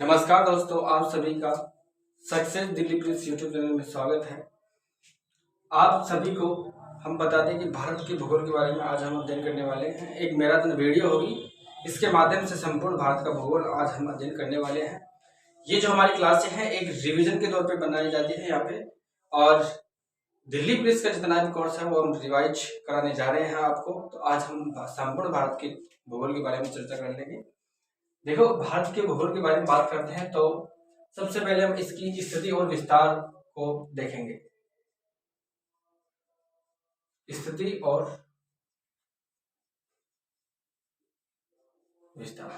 नमस्कार दोस्तों, आप सभी का success Delhi Prince YouTube channel में स्वागत है। आप सभी को हम बता दें कि भारत के भूगोल के बारे में आज हम अध्ययन करने वाले हैं। एक मैराथन वीडियो होगी, इसके माध्यम से संपूर्ण भारत का भूगोल आज हम अध्ययन करने वाले हैं। ये जो हमारी क्लासें हैं एक रिवीजन के तौर पे बनाई जाती है यहाँ पे, और दिल्ली पुलिस का जितना भी कोर्स है वो हम रिवाइज कराने जा रहे हैं आपको। तो आज हम संपूर्ण भारत के भूगोल के बारे में चर्चा कर लेंगे। देखो, भारत के भूगोल के बारे में बात करते हैं तो सबसे पहले हम इसकी स्थिति और विस्तार को देखेंगे। स्थिति और विस्तार।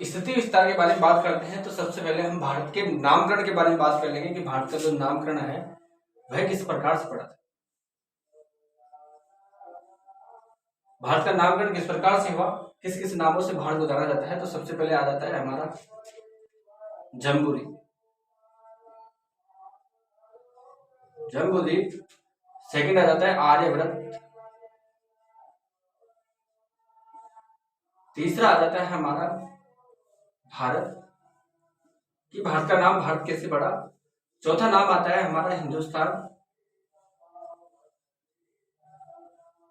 स्थिति विस्तार के बारे में बात करते हैं तो सबसे पहले हम भारत के नामकरण के बारे में बात कर लेंगे कि भारत का जो नामकरण है वह किस प्रकार से पड़ा था। भारत का नामकरण किस प्रकार से हुआ, किस किस नामों से भारत को जाना जाता है। तो सबसे पहले आ जाता है हमारा जम्बूद्वीप। जम्बूद्वीप। सेकंड आ जाता है आर्यभट्ट। तीसरा आ जाता है हमारा भारत, कि भारत का नाम भारत कैसे पड़ा। चौथा नाम आता है हमारा हिंदुस्तान,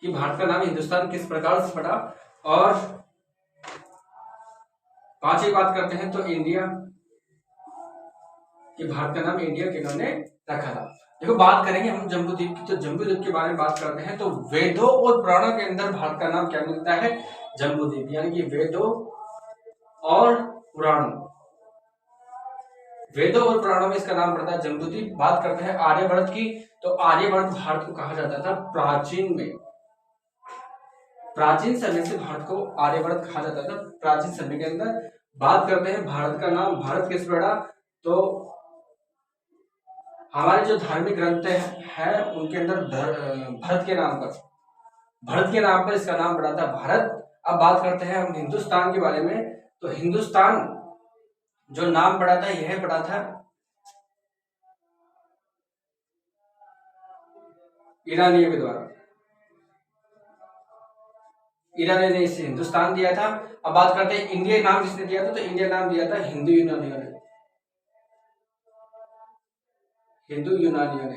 कि भारत का नाम हिंदुस्तान किस प्रकार से पड़ा। और पांचवी बात करते हैं तो इंडिया, कि भारत का नाम इंडिया किन्होंने रखा था। देखो, बात करेंगे हम जम्बूद्वीप की, तो जम्बूद्वीप के बारे में बात करते हैं तो वेदों और पुराणों के अंदर भारत का नाम क्या मिलता है, जम्बूद्वीप। यानी कि वेदों और पुराणों में इसका नाम पड़ता है जम्बूद्वीप। बात करते हैं आर्यभट्ट की, तो आर्यभट्ट भारत को कहा जाता था प्राचीन समय से भारत को आर्यभट्ट कहा जाता था प्राचीन समय के अंदर। बात करते हैं भारत का नाम भारत कैसे पड़ा, तो हमारे जो धार्मिक ग्रंथ हैं उनके अंदर भरत के नाम पर इसका नाम पड़ा था भारत। अब बात करते हैं हम हिंदुस्तान के बारे में, तो हिंदुस्तान जो नाम पड़ा था यह पड़ा था ईरानियों के द्वारा। ईरानियों ने इसे हिंदुस्तान दिया था। अब बात करते हैं इंडिया नाम किसने दिया था, तो इंडिया नाम दिया था हिंदू यूनानियों ने। हिंदू यूनानियों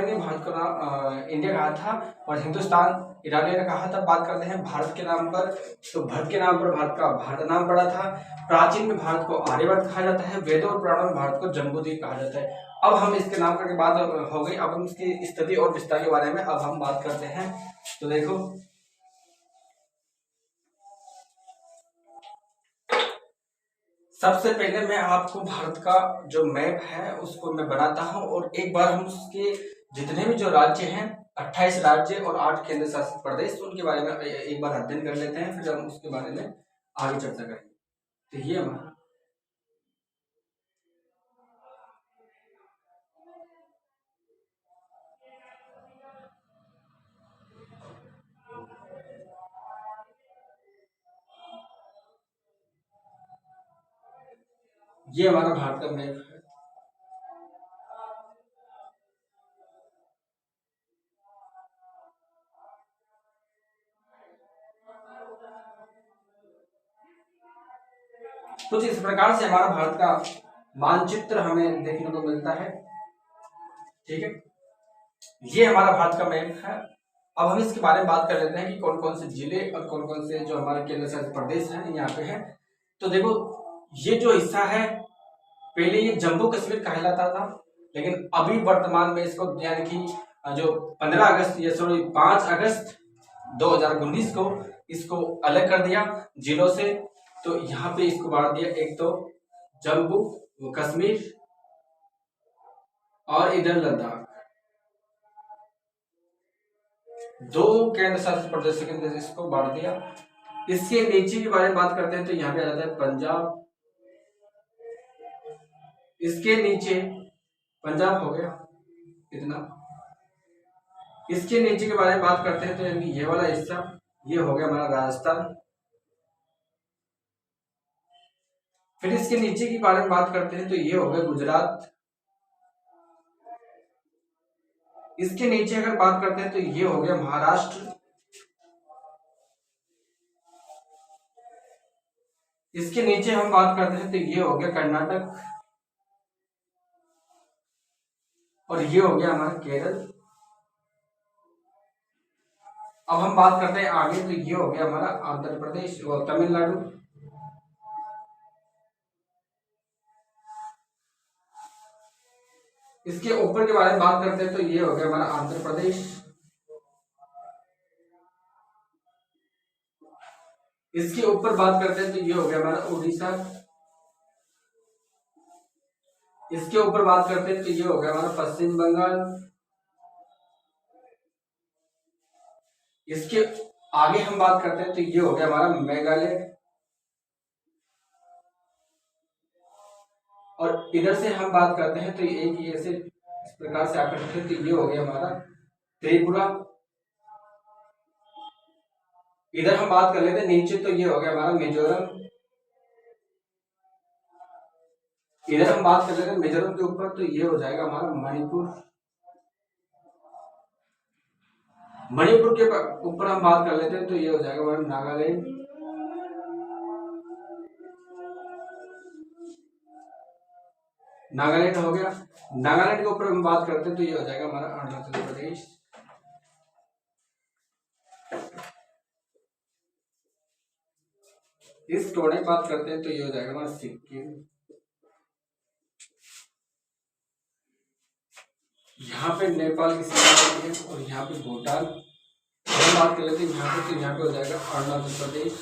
ने भारत को नाम इंडिया कहा था, और हिंदुस्तान ईरानियों ने कहा था। बात करते हैं भारत के नाम पर, तो भरत के नाम पर भारत का भारत नाम पड़ा था। प्राचीन में भारत को आर्यभट्ट कहा जाता है, वेदों और पुराणों में भारत को जम्बूद्वीप कहा जाता है। अब हम इसके नामकरण के बाद हो गई, अब हम इसकी स्थिति और विस्तार के बारे में अब हम बात करते हैं। तो देखो, सबसे पहले मैं आपको भारत का जो मैप है उसको मैं बनाता हूं, और एक बार हम उसके जितने भी जो राज्य हैं 28 राज्य और 8 केंद्र शासित प्रदेश, उनके बारे में एक बार अध्ययन कर लेते हैं, फिर हम उसके बारे में आगे चर्चा करेंगे। तो ये हमारा भारत का मैप है। कुछ इस प्रकार से हमारा भारत का मानचित्र हमें देखने को मिलता है। ठीक है, ये हमारा भारत का मैप है। अब हम इसके बारे में बात कर लेते हैं कि कौन कौन से जिले और कौन कौन से जो हमारे केंद्र शासित प्रदेश हैं यहाँ पे है। तो देखो, ये जो हिस्सा है पहले ये जम्मू कश्मीर कहलाता था, लेकिन अभी वर्तमान में इसको यानी कि जो 15 अगस्त या सॉरी 5 अगस्त 2019 को इसको अलग कर दिया जिलों से। तो यहाँ पे इसको बांट दिया, एक तो जम्मू कश्मीर और इधर लद्दाख, दो केंद्र शासित प्रदेशों के अंदर इसको बांट दिया। इसके नीचे के बारे में बात करते हैं तो यहाँ पे आ जाता है पंजाब। इसके नीचे पंजाब हो गया इतना। इसके नीचे के बारे में बात करते हैं तो यानी ये वाला हिस्सा ये हो गया हमारा राजस्थान। फिर इसके नीचे के बारे में बात करते हैं तो ये हो गया गुजरात। इसके नीचे अगर बात करते हैं तो ये हो गया महाराष्ट्र। इसके नीचे हम बात करते हैं तो ये हो गया कर्नाटक, और ये हो गया हमारा केरल। अब हम बात करते हैं आगे, तो ये हो गया हमारा आंध्र प्रदेश और तमिलनाडु। इसके ऊपर के बारे में बात करते हैं तो ये हो गया हमारा आंध्र प्रदेश। इसके ऊपर बात करते हैं तो ये हो गया हमारा उड़ीसा। इसके ऊपर बात करते हैं तो ये हो गया हमारा पश्चिम बंगाल। इसके आगे हम बात करते हैं तो ये हो गया हमारा मेघालय, और इधर से हम बात करते हैं तो एक ये से इस प्रकार से आकर्षित है तो ये हो गया हमारा त्रिपुरा। इधर हम बात कर लेते हैं नीचे, तो ये हो गया हमारा मिजोरम। इधर हम बात कर लेते हैं मिजोरम के ऊपर, तो ये हो जाएगा हमारा मणिपुर। मणिपुर के ऊपर हम बात कर लेते हैं तो ये हो जाएगा हमारा नागालैंड। नागालैंड हो गया। नागालैंड के ऊपर हम बात करते हैं तो ये हो जाएगा हमारा अरुणाचल प्रदेश। इस कोने की बात करते हैं तो ये हो जाएगा हमारा सिक्किम। यहाँ पे नेपाल की सीमा आती है, और यहाँ पे भूटान। हम बात कर लेते हैं यहाँ पे, तो यहाँ पे हो जाएगा अरुणाचल प्रदेश,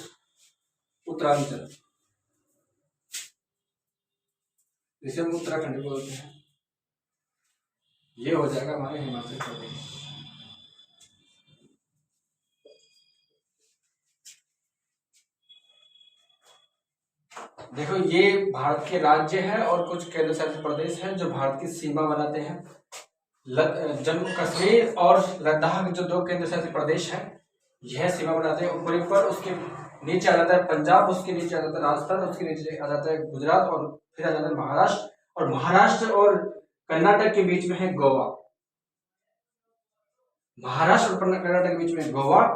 उत्तरांचल, जिसे हम उत्तराखंड बोलते हैं। ये हो जाएगा हमारे हिमाचल प्रदेश। देखो ये भारत के राज्य हैं और कुछ केंद्र शासित प्रदेश हैं जो भारत की सीमा बनाते हैं। जम्मू कश्मीर और लद्दाख जो दो केंद्र शासित प्रदेश हैं, यह सीमा बनाते हैं। ऊपरी पर उसके नीचे आ जाता है पंजाब, उसके नीचे आ जाता है राजस्थान, उसके नीचे आ जाता है गुजरात, और फिर आ जाता है महाराष्ट्र, और महाराष्ट्र और कर्नाटक के बीच में है गोवा। महाराष्ट्र और कर्नाटक के बीच में गोवा,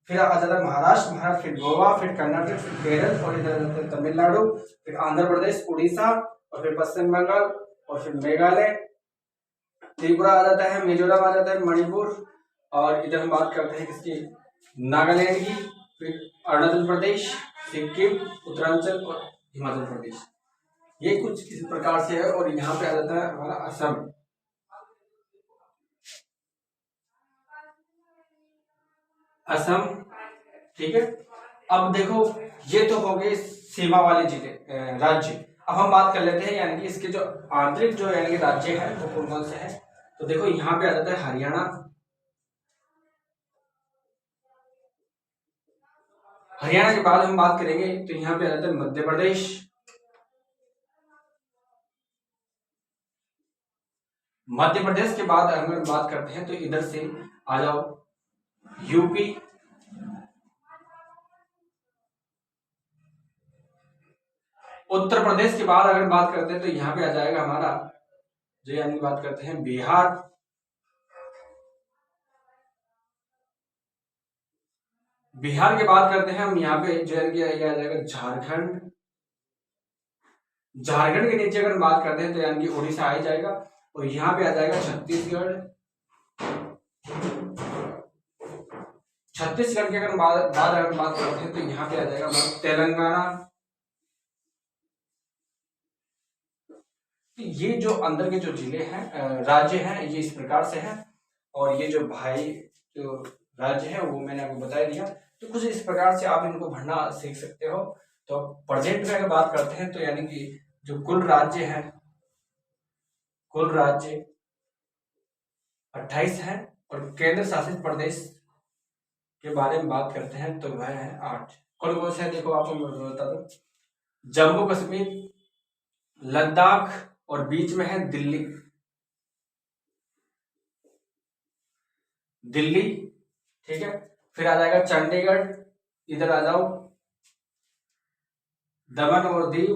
फिर आ जाता है महाराष्ट्र, फिर गोवा, फिर कर्नाटक, फिर केरल, और इधर आ जाता है तमिलनाडु, फिर आंध्र प्रदेश, उड़ीसा, और फिर पश्चिम बंगाल, और फिर मेघालय, त्रिपुरा आ जाता है, मिजोरम आ जाता है, मणिपुर, और इधर हम बात करते हैं किसकी, नागालैंड की, फिर अरुणाचल प्रदेश, सिक्किम, उत्तरांचल और हिमाचल प्रदेश। ये कुछ इस प्रकार से है। और यहाँ पे आ जाता है हमारा असम। असम, ठीक है। अब देखो ये तो हो गए सीमा वाले जिले, राज्य। अब हम बात कर लेते हैं यानी कि इसके जो आंतरिक जो यानी कि राज्य है वो कौन कौन से है। तो देखो यहाँ पे आ जाता है हरियाणा। हरियाणा के बाद हम बात करेंगे तो यहाँ पे आ जाता है मध्य प्रदेश। मध्य प्रदेश के बाद अगर बात करते हैं तो इधर से आ जाओ यूपी। उत्तर प्रदेश के बाद अगर बात करते हैं तो यहाँ पे आ जाएगा हमारा जो यानी बात करते हैं बिहार। बिहार के बाद करते हैं हम यहाँ पे जो है कि आ जाएगा झारखंड। झारखंड के नीचे अगर बात करते हैं तो यानी कि उड़ीसा आ ही जाएगा, और यहाँ पे आ जाएगा छत्तीसगढ़। छत्तीसगढ़ के अगर बात करते हैं तो यहाँ पे आ जाएगा तेलंगाना। ये जो अंदर के जो जिले हैं, राज्य हैं, ये इस प्रकार से हैं। और ये जो भाई जो राज्य है वो मैंने आपको बता दिया। तो कुछ इस प्रकार से आप इनको भरना सीख सकते हो। तो प्रेजेंट में अगर बात करते हैं तो यानी कि जो कुल राज्य है, कुल राज्य 28 है, और केंद्र शासित प्रदेश के बारे में बात करते हैं तो वह है 8। कौन कौन से है देखो आपको मैं बता दूं, जम्मू कश्मीर, लद्दाख, और बीच में है दिल्ली। दिल्ली, ठीक है। फिर आ जाएगा चंडीगढ़, इधर आ जाओ दमन और दीव।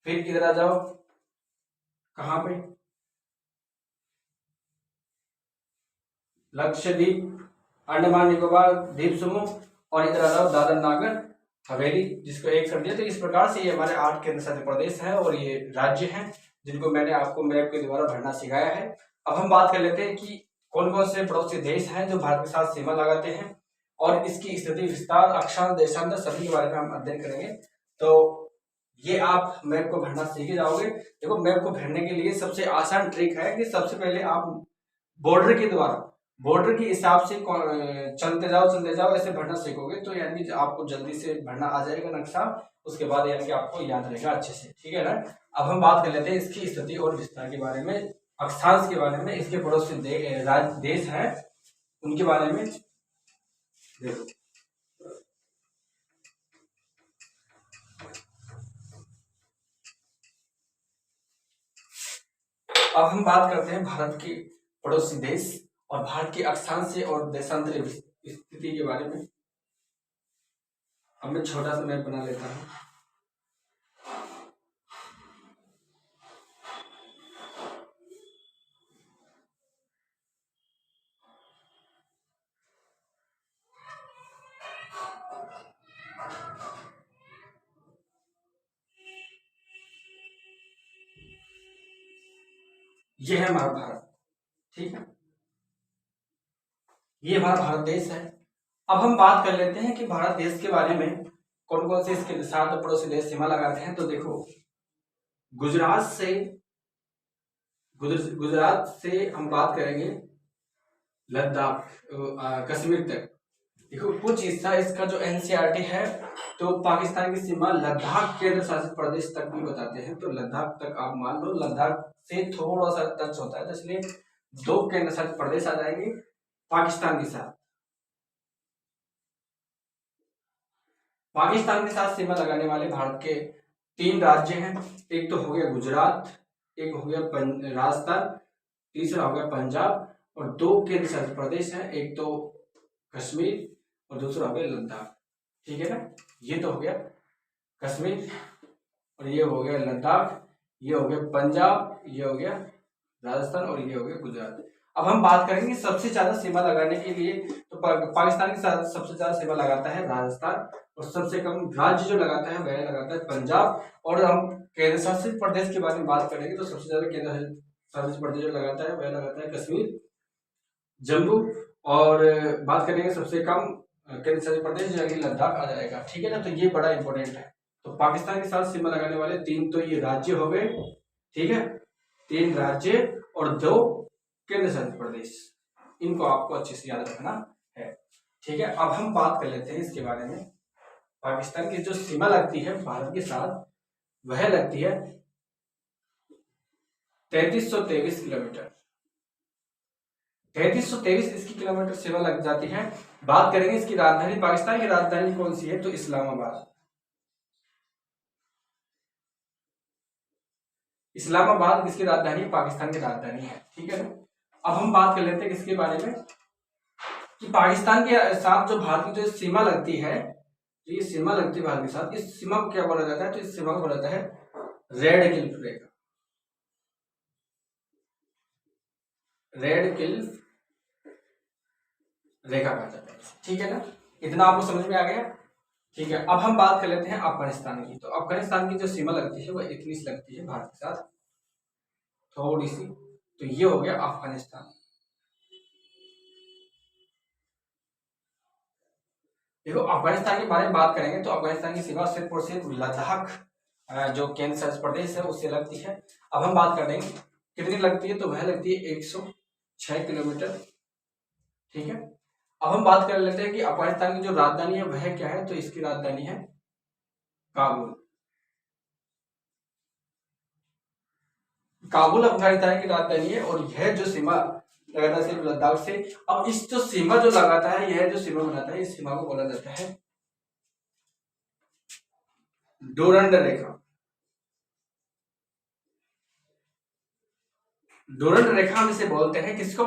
फिर इधर आ जाओ कहां पे, लक्षद्वीप, अंडमान निकोबार द्वीप समूह, और इधर आ जाओ दादर नागर हवेली, जिसको एक कर दिया। तो इस प्रकार से ये हमारे 8 केंद्र शासित प्रदेश हैं और ये राज्य हैं जिनको मैंने आपको मैप के द्वारा भरना सिखाया है। अब हम बात कर लेते हैं कि कौन कौन से पड़ोसी देश हैं जो भारत के साथ सीमा लगाते हैं और इसकी स्थिति, विस्तार, अक्षांश, देशांतर सभी के बारे में हम अध्ययन करेंगे। तो ये आप मैप को भरना सीख जाओगे। देखो, मैप को भरने के लिए सबसे आसान ट्रिक है कि सबसे पहले आप बॉर्डर के द्वारा, बॉर्डर के हिसाब से चलते जाओ ऐसे भरना सीखोगे तो यानी कि आपको जल्दी से भरना आ जाएगा नक्शा। उसके बाद यानी कि आपको याद रहेगा अच्छे से, ठीक है ना। अब हम बात कर लेते हैं इसकी स्थिति और विस्तार के बारे में, अक्षांश के बारे में, इसके पड़ोसी देश हैं उनके बारे में। देखो, अब हम बात करते हैं भारत के पड़ोसी देश और भारत के अक्षांश और देशांतरीय स्थिति के बारे में। अब मैं छोटा सा मैप बना लेता हूँ। ये है हमारा भारत, ठीक है, ये हमारा भारत देश है। अब हम बात कर लेते हैं कि भारत देश के बारे में कौन कौन से इसके साथ पड़ोसी देश सीमा लगाते हैं। तो देखो, गुजरात से हम बात करेंगे लद्दाख, कश्मीर तक। देखो, कुछ हिस्सा इसका जो एनसीईआरटी है तो पाकिस्तान की सीमा लद्दाख केंद्र शासित प्रदेश तक भी बताते हैं। तो लद्दाख तक आप मान लो, लद्दाख से थोड़ा सा टच होता है, तो इसलिए 2 केंद्र शासित प्रदेश आ जाएंगे पाकिस्तान के साथ। पाकिस्तान के साथ सीमा लगाने वाले भारत के 3 राज्य हैं। एक तो हो गया गुजरात, एक हो गया राजस्थान, तीसरा हो गया पंजाब, और 2 केंद्र शासित प्रदेश हैं, एक तो कश्मीर और दूसरा हो गया लद्दाख, ठीक है ना। ये तो हो गया कश्मीर और ये हो गया लद्दाख, ये हो गया पंजाब, ये हो गया राजस्थान और ये हो गया गुजरात। अब हम बात करेंगे सबसे ज्यादा सीमा लगाने के लिए, तो पाकिस्तान के साथ सबसे ज्यादा सीमा लगाता है राजस्थान और सबसे कम राज्य जो लगाता है वह लगाता है पंजाब। और हम केंद्र शासित प्रदेश के बारे में बात करेंगे तो सबसे ज्यादा केंद्र शासित प्रदेश जो लगाता है वह लगाता है कश्मीर, जम्मू, और बात करेंगे सबसे कम केंद्र शासित प्रदेश जो लद्दाख आ जाएगा, ठीक है ना। तो ये बड़ा इंपॉर्टेंट है। तो पाकिस्तान के साथ सीमा लगाने वाले 3 तो ये राज्य हो गए, ठीक है, 3 राज्य और 2 केंद्र शासित प्रदेश, इनको आपको अच्छे से याद रखना है, ठीक है। अब हम बात कर लेते हैं इसके बारे में। पाकिस्तान की जो सीमा लगती है भारत के साथ वह लगती है 3323 किलोमीटर, 3323 इसकी किलोमीटर सीमा लग जाती है। बात करेंगे इसकी राजधानी, पाकिस्तान की राजधानी कौन सी है, तो इस्लामाबाद। इस्लामाबाद किसकी राजधानी, पाकिस्तान की राजधानी है, ठीक है ना। अब हम बात कर लेते हैं किसके बारे में कि पाकिस्तान के साथ जो भारत की जो सीमा लगती है, तो ये सीमा लगती है भारत के साथ, इस सीमा को क्या बोला जाता है, तो इस सीमा को बोला जाता है रेड क्लिफ रेखा, रेड क्लिफ रेखा कहा जाता है, ठीक है ना। इतना आपको समझ में आ गया, ठीक है। अब हम बात कर लेते हैं अफगानिस्तान की। तो अफगानिस्तान की जो सीमा लगती है वह इतनी सी लगती है भारत के साथ, थोड़ी सी। तो ये हो गया अफगानिस्तान। देखो, अफगानिस्तान के बारे में बात करेंगे तो अफगानिस्तान की सीमा सिर्फ और सिर्फ लद्दाख जो केंद्र शासित प्रदेश है उससे लगती है। अब हम बात करेंगे कितनी लगती है, तो वह लगती है 106 किलोमीटर, ठीक है। अब हम बात कर लेते हैं कि अफगानिस्तान की जो राजधानी है वह क्या है, तो इसकी राजधानी है काबुल। काबुल अफगानिस्तान की राजधानी है और यह जो सीमा लगाता है सिर्फ लद्दाख से। अब इस जो सीमा जो लगाता है, यह जो सीमा बनाता है, इस सीमा को बोला जाता है डोरंड रेखा। डोरंड रेखा हम इसे बोलते हैं किसको,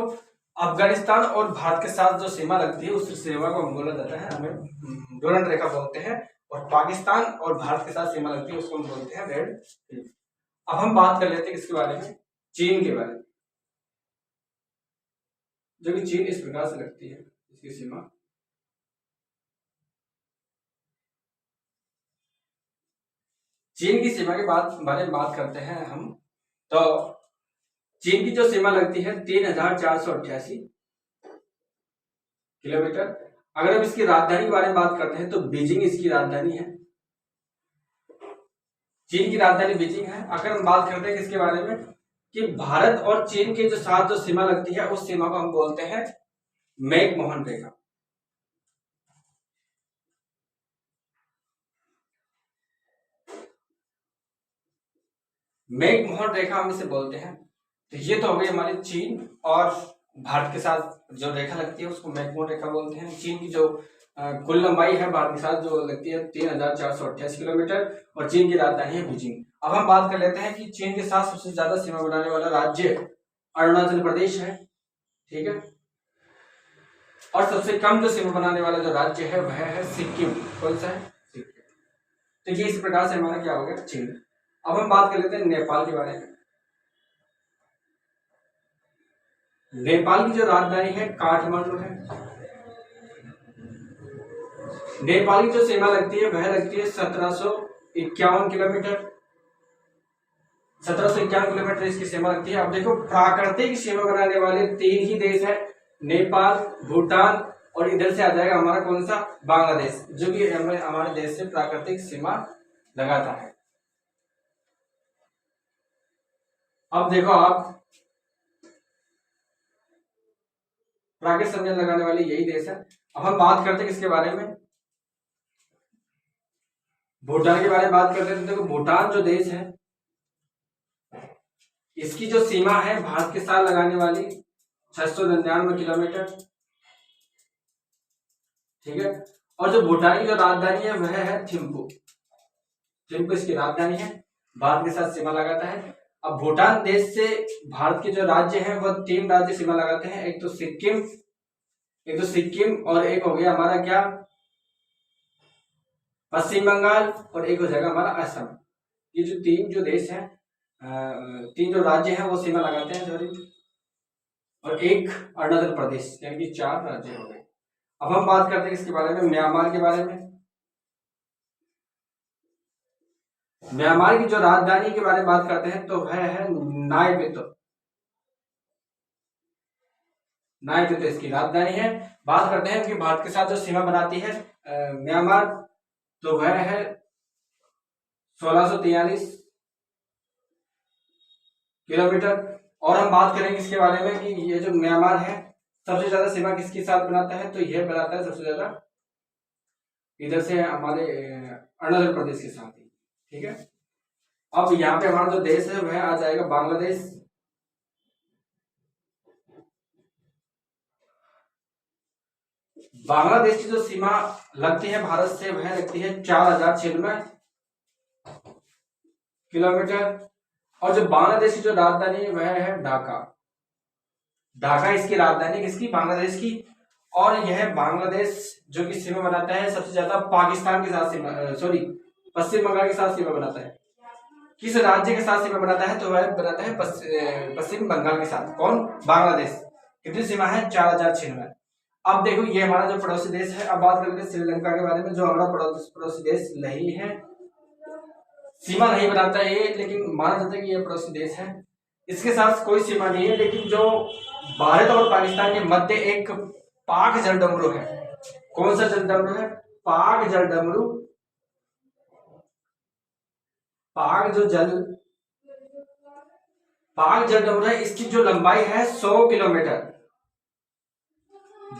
अफगानिस्तान और भारत के साथ जो सीमा लगती है उस सीमा को हम बोला जाता है, हमें डोरंड रेखा बोलते हैं। और पाकिस्तान और भारत के साथ सीमा लगती है उसको हम बोलते हैं रेड क्लिफ। अब हम बात कर लेते हैं किसके बारे में, चीन के बारे में, जो कि चीन इस प्रकार से लगती है इसकी सीमा। चीन की सीमा के बारे में बात करते हैं हम। तो चीन की जो सीमा लगती है 3488 किलोमीटर। अगर हम इसकी राजधानी के बारे में बात करते हैं तो बीजिंग इसकी राजधानी है। चीन की राजधानी बीजिंग है। अगर हम बात करते हैं किसके बारे में कि भारत और चीन के जो साथ जो सीमा लगती है उस सीमा को हम बोलते हैं मैकमोहन रेखा। मैकमोहन रेखा हम इसे बोलते हैं। तो ये तो हो गई हमारी चीन और भारत के साथ जो रेखा लगती है उसको मैकमोहन रेखा बोलते हैं। चीन की जो कुल लंबाई है भारत के साथ जो लगती है 3488 किलोमीटर और चीन की राजधानी है बीजिंग। अब हम बात कर लेते हैं कि चीन के साथ सबसे ज्यादा सीमा बनाने वाला राज्य अरुणाचल प्रदेश है, ठीक है। और सबसे कम जो सीमा बनाने वाला जो राज्य है वह है सिक्किम। कौन सा है? सिक्किम। तो ये इस प्रकार से हमारा क्या हो गया? चीन। अब हम बात कर लेते हैं नेपाल के बारे में। नेपाल की जो राजधानी है काठमांडू है। नेपाल की जो सीमा लगती है वह लगती है 1751 किलोमीटर। 1751 किलोमीटर इसकी सीमा लगती है। अब देखो प्राकृतिक सीमा बनाने वाले 3 ही देश है, नेपाल, भूटान और इधर से आ जाएगा हमारा कौन सा? बांग्लादेश, जो कि हमारे देश से प्राकृतिक सीमा लगाता है। अब देखो आप प्राकृतिक सीमा लगाने वाले यही देश है। अब हम बात करते हैं किसके बारे में? भूटान के बारे में बात करते हैं। देखो भूटान जो देश है इसकी जो सीमा है भारत के साथ लगाने वाली 699 किलोमीटर, ठीक है। और जो भूटान की जो राजधानी है वह है थिम्पू। थिम्पू इसकी राजधानी है, भारत के साथ सीमा लगाता है। अब भूटान देश से भारत के जो राज्य हैं वह 3 राज्य सीमा लगाते हैं। एक तो सिक्किम और एक हो गया हमारा क्या? पश्चिम बंगाल और एक हो जाएगा हमारा असम। ये जो 3 देश हैं, 3 जो राज्य हैं वो सीमा लगाते हैं, सॉरी। और एक अरुणाचल प्रदेश, यानी कि 4 राज्य हो गए। अब हम बात करते हैं इसके बारे में, म्यांमार के बारे में। म्यांमार की जो राजधानी के बारे में बात करते हैं तो वह है नायपितो। नायपितो इसकी राजधानी है। बात करते हैं कि भारत के साथ जो सीमा बनाती है म्यांमार, तो वह है 1643 किलोमीटर। और हम बात करेंगे इसके बारे में कि ये जो म्यांमार है सबसे ज्यादा सीमा किसके साथ बनाता है? तो यह बनाता है सबसे ज्यादा इधर से हमारे अरुणाचल प्रदेश के साथ ही, ठीक है। अब यहाँ पे हमारा जो देश है वह आ जाएगा बांग्लादेश। बांग्लादेश की जो सीमा लगती है भारत से वह लगती है 4096 किलोमीटर। और जो बांग्लादेश की जो राजधानी है वह है ढाका। ढाका इसकी राजधानी किसकी? बांग्लादेश की। और यह बांग्लादेश जो कि सीमा बनाता है सबसे ज्यादा पाकिस्तान के साथ सीमा, सॉरी, पश्चिम बंगाल के साथ सीमा बनाता है। किस राज्य के साथ सीमा बनाता है? तो वह बनाता है पश्चिम बंगाल के साथ। कौन? बांग्लादेश। कितनी सीमा है? 4096। अब देखो ये हमारा जो पड़ोसी देश है। अब बात करते हैं श्रीलंका के बारे में, जो हमारा पड़ोसी देश नहीं है, सीमा नहीं बनाता है ये, लेकिन माना जाता है कि ये पड़ोसी देश है। इसके साथ कोई सीमा नहीं है, लेकिन जो भारत और पाकिस्तान के मध्य एक पाक जलडमरू है। कौन सा जलडमरू है? पाक जलडमरू। पाक जलडमरू है, इसकी जो लंबाई है 100 किलोमीटर।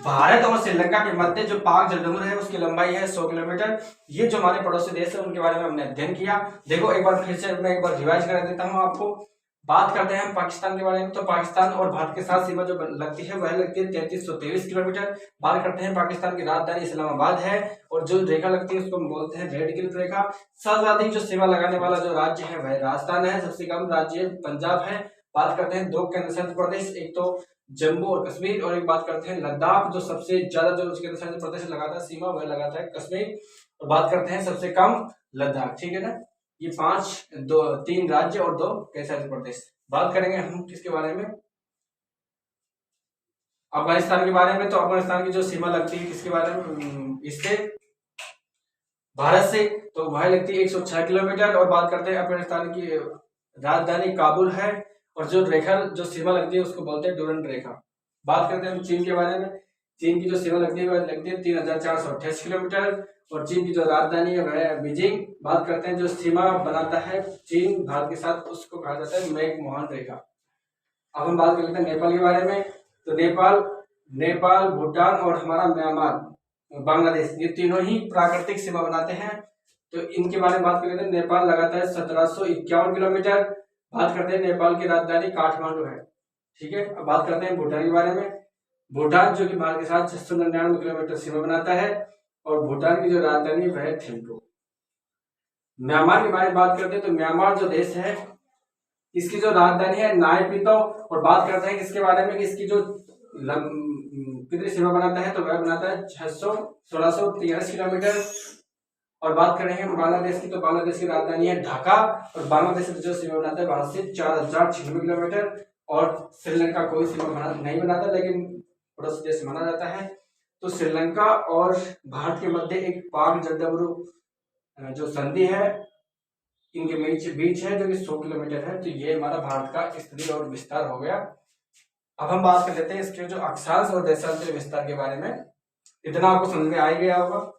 भारत और श्रीलंका के मध्य जो पाक जलडमरू है उसकी लंबाई है 100 किलोमीटर। ये जो हमारे पड़ोसी देश है उनके बारे में हमने अध्ययन किया। देखो एक बार फिर से मैं एक बार रिवाइज करा देता हूँ आपको। बात करते हैं हम पाकिस्तान के बारे में। तो पाकिस्तान और भारत के साथ सीमा जो लगती है वह लगती है 3323 किलोमीटर। बात करते हैं पाकिस्तान की राजधानी इस्लामाबाद है और जो रेखा लगती है उसको हम बोलते हैं रेड क्लिफ रेखा। सर्वाधिक जो सीमा लगाने वाला जो राज्य है वह राजस्थान है। सबसे कम राज्य पंजाब है। बात करते हैं 2 केंद्र शासित प्रदेश, एक तो जम्मू और कश्मीर, और एक बात करते हैं लद्दाख, जो सबसे ज्यादा जो केंद्र शासित प्रदेश लगाता है सीमा वह लगाता है कश्मीर। और बात करते हैं सबसे कम लद्दाख, ठीक है ना। ये 3 राज्य और 2 केंद्र शासित प्रदेश। बात करेंगे हम किसके बारे में? अफगानिस्तान के बारे में। तो अफगानिस्तान की जो सीमा लगती है किसके बारे में? इससे भारत से, तो वह लगती है 106 किलोमीटर। और बात करते हैं अफगानिस्तान की राजधानी काबुल है, और जो रेखा जो सीमा लगती है उसको बोलते हैं डूरंड रेखा। बात करते हैं हम चीन के बारे में। चीन की जो सीमा लगती है वह लगती है 3428 किलोमीटर, और चीन की जो राजधानी है वह है बीजिंग। बात करते हैं जो सीमा बनाता है चीन भारत के साथ, उसको कहा जाता है मैकमोहन रेखा। अब हम बात कर लेते हैं नेपाल के बारे में। तो नेपाल नेपाल भूटान और हमारा म्यांमार बांग्लादेश, ये तीनों ही प्राकृतिक सीमा बनाते हैं। तो इनके बारे में बात करें तो नेपाल लगाता है 1751 किलोमीटर। बात करते हैं नेपाल की राजधानी काठमांडू है। ठीक है, अब बात करते हैं भूटान के बारे में। भूटान जो कि भारत के साथ 699 किलोमीटर सीमा बनाता है, और भूटान की जो राजधानी वह है थिम्पू। म्यांमार के बारे में बात करते हैं तो म्यांमार जो देश है इसकी जो राजधानी है नायपीतो। और बात करते हैं इसके बारे में कि इसकी जो कितनी सीमा बनाता है, तो वह बनाता है 1643 किलोमीटर। और बात करेंगे हम बांग्लादेश की, तो बांग्लादेश की राजधानी है ढाका, और बांग्लादेश जो सीमा बनाता है भारत से 4096 किलोमीटर। और श्रीलंका कोई सीमा नहीं बनाता, लेकिन पड़ोसी देश माना जाता है। तो श्रीलंका और भारत के मध्य एक पाक जगदबरू जो संधि है इनके बीच है, जो कि 100 किलोमीटर है। तो ये हमारा भारत का स्थिति और विस्तार हो गया। अब हम बात कर लेते हैं इसके जो अक्षांश और देशांतर विस्तार के बारे में। इतना आपको समझ में आ ही गया होगा।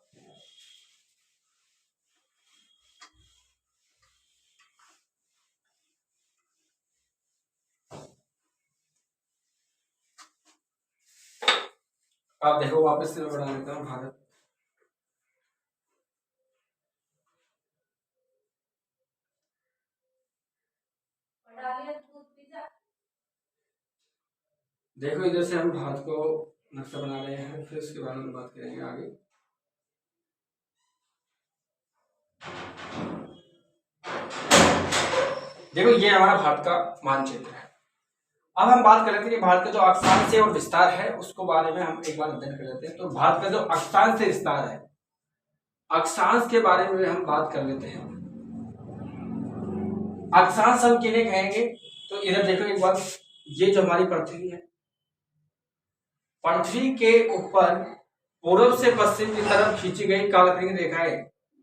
आप देखो वापस से मैं बना लेता हूँ भारत। देखो इधर से हम भारत को नक्शा बना रहे हैं, फिर उसके बारे में बात करेंगे आगे। देखो ये हमारा भारत का मानचित्र है। अब हम बात कर लेते हैं कि भारत का जो अक्षांश और विस्तार है उसको बारे में हम एक बार अध्ययन कर लेते हैं। तो भारत का जो अक्षांश से विस्तार है, अक्षांश के बारे में हम बात कर लेते हैं। अक्षांश हम किन्हें कहेंगे, तो इधर देखो एक बार, ये जो हमारी पृथ्वी है, पृथ्वी के ऊपर पूर्व से पश्चिम की तरफ खींची गई काल्पनिक रेखाएं,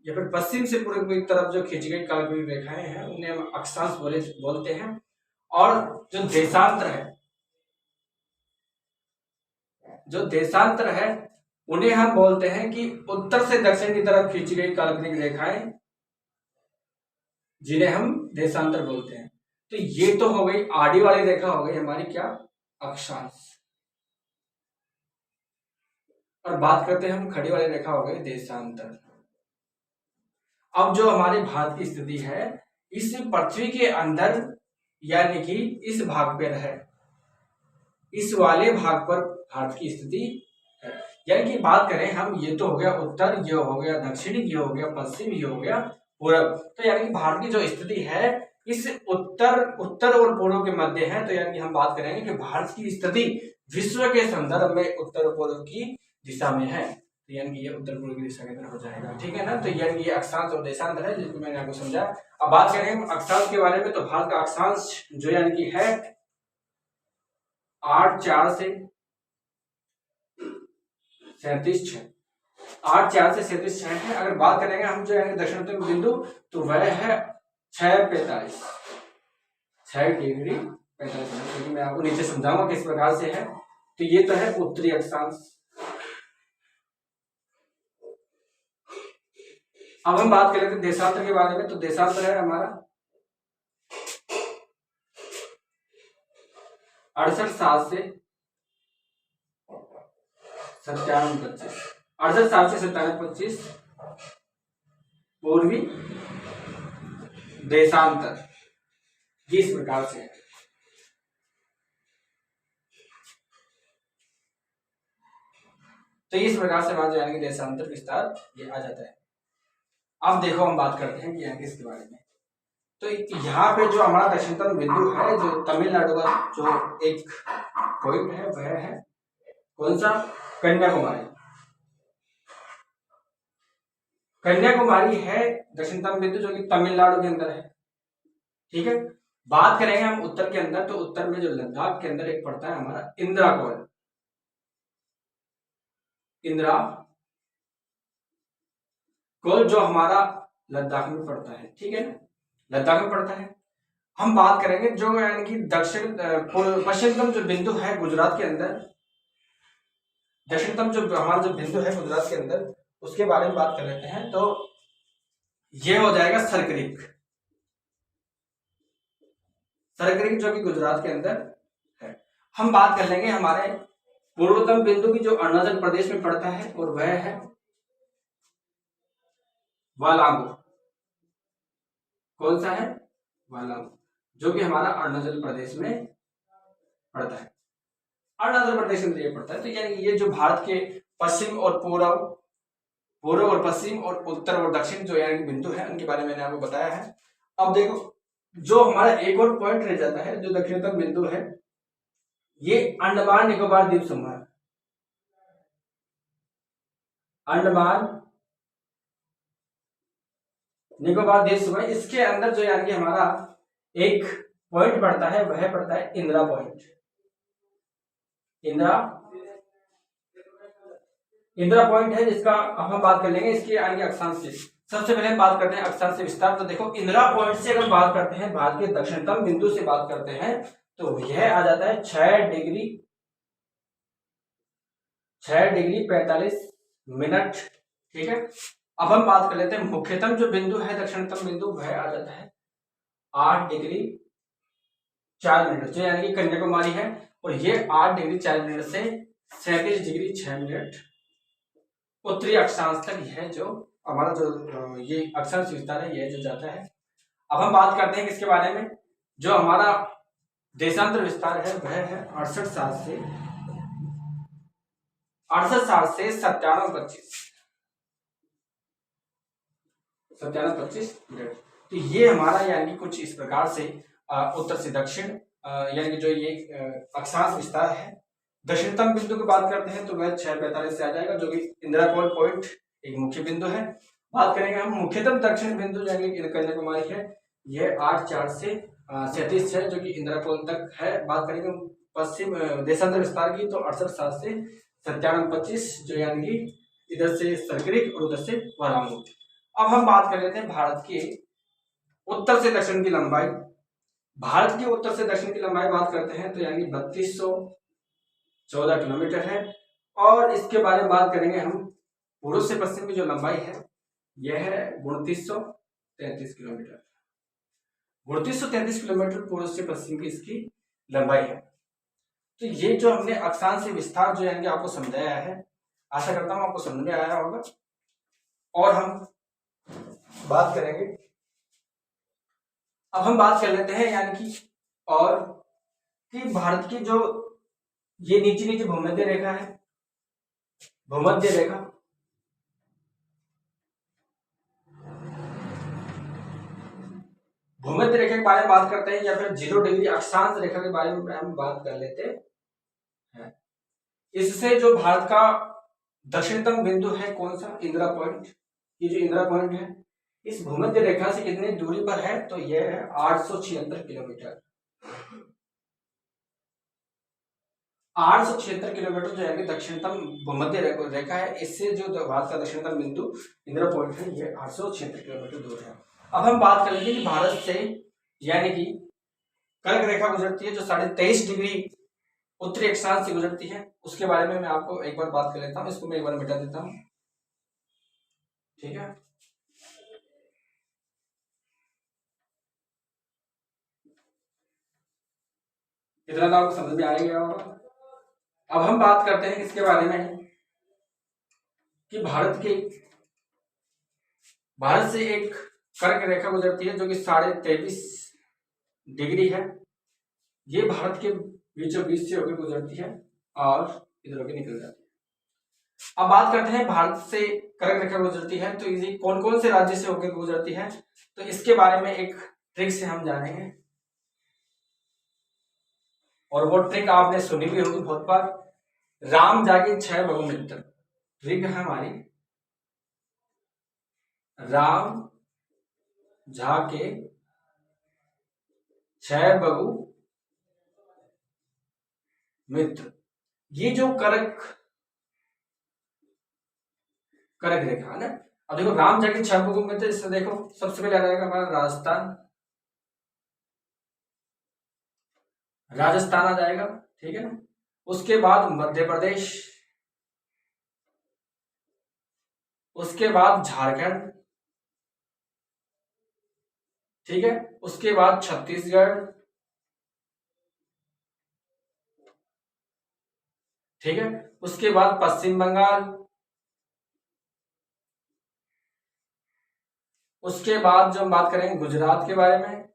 या फिर पश्चिम से पूर्व की तरफ जो खींची गई काल्पनिक रेखाएं हैं उन्हें हम अक्षांश बोलते हैं। और जो देशांतर है उन्हें हम बोलते हैं कि उत्तर से दक्षिण की तरफ खींची गई काल्पनिक रेखाएं, जिन्हें हम देशांतर बोलते हैं। तो ये तो हो गई आड़ी वाली रेखा, हो गई हमारी क्या, अक्षांश। और बात करते हैं हम खड़ी वाली रेखा, हो गई देशांतर। अब जो हमारे भारत की स्थिति है, इस पृथ्वी के अंदर यानी कि इस भाग पर है, इस वाले भाग पर भारत की स्थिति है। यानी कि बात करें हम, ये तो हो गया उत्तर, ये हो गया दक्षिण, ये हो गया पश्चिम, ये हो गया पूर्व। तो यानी कि भारत की जो स्थिति है इस उत्तर और पूर्व के मध्य है। तो यानी कि हम बात करेंगे कि भारत की स्थिति विश्व के संदर्भ में उत्तर पूर्व की दिशा में है। तो यानी कि ये उत्तर पूर्व की दिशा की तरफ हो जाएगा। ठीक है ना। तो यानी ये अक्षांश और देशांतर है, जिसको मैंने आपको समझा। अब बात करें अक्षांश के बारे में, तो भारत का अक्षांश जो यानी कि है 8,4 से 37,6, 8,4 से 37,6 है। अगर बात करेंगे हम जो है दक्षिणतम बिंदु, तो वह है 6:45, 6°45 मिनट, क्योंकि मैं आपको नीचे समझाऊंगा किस प्रकार से है। तो ये तो है उत्तरी अक्षांश। अब हम बात करें देशांतर के बारे में, तो देशांतर है हमारा 68,7 से 97,25, 68,7 से 97,25 पूर्वी देशांतर, इस प्रकार से है। तो इस प्रकार से हमारा यानी कि देशांतर विस्तार ये आ जाता है। अब देखो हम बात करते हैं कि यहाँ किसके बारे में। तो यहाँ पे जो हमारा दक्षिणतम बिंदु है, जो तमिलनाडु का जो एक पॉइंट है, वह है कौन सा, कन्याकुमारी। कन्याकुमारी है दक्षिणतम बिंदु, जो कि तमिलनाडु के अंदर है। ठीक है। बात करेंगे हम उत्तर के अंदर, तो उत्तर में जो लद्दाख के अंदर एक पड़ता है हमारा इंदिरा कॉल, इंदिरा गोल जो हमारा लद्दाख में पड़ता है, ठीक है ना, लद्दाख में पड़ता है। हम बात करेंगे जो यानी कि दक्षिण पश्चिमतम जो बिंदु है गुजरात के अंदर, दक्षिणतम जो हमारा जो बिंदु है गुजरात के अंदर, उसके बारे में बात कर लेते हैं। तो ये हो जाएगा सरक्रिक, सरक्रिक जो कि गुजरात के अंदर है। हम बात कर लेंगे हमारे पूर्वतम बिंदु की जो अरुणाचल प्रदेश में पड़ता है, और वह है वालांगो। कौन सा है? वालांगो, जो कि हमारा अरुणाचल प्रदेश में पड़ता है। अरुणाचल प्रदेश में ये पड़ता है। तो यानी ये जो भारत के पश्चिम और पूर्व और पश्चिम और उत्तर और दक्षिण जो यानी बिंदु है, उनके बारे में मैंने आपको बताया है। अब देखो, जो हमारा एक और पॉइंट रह जाता है, जो दक्षिणतम बिंदु है, ये अंडमान निकोबार द्वीप समूह, अंडमान निकोबार द्वीप समूह, इसके अंदर जो यानी कि हमारा एक पॉइंट पड़ता है, वह पड़ता है इंदिरा पॉइंट। इंदिरा पॉइंट है, जिसका अब हम बात कर लेंगे इसके यानी अक्षांश की। सबसे पहले हम बात करते हैं अक्षांश से विस्तार। तो देखो, इंदिरा पॉइंट से अगर बात करते हैं, भारत के दक्षिणतम बिंदु से बात करते हैं, तो यह आ जाता है 6 डिग्री 45 मिनट, ठीक है। अब हम बात कर लेते हैं मुख्यतम जो बिंदु है, दक्षिणतम बिंदु, वह आ जाता है 8 डिग्री 4 मिनट, जो यानी कि कन्याकुमारी है। और ये 8 डिग्री 4 मिनट से 37 डिग्री 6 मिनट उत्तरी अक्षांश तक यह जो हमारा जो ये अक्षांश विस्तार है, यह जो जाता है। अब हम बात करते हैं किसके बारे में, जो हमारा देशांतर विस्तार है, वह है 68 साल से 97-25 मिनट। तो ये हमारा यानी कुछ इस प्रकार से उत्तर से दक्षिण यानी कि जो ये अक्षांश विस्तार है। दक्षिणतम बिंदु की बात करते हैं तो वह 6:45 से आ जाएगा, जो कि इंदिरा पॉइंट एक मुख्य बिंदु है। बात करेंगे हम मुख्यतम दक्षिण बिंदु यानी कि कन्याकुमारी है, यह 8/4 से 37 है, जो कि इंदिरा पॉइंट तक है। बात करेंगे पश्चिम देशांतर विस्तार की, तो 68 साल से 97-25, जो यानी कि इधर से सरक्रिक और उधर से वालांगो। अब हम बात कर लेते हैं भारत के उत्तर से दक्षिण की लंबाई। भारत के उत्तर से दक्षिण की लंबाई बात करते हैं तो यानी 3214 किलोमीटर है। और इसके बारे में बात करेंगे हम पूर्व से पश्चिम की जो लंबाई है, यह है 2933 किलोमीटर। 2933 किलोमीटर पूर्व से पश्चिम की इसकी लंबाई है। तो ये जो हमने अक्षांश से विस्तार जो यानी कि आपको समझाया है, आशा करता हूं आपको समझ में आया होगा। और हम बात करेंगे, अब हम बात कर लेते हैं यानी कि और कि भारत की जो ये नीचे भूमध्य रेखा है, भूमध्य रेखा, भूमध्य रेखा के बारे में बात करते हैं, या फिर 0 डिग्री अक्षांश रेखा के बारे में हम बात कर लेते हैं। इससे जो भारत का दक्षिणतम बिंदु है, कौन सा? इंदिरा पॉइंट। ये जो इंदिरा पॉइंट है, इस भूमध्य रेखा से कितनी दूरी पर है? तो यह है 876 किलोमीटर। 876 किलोमीटर जो है दक्षिणतम भूमध्य रेखा है, इससे जो भारत का दक्षिणतम बिंदु इंदिरा पॉइंट है, ये 876 किलोमीटर दूर है। अब हम बात कर लेंगे कि भारत से यानी कि कर्क रेखा गुजरती है, जो 23.5 डिग्री उत्तरी अक्षांश से गुजरती है। उसके बारे में मैं आपको एक बार बात कर लेता हूं, इसको मैं एक बार मिटा देता हूं, ठीक है। इतना तो आपको समझ में आ ही गया होगा। अब हम बात करते हैं इसके बारे में कि भारत से एक कर्क रेखा गुजरती है, जो कि 23.5 डिग्री है। ये भारत के बीचों बीच से होकर गुजरती है और इधर होकर निकल जाती है। अब बात करते हैं भारत से कर्क रेखा गुजरती है तो ये कौन कौन से राज्य से होकर गुजरती है, तो इसके बारे में एक ट्रिक से हम जानेंगे। और वो ट्रिक आपने सुनी भी होगी बहुत बार, राम जागे 6 बहु मित्र। ट्रिक है हमारी, राम जाके 6 बहु मित्र। ये जो कर्क रेखा है ना, अब देखो राम जाके 6 भागों में, तो इससे देखो सबसे पहले आ जाएगा हमारा राजस्थान, राजस्थान आ जाएगा, ठीक है ना। उसके बाद मध्य प्रदेश, उसके बाद झारखंड, ठीक है, उसके बाद छत्तीसगढ़, ठीक है, उसके बाद पश्चिम बंगाल, उसके बाद जो हम बात करेंगे गुजरात के बारे में,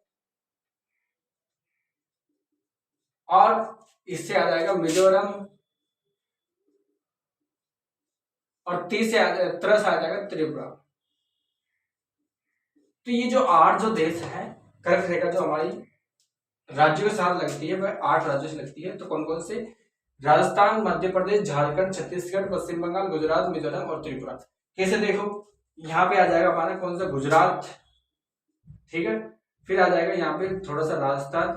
और इससे आ जाएगा मिजोरम, और तरह से आ जाएगा त्रिपुरा। तो ये जो 8 जो देश है कर्क रेखा जो हमारी राज्यों के साथ लगती है वह 8 राज्यों से लगती है। तो कौन कौन से? राजस्थान, मध्य प्रदेश, झारखंड, छत्तीसगढ़, पश्चिम बंगाल, गुजरात, मिजोरम और त्रिपुरा। कैसे? देखो यहाँ पे आ जाएगा हमारा कौन सा? गुजरात, ठीक है, फिर आ जाएगा यहाँ पे थोड़ा सा राजस्थान,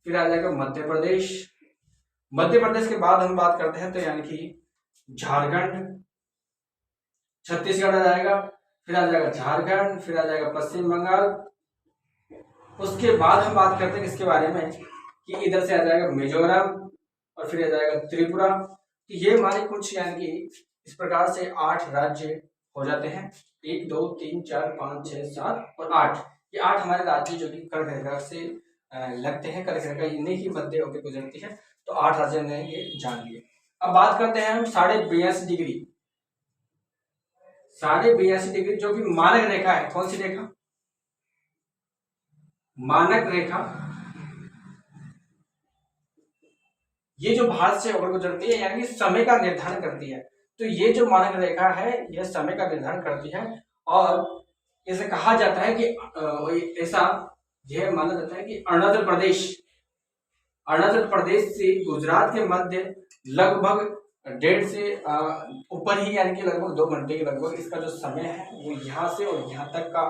फिर आ जाएगा मध्य प्रदेश, मध्य प्रदेश के बाद हम बात करते हैं तो यानी कि झारखंड, छत्तीसगढ़ आ जाएगा, फिर आ जाएगा झारखंड, फिर आ जाएगा पश्चिम बंगाल। उसके बाद हम बात करते हैं इसके बारे में कि इधर से आ जाएगा मिजोरम, और फिर आ जाएगा त्रिपुरा। तो ये हमारे कुछ यानी कि इस प्रकार से 8 राज्य हो जाते हैं। 1 2 3 4 5 6 7 और 8, ये 8 हमारे राज्य जो कि कर्क रेखा से लगते हैं। कर्क रेखा इन्हीं की मध्य होकर गुजरती है। तो 8 राज्य ने ये जान लिए। अब बात करते हैं हम 82.5 डिग्री, 82.5 डिग्री जो कि मानक रेखा है। कौन सी रेखा? मानक रेखा। ये जो भारत से होकर गुजरती है यानी कि समय का निर्धारण करती है। तो ये जो मानक रेखा है यह समय का निर्धारण करती है, और इसे कहा जाता है कि ऐसा यह माना जाता है कि अरुणाचल प्रदेश से गुजरात के मध्य लगभग 1.5 से ऊपर ही यानी कि लगभग 2 घंटे के लगभग इसका जो समय है वो यहाँ से और यहाँ तक का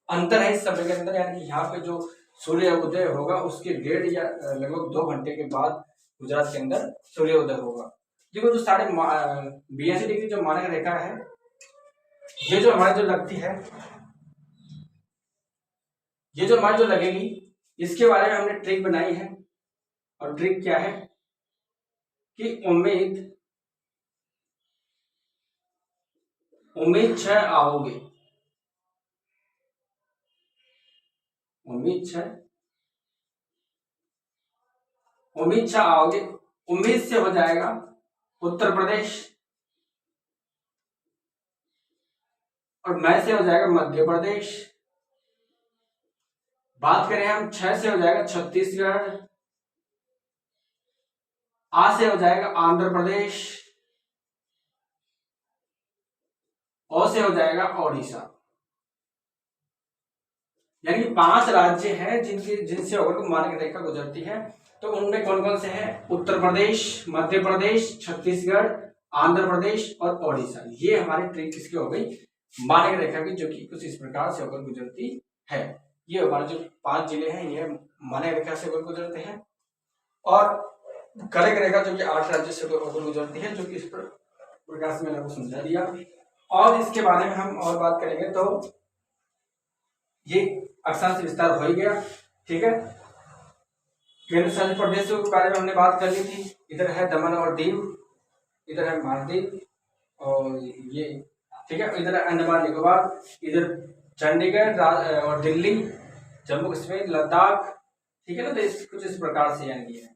अंतर है इस समय के अंदर। यानी कि यहाँ पे जो सूर्य उदय होगा उसके 1.5 या लगभग 2 घंटे के बाद गुजरात के अंदर सूर्योदय होगा। देखो जो 82.5 डिग्री जो मानक रेखा है, ये जो हमारी जो लगती है, ये जो हमारी जो लगेगी, इसके बारे में हमने ट्रिक बनाई है। और ट्रिक क्या है कि उम्मीद 6 आओगे, उम्मीद 6 आओगे। उम्मीद से हो जाएगा उत्तर प्रदेश, और मैं से हो जाएगा मध्य प्रदेश। बात करें हम 6 से हो जाएगा छत्तीसगढ़, आ से हो जाएगा आंध्र प्रदेश, ओ से हो जाएगा ओडिशा। यानी 5 राज्य हैं जिनसे होकर मानक रेखा गुजरती है। तो उनमें कौन कौन से हैं? उत्तर प्रदेश, मध्य प्रदेश, छत्तीसगढ़, आंध्र प्रदेश और ओडिशा। ये हमारी ट्रिक किसकी हो गई? मानक रेखा की, जो कि कुछ इस प्रकार से होकर गुजरती है। ये हमारे जो 5 जिले हैं ये मानक रेखा से होकर गुजरते हैं, और कर्क रेखा जो कि 8 राज्यों से होकर गुजरती है, जो कि इस प्रकार से मैंने आपको समझा दिया। और इसके बारे में हम और बात करेंगे तो ये अक्षांश विस्तार हो ही गया, ठीक है। केंद्र शासित प्रदेशों के बारे में हमने बात कर ली थी। इधर है दमन और दीव, इधर है मालदीव, और ये ठीक है, इधर है अंडमान निकोबार, इधर चंडीगढ़ और दिल्ली, जम्मू कश्मीर, लद्दाख, ठीक है ना। तो कुछ इस प्रकार से यानी है।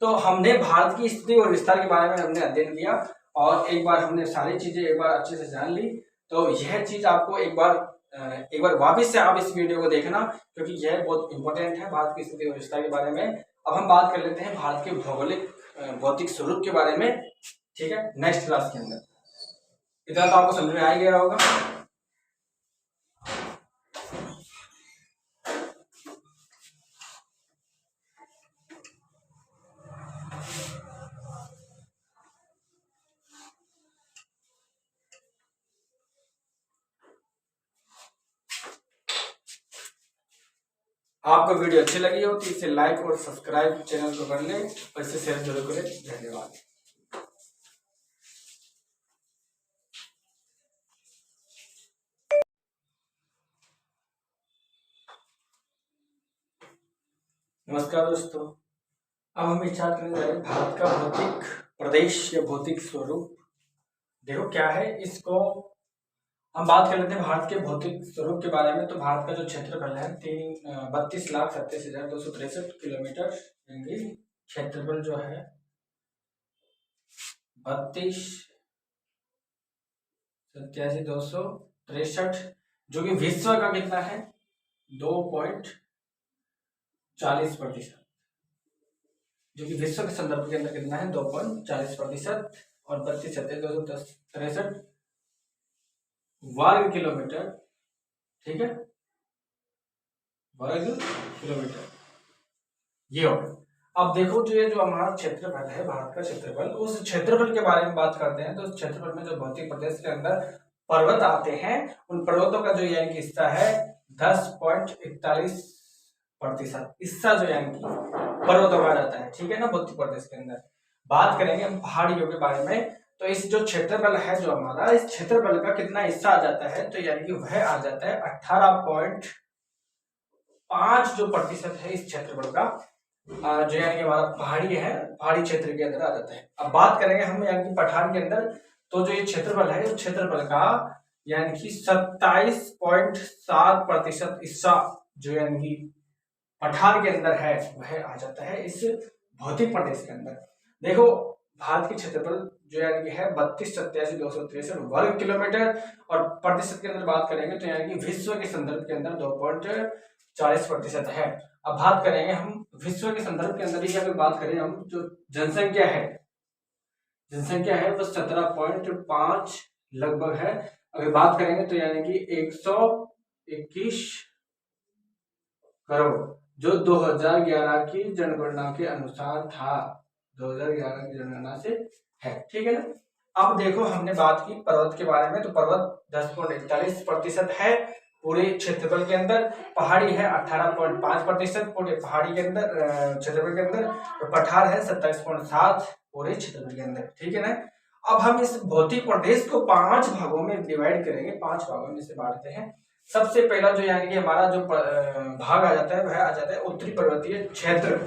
तो हमने भारत की स्थिति और विस्तार के बारे में हमने अध्ययन किया, और एक बार हमने सारी चीजें एक बार अच्छे से जान ली। तो यह चीज आपको एक बार वापस से आप इस वीडियो को देखना, क्योंकि यह बहुत इंपॉर्टेंट है भारत की स्थिति और विस्तार के बारे में। अब हम बात कर लेते हैं भारत के भौतिक स्वरूप के बारे में, ठीक है, नेक्स्ट क्लास के अंदर। इतना तो आपको समझ में आ गया होगा। आपको वीडियो अच्छी लगी हो तो इसे लाइक और सब्सक्राइब चैनल को कर लें, और इसे शेयर जरूर करें। धन्यवाद। नमस्कार दोस्तों। अब हम स्टार्ट करने जा रहे हैं भारत का भौतिक प्रदेश या भौतिक स्वरूप। देखो क्या है, इसको हम बात कर लेते हैं भारत के भौतिक स्वरूप के बारे में। तो भारत का जो क्षेत्रफल है 32,87,263 किलोमीटर, यानी क्षेत्रफल जो है 32,87,263, जो कि विश्व का कितना है 2.40%, जो कि विश्व के संदर्भ के अंदर कितना है 2.40%, और 32,87,263 वर्ग किलोमीटर। ठीक है, वर्ग किलोमीटर ये होगा। अब देखो जो ये जो हमारा क्षेत्रफल है, भारत का क्षेत्रफल, उस क्षेत्रफल के बारे में बात करते हैं। तो उस क्षेत्रफल में जो भौतिक प्रदेश के अंदर पर्वत आते हैं, उन पर्वतों का जो यानी कि हिस्सा है 10.41% हिस्सा जो यानी कि पर्वतों का जाता है। ठीक है ना, भौतिक प्रदेश के अंदर बात करेंगे हम पहाड़ियों के बारे में। तो इस जो क्षेत्रफल है जो हमारा, इस क्षेत्रफल का कितना हिस्सा आ जाता है, तो यानी कि वह आ जाता है 18.5 जो प्रतिशत है इस क्षेत्रफल का, जो यानी कि हमारा पहाड़ी है, पहाड़ी क्षेत्र के अंदर आ जाता है। अब बात करेंगे हम यानी कि पठार के अंदर, तो जो ये क्षेत्रफल है, इस क्षेत्रफल का यानी कि 27.7% हिस्सा जो यानी कि पठार के अंदर है, वह आ जाता है इस भौतिक प्रदेश के अंदर। देखो भारत की क्षेत्रफल जो यानी कि है 32,87,263 वर्ग किलोमीटर, और प्रतिशत के अंदर बात करेंगे तो यानी कि विश्व के संदर्भ के अंदर 2.40% है। अब बात करेंगे हम विश्व के संदर्भ के अंदर ही अगर बात करें हम, जो जनसंख्या है वो 17.5 लगभग है। अगर बात करेंगे तो यानी कि 121 करोड़, जो 2011 की जनगणना के अनुसार था, 2011 की जनगणना से है। ठीक है ना। अब देखो हमने बात की पर्वत के बारे में, तो पर्वत 10.41% है पूरे क्षेत्रफल के अंदर, पहाड़ी है 18.5% पूरे पहाड़ी के अंदर क्षेत्रफल के अंदर, और पठार है 27.7 पूरे क्षेत्रफल के अंदर। ठीक है ना। अब हम इस भौतिक प्रदेश को 5 भागों में डिवाइड करेंगे, 5 भागों में से बांटते हैं। सबसे पहला जो यानी कि हमारा जो भाग आ जाता है, वह आ जाता है उत्तरी पर्वतीय क्षेत्र,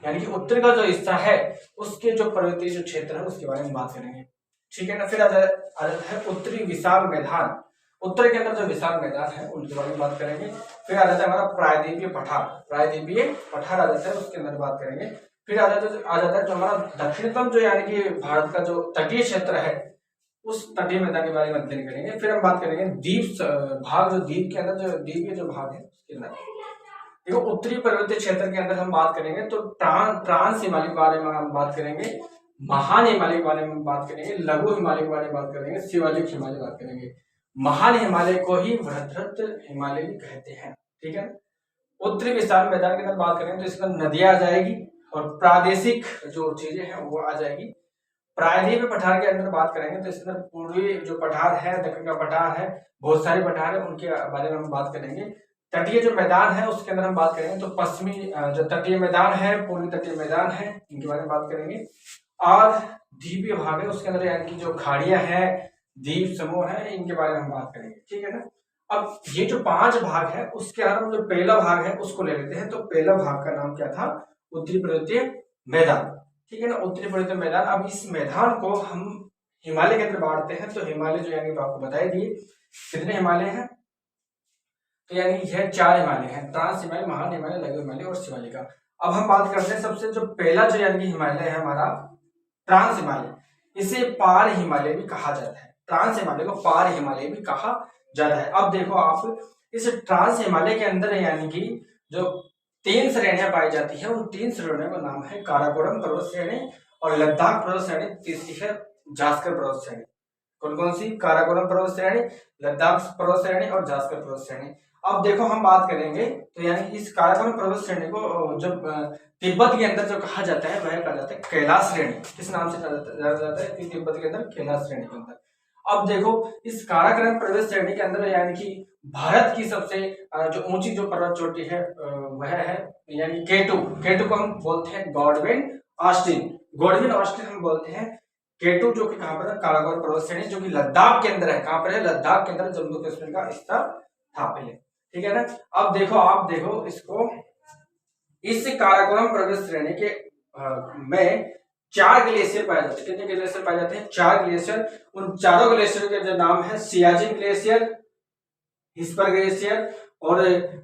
यानी कि उत्तर का जो हिस्सा है उसके जो पर्वतीय जो क्षेत्र है उसके बारे में बात करेंगे। ठीक है ना। फिर आ जाता है उत्तरी विशाल मैदान, उत्तर के अंदर जो विशाल मैदान है उनके बारे में बात करेंगे। फिर आ जाता है हमारा प्रायद्वीपीय पठार आ जाता है, उसके अंदर बात करेंगे। फिर आ जाता है जो हमारा दक्षिणतम जो यानी कि भारत का जो तटीय क्षेत्र है, उस तटीय मैदान के बारे में अध्ययन करेंगे। फिर हम बात करेंगे द्वीप भाग, जो द्वीप के अंदर जो द्वीपीय जो भाग है उसके अंदर। देखो उत्तरी पर्वतीय क्षेत्र के अंदर हम बात करेंगे तो ट्रांस हिमालय के बारे में हम बात करेंगे, महान हिमालय के बारे में बात करेंगे, लघु हिमालय के बारे में बात करेंगे, शिवालिक हिमालय बात करेंगे। महान हिमालय को ही वृहत हिमालय भी कहते हैं। ठीक है। उत्तरी विशाल मैदान के अंदर बात करेंगे तो इसमें नदियां आ जाएगी, और प्रादेशिक जो चीजें हैं वो आ जाएगी। प्रायद्वीपीय पठार के अंदर बात करेंगे तो इसमें पूर्वी जो पठार है, दक्षिण का पठार है, बहुत सारे पठार है, उनके बारे में हम बात करेंगे। तटीय जो मैदान है उसके अंदर हम बात करेंगे तो पश्चिमी जो तटीय मैदान है, पूर्वी तटीय मैदान है, इनके बारे में बात करेंगे। और द्वीपीय भाग है उसके अंदर यानी कि जो खाड़ियां हैं, द्वीप समूह है, इनके बारे में हम बात करेंगे। ठीक है ना। अब ये जो 5 भाग है उसके अंदर जो पहला भाग है उसको ले लेते हैं। तो पहला भाग का नाम क्या था, उत्तरी पर्वतीय मैदान। ठीक है ना, उत्तरी पर्वतीय मैदान। अब इस मैदान को हम हिमालय के अंदर बांटते हैं। तो हिमालय जो यानी आपको बताई दिए कितने हिमालय हैं, तो यानी यह 4 हिमालय हैं, ट्रांस हिमालय, महान हिमालय, लघु हिमालय और शिवालिक। अब हम बात करते हैं सबसे जो पहला जो यानी कि हिमालय है हमारा ट्रांस हिमालय, इसे पार हिमालय भी कहा जाता है। ट्रांस हिमालय को पार हिमालय भी कहा जाता है। अब देखो आप इस ट्रांस हिमालय के अंदर यानी कि जो 3 श्रेणियां पाई जाती है, उन 3 श्रेणियों का नाम है काराकोरम पर्वत श्रेणी, और लद्दाख पर्वत श्रेणी, तीसरी है जास्कर पर्वत श्रेणी। कौन कौन सी, काराकोरम पर्वत श्रेणी, लद्दाख पर्वत श्रेणी और जास्कर पर्वत श्रेणी। अब देखो हम बात करेंगे तो यानी इस काराकोरम पर्वत श्रेणी को जब तिब्बत के अंदर जो कहा जाता है वह कहा जाता है कैलाश श्रेणी। किस नाम से जाना जाता है तिब्बत के अंदर, कैलाश श्रेणी के अंदर। अब देखो इस काराकोरम पर्वत श्रेणी के अंदर यानी कि भारत की सबसे जो ऊंची जो पर्वत चोटी है वह है यानी केटू को हम बोलते हैं गॉडविन ऑस्टिन हम बोलते हैं केटू, जो कि कहां पर है, काराकोरम पर्वत श्रेणी, जो कि लद्दाख के अंदर है। कहां पर है, लद्दाख के अंदर, जम्मू कश्मीर का हिस्सा था पहले। ठीक है ना। अब देखो आप देखो इसको इस काराकोरम पर्वत श्रेणी के में 4 ग्लेशियर पाए जाते हैं। कितने ग्लेशियर पाए जाते हैं? 4 ग्लेशियर। उन चारों ग्लेशियर के जो नाम है सियाचिन ग्लेशियर, हिस्पर ग्लेशियर और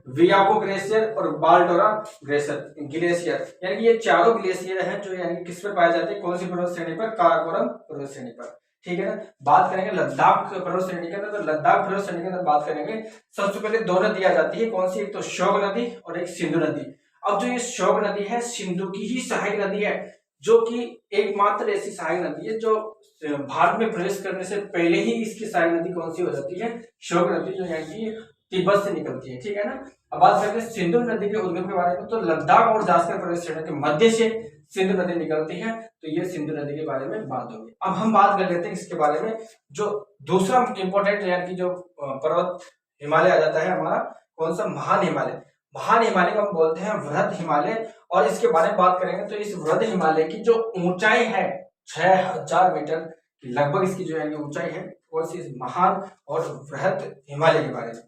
वियाको ग्लेशियर और बाल्टोरा ग्लेशियर यानी कि ये चारों ग्लेशियर हैं जो यानी किस पर पाए जाते हैं? कौन सी पर्वत श्रेणी पर? काराकोरम पर्वत श्रेणी पर। ठीक है ना। बात करेंगे लद्दाख पर्वत श्रेणी के अंदर, तो लद्दाख पर्वत श्रेणी के अंदर बात करेंगे सबसे पहले 2 नदी आ जाती है। कौन सी? एक तो श्योक नदी और एक सिंधु नदी। अब जो ये श्योक नदी है सिंधु की ही सहायक नदी है, जो कि एकमात्र ऐसी सहायक नदी है जो भारत में प्रवेश करने से पहले ही इसकी सहायक नदी कौन सी हो जाती है? श्योक नदी, जो यानी कि तिब्बत से निकलती है। ठीक है ना। अब बात करते हैं सिंधु नदी के उद्गम के बारे में, तो लद्दाख और जास्कर पर्वत श्रेणी के मध्य से सिंधु नदी निकलती है, तो ये सिंधु नदी के बारे में बात होगी। अब हम बात कर लेते हैं इसके बारे में, जो दूसरा इंपॉर्टेंट यानी कि जो पर्वत हिमालय आ जाता है हमारा, कौन सा? महान हिमालय। महान हिमालय को हम बोलते हैं वृहद हिमालय, और इसके बारे में बात करेंगे तो इस वृहद हिमालय की जो ऊंचाई है 6000 मीटर की लगभग इसकी जो यानी ऊंचाई है, कौन सी? महान और वृहद हिमालय के बारे में।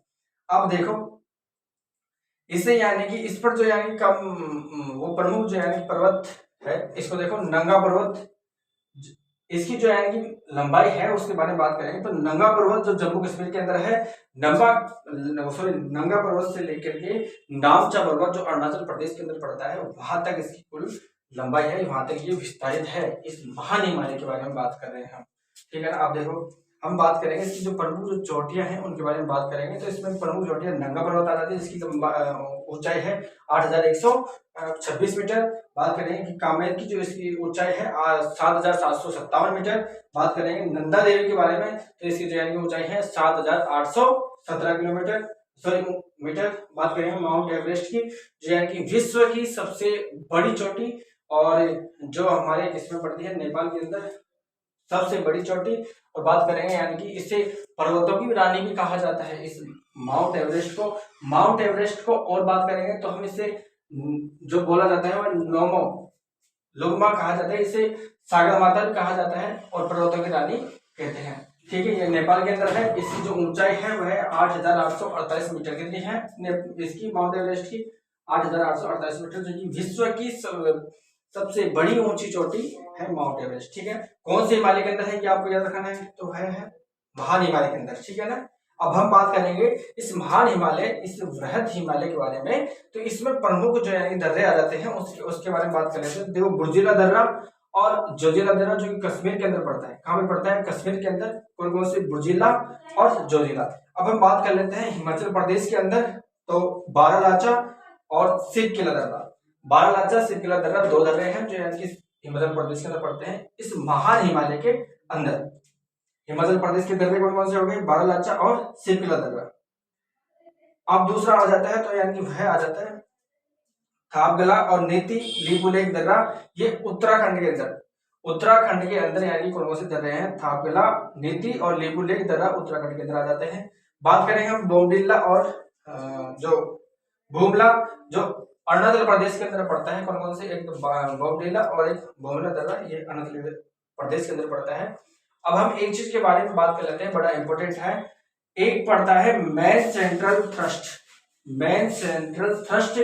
अब देखो इसे यानी कि इस पर जो यानी कम वो प्रमुख जो यानी पर्वत है, इसको देखो नंगा पर्वत। इसकी जो यानी कि लंबाई है उसके बारे में बात करेंगे तो नंगा पर्वत जो जम्मू कश्मीर के अंदर है, नंगा पर्वत से लेकर के नामचा पर्वत जो अरुणाचल प्रदेश के अंदर पड़ता है, वहां तक इसकी कुल लंबाई है, वहां तक ये विस्तारित है। इस महान हिमालय के बारे में बात कर रहे हैं हम। ठीक है ना। आप देखो हम बात करेंगे इसकी जो प्रमुख जो चोटियां हैं उनके बारे में बात करेंगे, तो इसमें प्रमुख चोटियां नंगा पर्वत आ जाती है, जिसकी ऊंचाई है 8126 मीटर। बात करेंगे कि कामेर की जो इसकी ऊंचाई है 7757 मीटर। बात करेंगे नंदा देवी के बारे में, तो इसकी जो यानी ऊंचाई है 7817 किलोमीटर मीटर। बात करेंगे माउंट एवरेस्ट की, जो यानी कि विश्व की सबसे बड़ी चोटी, और जो हमारे इसमें पड़ती है नेपाल के अंदर सबसे बड़ी चोटी। और बात करेंगे यानी कि इसे पर्वतों की रानी भी कहा जाता है, इस माउंट एवरेस्ट को। और बात करेंगे तो हम इसे जो बोला जाता है वह नोमो लुंगमा कहा जाता है, इसे सागर माता भी कहा जाता है और पर्वतों की रानी कहते हैं। ठीक है। ये नेपाल के अंदर है। इसकी जो ऊंचाई है वह 8848 मीटर कितनी है इसकी? माउंट एवरेस्ट की 8848 मीटर, जो कि विश्व की सबसे बड़ी ऊंची चोटी है माउंट एवरेस्ट। ठीक है। कौन से हिमालय के अंदर है, क्या आपको याद रखना है? तो है महान हिमालय के अंदर। ठीक है ना। अब हम बात करेंगे इस महान हिमालय, इस वृहद हिमालय के बारे में, तो इसमें प्रमुख जो यानी दर्रे आ जाते हैं उसके बारे में बात कर लेते हैं। देखो बुर्जिला दर्रा और जोजिला दर्रा, जो कि कश्मीर के अंदर पड़ता है। कहाँ पे पड़ता है? कश्मीर के अंदर। कौन कौन से? बुर्जिला और जोजिला। अब हम बात कर लेते हैं हिमाचल प्रदेश के अंदर, तो बारालाचा और सिरकिला दर्रा। बारालाचा सिरकिला दर्रा 2 दर्रे हैं जो यानी कि हिमाचल प्रदेश के अंदर पड़ते हैं इस महान हिमालय के अंदर। हिमाचल प्रदेश के दर्रे कौन कौन से हो गए? बारालाचा और सिरकिला दर्रा। अब दूसरा आ जाता है तो यानी कि वह आ जाता है थापगला और नीति लिपुलेख दर्रा। ये उत्तराखंड के अंदर यानी कौन कौन से दर्रे हैं? थापगला, नीति और लिपुलेख दर्रा उत्तराखंड के अंदर आ जाते हैं। बात करेंगे हम बोमडिल्ला और जो भूमला, जो अरुणाचल प्रदेश के अंदर पड़ता है। कौन कौन से? एक बोमडिल्ला और एक भूमला दर्रा, ये अरुणाचल प्रदेश के अंदर पड़ता है। अब हम एक चीज के बारे में बात कर लेते हैं, बड़ा इंपॉर्टेंट है। एक पड़ता है मैन सेंट्रल थ्रस्ट।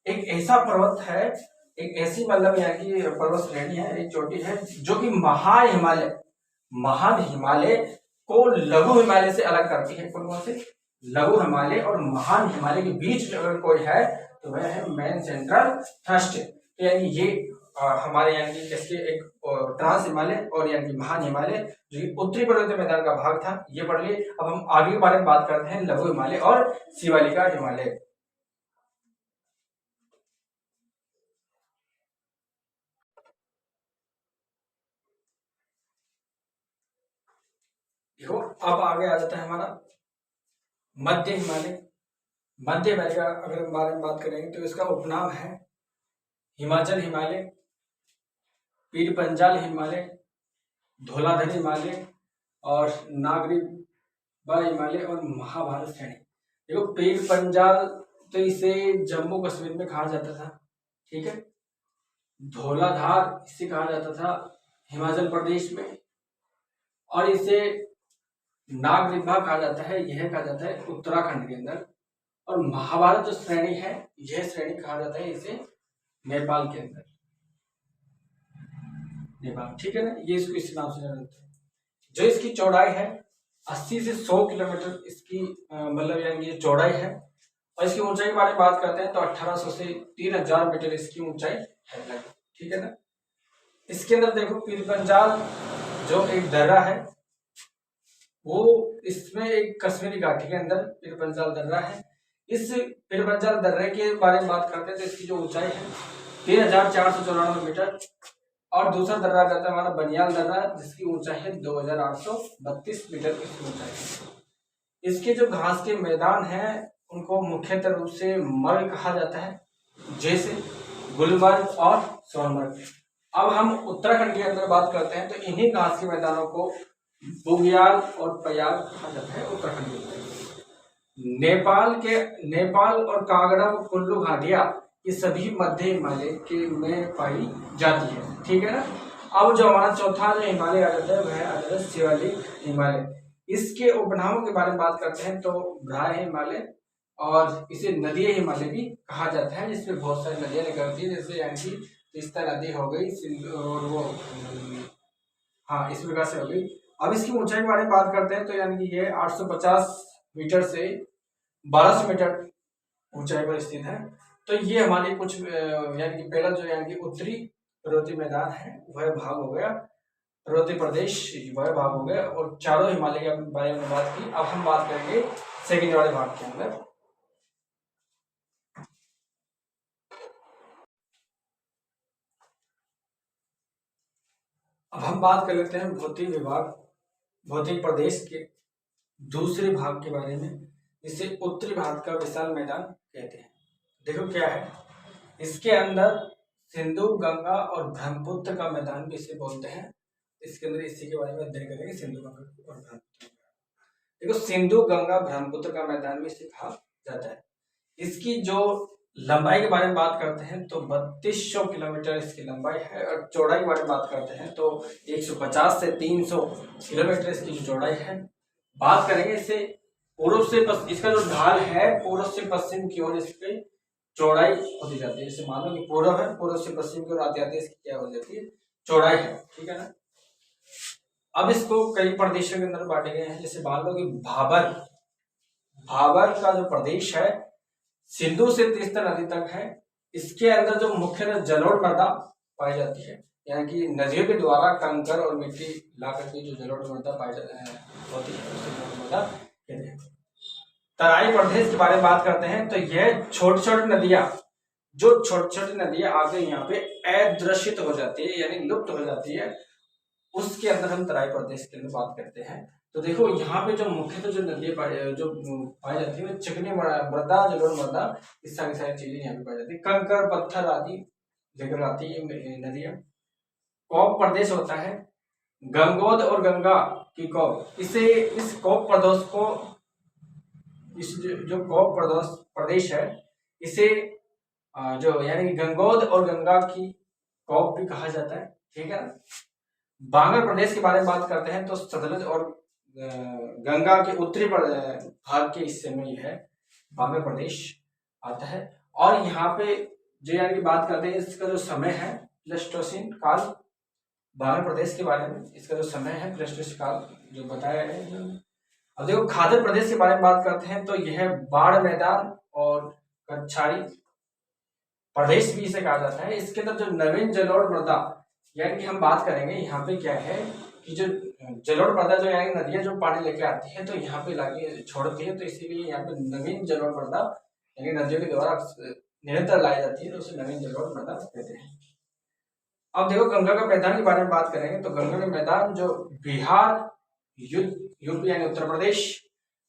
एक ऐसा पर्वत है, एक ऐसी मतलब यहाँ की पर्वत श्रेणी है, एक चोटी है जो कि महान हिमालय को लघु हिमालय से अलग करती है। कौन कौन से? लघु हिमालय और महान हिमालय के बीच अगर कोई है तो वह है मैन सेंट्रल थ्रस्ट। तो यानी ये हमारे यानी कि इसके एक ट्रांस हिमालय और यानी कि महान हिमालय, जो कि उत्तरी पर्वतीय मैदान का भाग था, ये पढ़ लिए। अब हम आगे के बारे में बात करते हैं लघु हिमालय और शिवालिका हिमालय। देखो अब आगे आ जाता है हमारा मध्य हिमालय। मध्य हिमालय का अगर बारे में बात करेंगे तो इसका उपनाम है हिमाचल हिमालय, पीर पंजाल हिमालय, धौलाधर हिमालय और नागरिबा हिमालय और महाभारत श्रेणी। देखो पीर पंजाल तो इसे जम्मू कश्मीर में कहा जाता था। ठीक है। धौलाधार इसे कहा जाता था हिमाचल प्रदेश में, और इसे नागरिबा कहा जाता है, यह कहा जाता है उत्तराखंड के अंदर। और महाभारत जो श्रेणी है, यह श्रेणी कहा जाता है इसे नेपाल के अंदर, नेपाल, ठीक है ना। ये इसको इस नाम से जाना जाता है। जो इसकी चौड़ाई है 80 से 100 किलोमीटर इसकी मतलब यानी ये चौड़ाई है। और इसकी ऊंचाई के बारे में बात करते हैं तो 1800 से 3000 मीटर इसकी ऊंचाई है, ठीक है ना। इसके अंदर देखो पीरपंजाल जो एक दर्रा है, वो इसमें एक कश्मीरी घाटी के अंदर पीरपंजाल दर्रा है। इस पीरपंजाल दर्रे के बारे में बात करते हैं तो इसकी जो ऊंचाई है 3494 मीटर। और दूसरा दर्रा रहता है हमारा बनियाल दर्रा, जिसकी ऊंचाई है 2832 मीटर की ऊंचाई है। इसके जो घास के मैदान हैं उनको मुख्यतः रूप से मर्ग कहा जाता है, जैसे गुलमर्ग और सोनमर्ग। अब हम उत्तराखंड के अंदर बात करते हैं तो इन्हीं घास के मैदानों को बुग्याल और पयाल कहा जाता है उत्तराखंड के अंदर। नेपाल और कांगड़ा व कुल्लू घाटियां ये सभी मध्य हिमालय के में पाई जाती है, ठीक है ना। अब जो हमारा चौथा जो हिमालय आ जाता है वह आ जाता है शिवालिक हिमालय। इसके उपनामों के बारे में बात करते हैं तो ब्राह्य हिमालय और इसे नदीय हिमालय भी कहा जाता है, जिसमें बहुत सारी नदियां निकलती है, जैसे यानी कि तीस्ता नदी हो गई और वो हाँ इस प्रकार से हो गई। अब इसकी ऊंचाई के बारे में बात करते हैं तो यानी कि ये 850 मीटर से 1200 मीटर ऊंचाई पर स्थित है। तो ये हमारे कुछ यानी कि पहला जो यानी कि उत्तरी पर्वतीय मैदान है वह भाग हो गया, पर्वतीय प्रदेश वह भाग हो गया, और चारों हिमालय के बारे में बात की। अब हम बात करेंगे सेकंड वाले भाग के अंदर। अब हम बात कर लेते हैं भौतिक प्रदेश के दूसरे भाग के बारे में, जिसे उत्तरी भारत का विशाल मैदान कहते हैं। देखो क्या है, इसके अंदर सिंधु, गंगा और ब्रह्मपुत्र का मैदान भी इसे बोलते हैं। इसके अंदर इसी के बारे में अध्ययन करेंगे, सिंधु, गंगा और ब्रह्मपुत्र। देखो सिंधु, गंगा, ब्रह्मपुत्र का मैदान भी इसे कहा जाता है। इसकी जो लंबाई के बारे में बात करते हैं तो 3200 किलोमीटर इसकी लंबाई है, और चौड़ाई के बारे में बात करते हैं तो 150 से 300 किलोमीटर इसकी जो चौड़ाई है। बात करेंगे इसे पूर्व से पश्चिम, इसका जो ढाल है पूर्व से पश्चिम की ओर इसकी चौड़ाई होती जाती है। जैसे मान लो कि पूर्व है, पूर्व से पश्चिम की ओर आती आती है इसकी क्या हो जाती है, चौड़ाई है, ठीक है ना। अब इसको कई प्रदेशों के अंदर बांटे गए हैं। जैसे मान लो कि भाबर का जो प्रदेश है सिंधु से तीस्ता नदी तक है। इसके अंदर जो मुख्य जलोढ़ मृदा पाई जाती है, यानी कि नदियों के द्वारा कंकर और मिट्टी ला करके जो जलोढ़ मृदा पाई होती है उसे जलोढ़ मृदा कहते हैं। तराई प्रदेश के बारे में बात करते हैं तो यह छोटी छोटी नदियां आगे यहाँ पे अदृश्यित हो जाती है, यानी लुप्त हो जाती है, उसके अंदर हम तराई प्रदेश के अंदर बात करते हैं। तो देखो यहाँ पे जो मुख्यतः जो नदियां पाई जाती है चिकनी मृदा, जलोढ़ मृदा, इस सारी चीजें यहाँ पे पाई जाती है। कंकर पत्थर आदि लेकर आती है नदियां। कौप प्रदेश होता है, गंगोद और गंगा की कौप, इस कौप प्रदेश को, इस जो कौप प्रदेश है इसे जो यानी कि गंगोद और गंगा की कौप भी कहा जाता है, ठीक है ना। बांगर प्रदेश के बारे में बात करते हैं तो सतलज और गंगा के उत्तरी भाग के हिस्से में यह बांगर प्रदेश आता है। और यहाँ पे जो यानी कि बात करते हैं इसका जो समय है प्लेस्टोसीन काल, बांगर प्रदेश के बारे में इसका जो समय है प्लेस्टोसीन काल जो बताया है। अब देखो खादर प्रदेश के बारे में बात करते हैं तो यह बाढ़ मैदान और कच्छारी प्रदेश भी इसे कहा जाता है। इसके अंदर जो नवीन जलोढ़ मृदा, यानी कि हम बात करेंगे यहाँ पे क्या है कि जो जलोढ़ मृदा जो यानी नदियां जो पानी लेके आती है तो यहाँ पे लाके छोड़ती है, तो इसीलिए यहाँ पे नवीन जलोढ़ मृदा यानी नदियों के द्वारा निरंतर लाई जाती है तो उसे नवीन जलोढ़ मृदा कहते हैं। अब देखो गंगा का मैदान के बारे में बात करेंगे तो गंगा का मैदान जो बिहार, यूपी यानी उत्तर प्रदेश,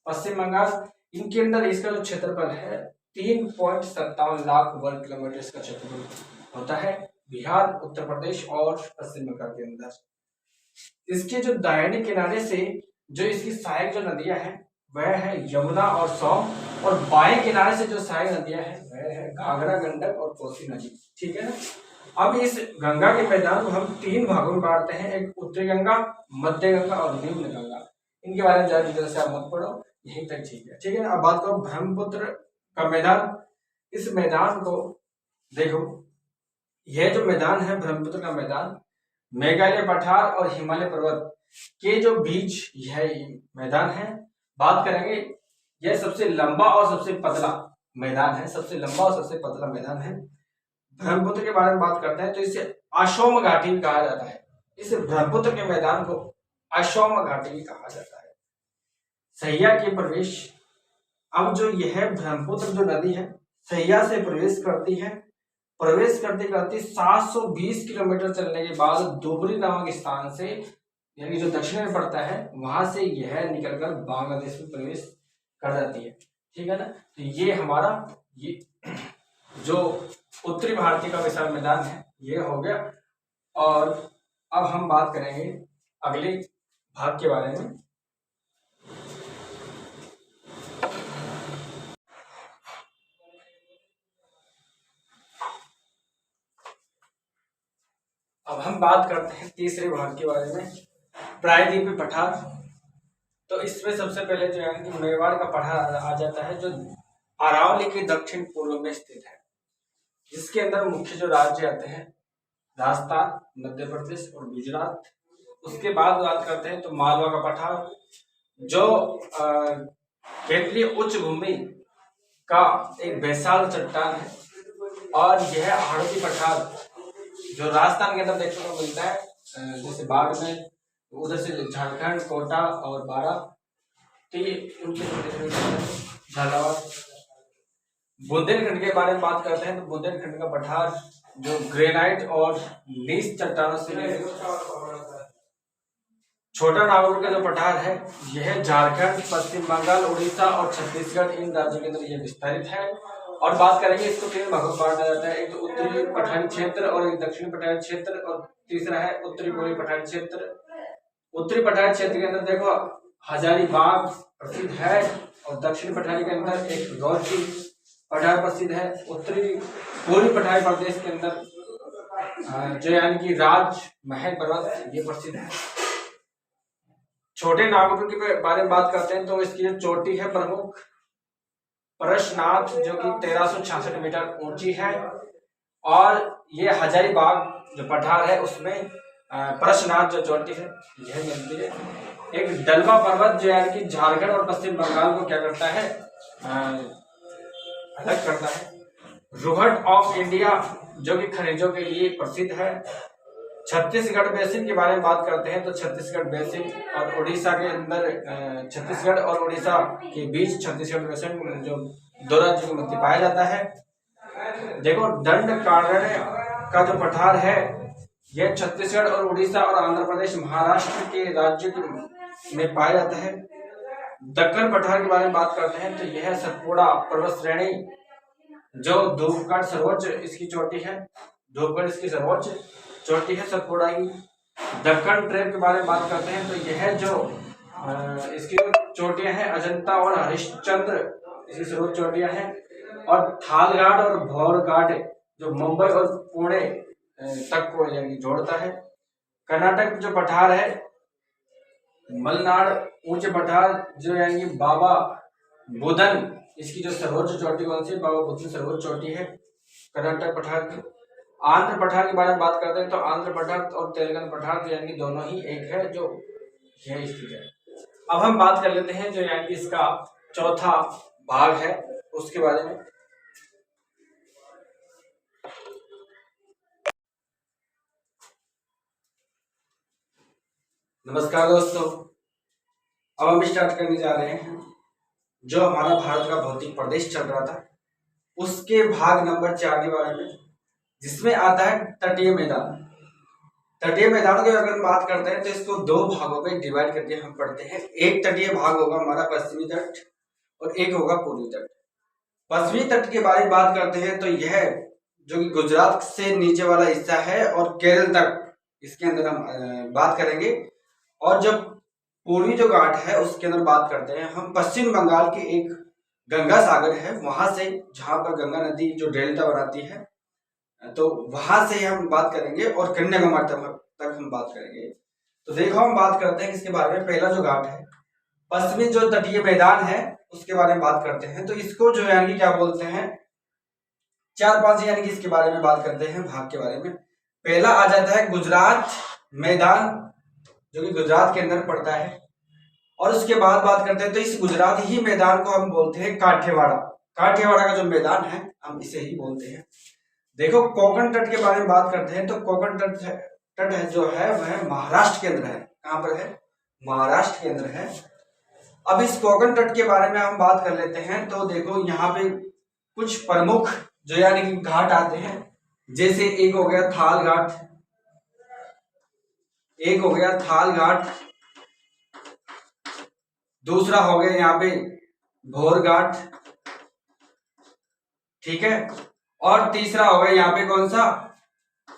पश्चिम बंगाल, इनके अंदर इसका जो क्षेत्रफल है 3.57 लाख वर्ग किलोमीटर इसका क्षेत्रफल होता है, बिहार, उत्तर प्रदेश और पश्चिम बंगाल के अंदर। इसके जो दाहिने किनारे से जो इसकी सहायक जो नदियां हैं वह है यमुना और सोम, और बाएं किनारे से जो सहायक नदियां हैं वह है घाघरा, गंडक और कोसी नदी, ठीक है ना। अब इस गंगा के मैदान को हम 3 भागों में बांटते हैं, एक उत्तरी गंगा, मध्य गंगा और निम्न गंगा। इनके बारे में ज्यादा डिटेल से आप मत पढ़ो, यहीं तक ठीक है, ठीक है। अब बात करो ब्रह्मपुत्र का मैदान। इस मैदान को देखो, यह जो मैदान है ब्रह्मपुत्र का मैदान, मेघालय पठार और हिमालय पर्वत के जो बीच यह मैदान है। बात करेंगे, यह सबसे लंबा और सबसे पतला मैदान है, सबसे लंबा और सबसे पतला मैदान है। ब्रह्मपुत्र के बारे में बात करते हैं तो इसे अशोम घाटी कहा जाता है। इस ब्रह्मपुत्र के मैदान को अशोम घाटी कहा जाता है। सहिया के प्रवेश, अब जो यह ब्रह्मपुत्र जो नदी है सहिया से प्रवेश करती है। प्रवेश करते करते 720 किलोमीटर चलने के बाद धुबरी नामक स्थान से, यानी जो दक्षिण में पड़ता है, वहां से यह निकलकर बांग्लादेश में प्रवेश कर जाती है। ठीक है ना। तो ये हमारा ये जो उत्तरी भारतीय का विशाल मैदान है ये हो गया। और अब हम बात करेंगे अगले भाग के बारे में। अब हम बात करते हैं तीसरे भाग के बारे में, प्रायद्वीपीय पठार। तो इसमें सबसे पहले जो है कि मेवाड़ का पठार आ जाता है, जो अरावली के दक्षिण पूर्व में स्थित है, जिसके अंदर मुख्य जो राज्य आते हैं राजस्थान, मध्य प्रदेश और गुजरात। उसके बाद बात करते हैं तो मालवा का पठार, जो केंद्रीय उच्च भूमि का एक विशाल चट्टान है। और यह हाड़ौती पठार जो राजस्थान के अंदर देखने को मिलता है, जैसे बाड़मेर, उधर से झारखंड, कोटा और बारा, तो ये झालावाड़। बुंदेलखंड के बारे में बात करते हैं तो बुंदेलखंड का पठार जो ग्रेनाइट और नीस चट्टानों से, छोटा नागपुर का जो पठार है यह झारखंड, पश्चिम बंगाल, उड़ीसा और छत्तीसगढ़, इन राज्यों के अंदर यह विस्तारित है। और बात करेंगे, इसको 3 भागों में बांटा जाता है, एक तो उत्तरी पठारी क्षेत्र और एक दक्षिणी पठारी क्षेत्र, और तीसरा है उत्तरी पूर्वी पठारी क्षेत्र। उत्तरी पठारी क्षेत्र के अंदर देखो हजारीबाग प्रसिद्ध है, और दक्षिणी पठारी के अंदर एक गौरची पठार प्रसिद्ध है। उत्तरी पूर्वी पठारी प्रदेश के अंदर जो यानी कि राजमहल पर्वत ये प्रसिद्ध है। छोटे नागपुर के बारे में बात करते हैं तो इसकी जो चोटी है प्रमुख परशनाथ, जो कि 1366 मीटर ऊंची है। और ये हजारीबाग जो पठार है उसमें परशनाथ जो चोटी है यह मिलती है। एक डलवा पर्वत जो यानी कि झारखंड और पश्चिम बंगाल को क्या करता है, अलग करता है। रोहट ऑफ इंडिया जो कि खनिजों के लिए प्रसिद्ध है। छत्तीसगढ़ बेसिन के बारे में बात करते हैं तो छत्तीसगढ़ बेसिन और उड़ीसा के अंदर, छत्तीसगढ़ और उड़ीसा के बीच छत्तीसगढ़ बेसिन जो 2 राज्यों के मध्य पाया जाता है। देखो दंडकारण्य का जो पठार है यह छत्तीसगढ़ और उड़ीसा और आंध्र प्रदेश, महाराष्ट्र के राज्यों में पाया जाता है। दक्कन पठार के बारे में बात करते हैं तो यह सतपुड़ा पर्वत श्रेणी जो धूपगढ़ सर्वोच्च इसकी चोटी है, धूपगढ़ इसकी सर्वोच्च चोटी है सतपुड़ा की। दक्कन ट्रेप के बारे में बात करते हैं तो यह जो इसकी चोटियां हैं अजंता और हरिश्चंद्र इसकी सर्वोच्च चोटियां हैं। और थालघाट और भौरघाट जो मुंबई और पुणे तक को यानी जोड़ता है। कर्नाटक जो पठार है मलनाड ऊंचे पठार जो यानी बाबा बुदन, इसकी जो सर्वोच्च चोटी कौन सी, बाबा बुदन सर्वोच्च चोटी है कर्नाटक पठार की। आंध्र पठार के बारे में बात करते हैं तो आंध्र पठार और तेलंगाना पठार जो यानी दोनों ही एक है, जो यह स्थित है। अब हम बात कर लेते हैं जो यानी इसका चौथा भाग है उसके बारे में। नमस्कार दोस्तों, अब हम स्टार्ट करने जा रहे हैं जो हमारा भारत का भौतिक प्रदेश चल रहा था उसके भाग नंबर 4 के बारे में, जिसमें आता है तटीय मैदान। तटीय मैदानों की अगर हम बात करते हैं तो इसको 2 भागों में डिवाइड करके हम पढ़ते हैं। एक तटीय भाग होगा हमारा पश्चिमी तट और एक होगा पूर्वी तट। पश्चिमी तट के बारे में बात करते हैं तो यह जो कि गुजरात से नीचे वाला हिस्सा है और केरल तक इसके अंदर हम बात करेंगे। और जब पूर्वी जो घाट है उसके अंदर बात करते हैं हम पश्चिम बंगाल के एक गंगा सागर है वहां से, जहां पर गंगा नदी जो डेल्टा बनाती है, तो वहां से हम बात करेंगे और कन्याकुमारी तक हम बात करेंगे। तो देखो हम बात करते हैं इसके बारे में। पहला जो घाट है पश्चिमी जो तटीय मैदान है उसके बारे में बात करते हैं। तो इसको जो यानी कि क्या बोलते हैं, 4-5 यानी कि इसके बारे में बात करते हैं भाग के बारे में। पहला आ जाता है गुजरात मैदान, जो कि गुजरात के अंदर पड़ता है। और उसके बाद बात करते हैं तो इस गुजरात ही मैदान को हम बोलते हैं काठियावाड़। काठियावाड़ का जो मैदान है हम इसे ही बोलते हैं। देखो कोंकण तट के बारे में बात करते हैं तो कोंकण तट है जो है वह महाराष्ट्र के अंदर है। कहां पर है? महाराष्ट्र के अंदर है। अब इस कोंकण तट के बारे में हम बात कर लेते हैं। तो देखो यहाँ पे कुछ प्रमुख जो यानी कि घाट आते हैं, जैसे एक हो गया थाल घाट, एक हो गया थाल घाट, दूसरा हो गया यहाँ पे भोर घाट, ठीक है, और तीसरा हो गया यहाँ पे कौन सा,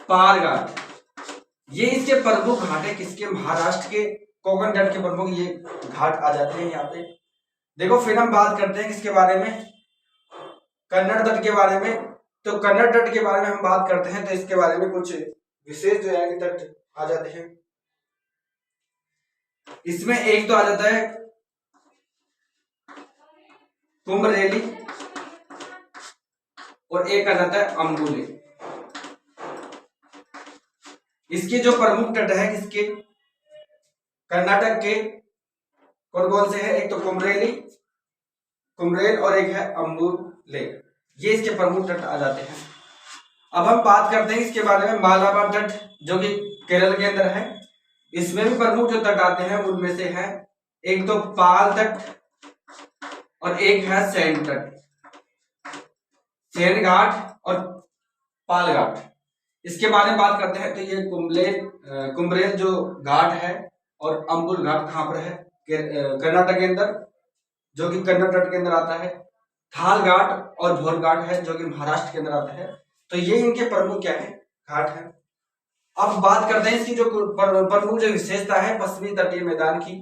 पार घाट। ये इसके प्रमुख घाट है, किसके? महाराष्ट्र के कोंकण तट के प्रमुख ये घाट आ जाते हैं यहाँ पे। देखो फिर हम बात करते हैं किसके बारे में, कन्नड़ तट के बारे में। तो कन्नड़ तट के बारे में हम बात करते हैं तो इसके बारे में कुछ विशेष जो है तट आ जाते हैं। इसमें एक तो आ जाता है कुम्भरेली और एक आ जाता है अम्बुले। इसके जो प्रमुख तट है किसके, कर्नाटक के, कौन कौन से है? एक तो कुम्भरेल और एक है अम्बुले। ये इसके प्रमुख तट आ जाते हैं। अब हम बात करते हैं इसके बारे में मालाबार तट, जो कि केरल के अंदर है। इसमें भी प्रमुख जो तट आते हैं उनमें से है एक तो पाल तट और एक है सैन तट, सैन घाट और पाल घाट। इसके बारे में बात करते हैं तो ये कुम्भरेल जो घाट है और अम्बुल घाट कहां पर है? कर्नाटक के अंदर, जो कि कन्नड़ तट के अंदर आता है। थाल घाट और भोर घाट है जो कि महाराष्ट्र के अंदर आता है। तो ये इनके प्रमुख क्या है, घाट है। अब बात करते हैं इसकी जो प्रमुख जो विशेषता है पश्चिमी तटीय मैदान की।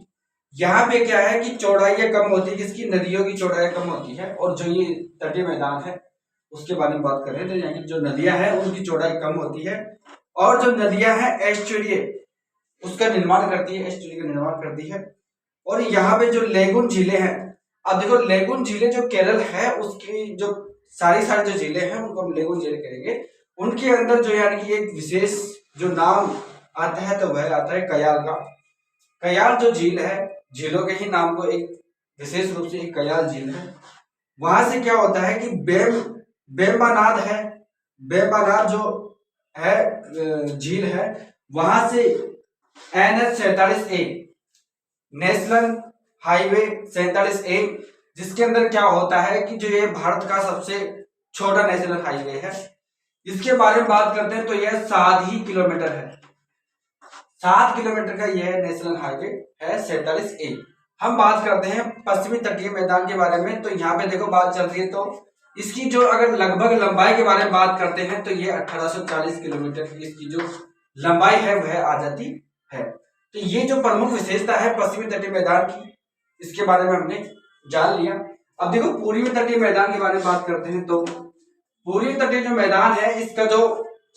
यहाँ पे क्या है कि चौड़ाई कम होती है, किसकी? नदियों की चौड़ाई कम होती है। और जो ये तटीय मैदान है उसके बारे में बात कर रहे हैं तो यहाँ की जो नदियां हैं उनकी चौड़ाई कम होती है। और जो नदियां हैं एस्चुरिये उसका निर्माण करती है, एस्चुरी का निर्माण करती है। और यहाँ पे जो लेगुन झीलें हैं, अब देखो लेगुन झीलें जो केरल है उसकी जो सारी जो झीलें हैं उनको हम लेगुन झीलें करेंगे। उनके अंदर जो यानी कि एक विशेष जो नाम आता है तो वह आता है कयाल का। कयाल जो झील है, झीलों के ही नाम को एक विशेष रूप से एक कयाल झील है। वहां से क्या होता है कि बेम्बानाद है, बेम्बानाद जो है झील है, वहां से NH-47A नेशनल हाईवे 47A, जिसके अंदर क्या होता है कि जो ये भारत का सबसे छोटा नेशनल हाईवे है, इसके बारे में बात करते हैं तो यह 7 ही किलोमीटर है। 7 किलोमीटर का यह नेशनल हाईवे है 47A। हम बात करते हैं पश्चिमी तटीय मैदान के बारे में। तो यहाँ पे देखो बात चल रही है तो इसकी जो अगर लगभग लंबाई के बारे में बात करते हैं तो ये 1840 किलोमीटर की इसकी जो लंबाई है वह आ जाती है। तो ये जो प्रमुख विशेषता है पश्चिमी तटीय मैदान की, इसके बारे में हमने जान लिया। अब देखो पूर्वी तटीय मैदान के बारे में बात करते हैं। तो पूर्वी तटीय जो मैदान है इसका जो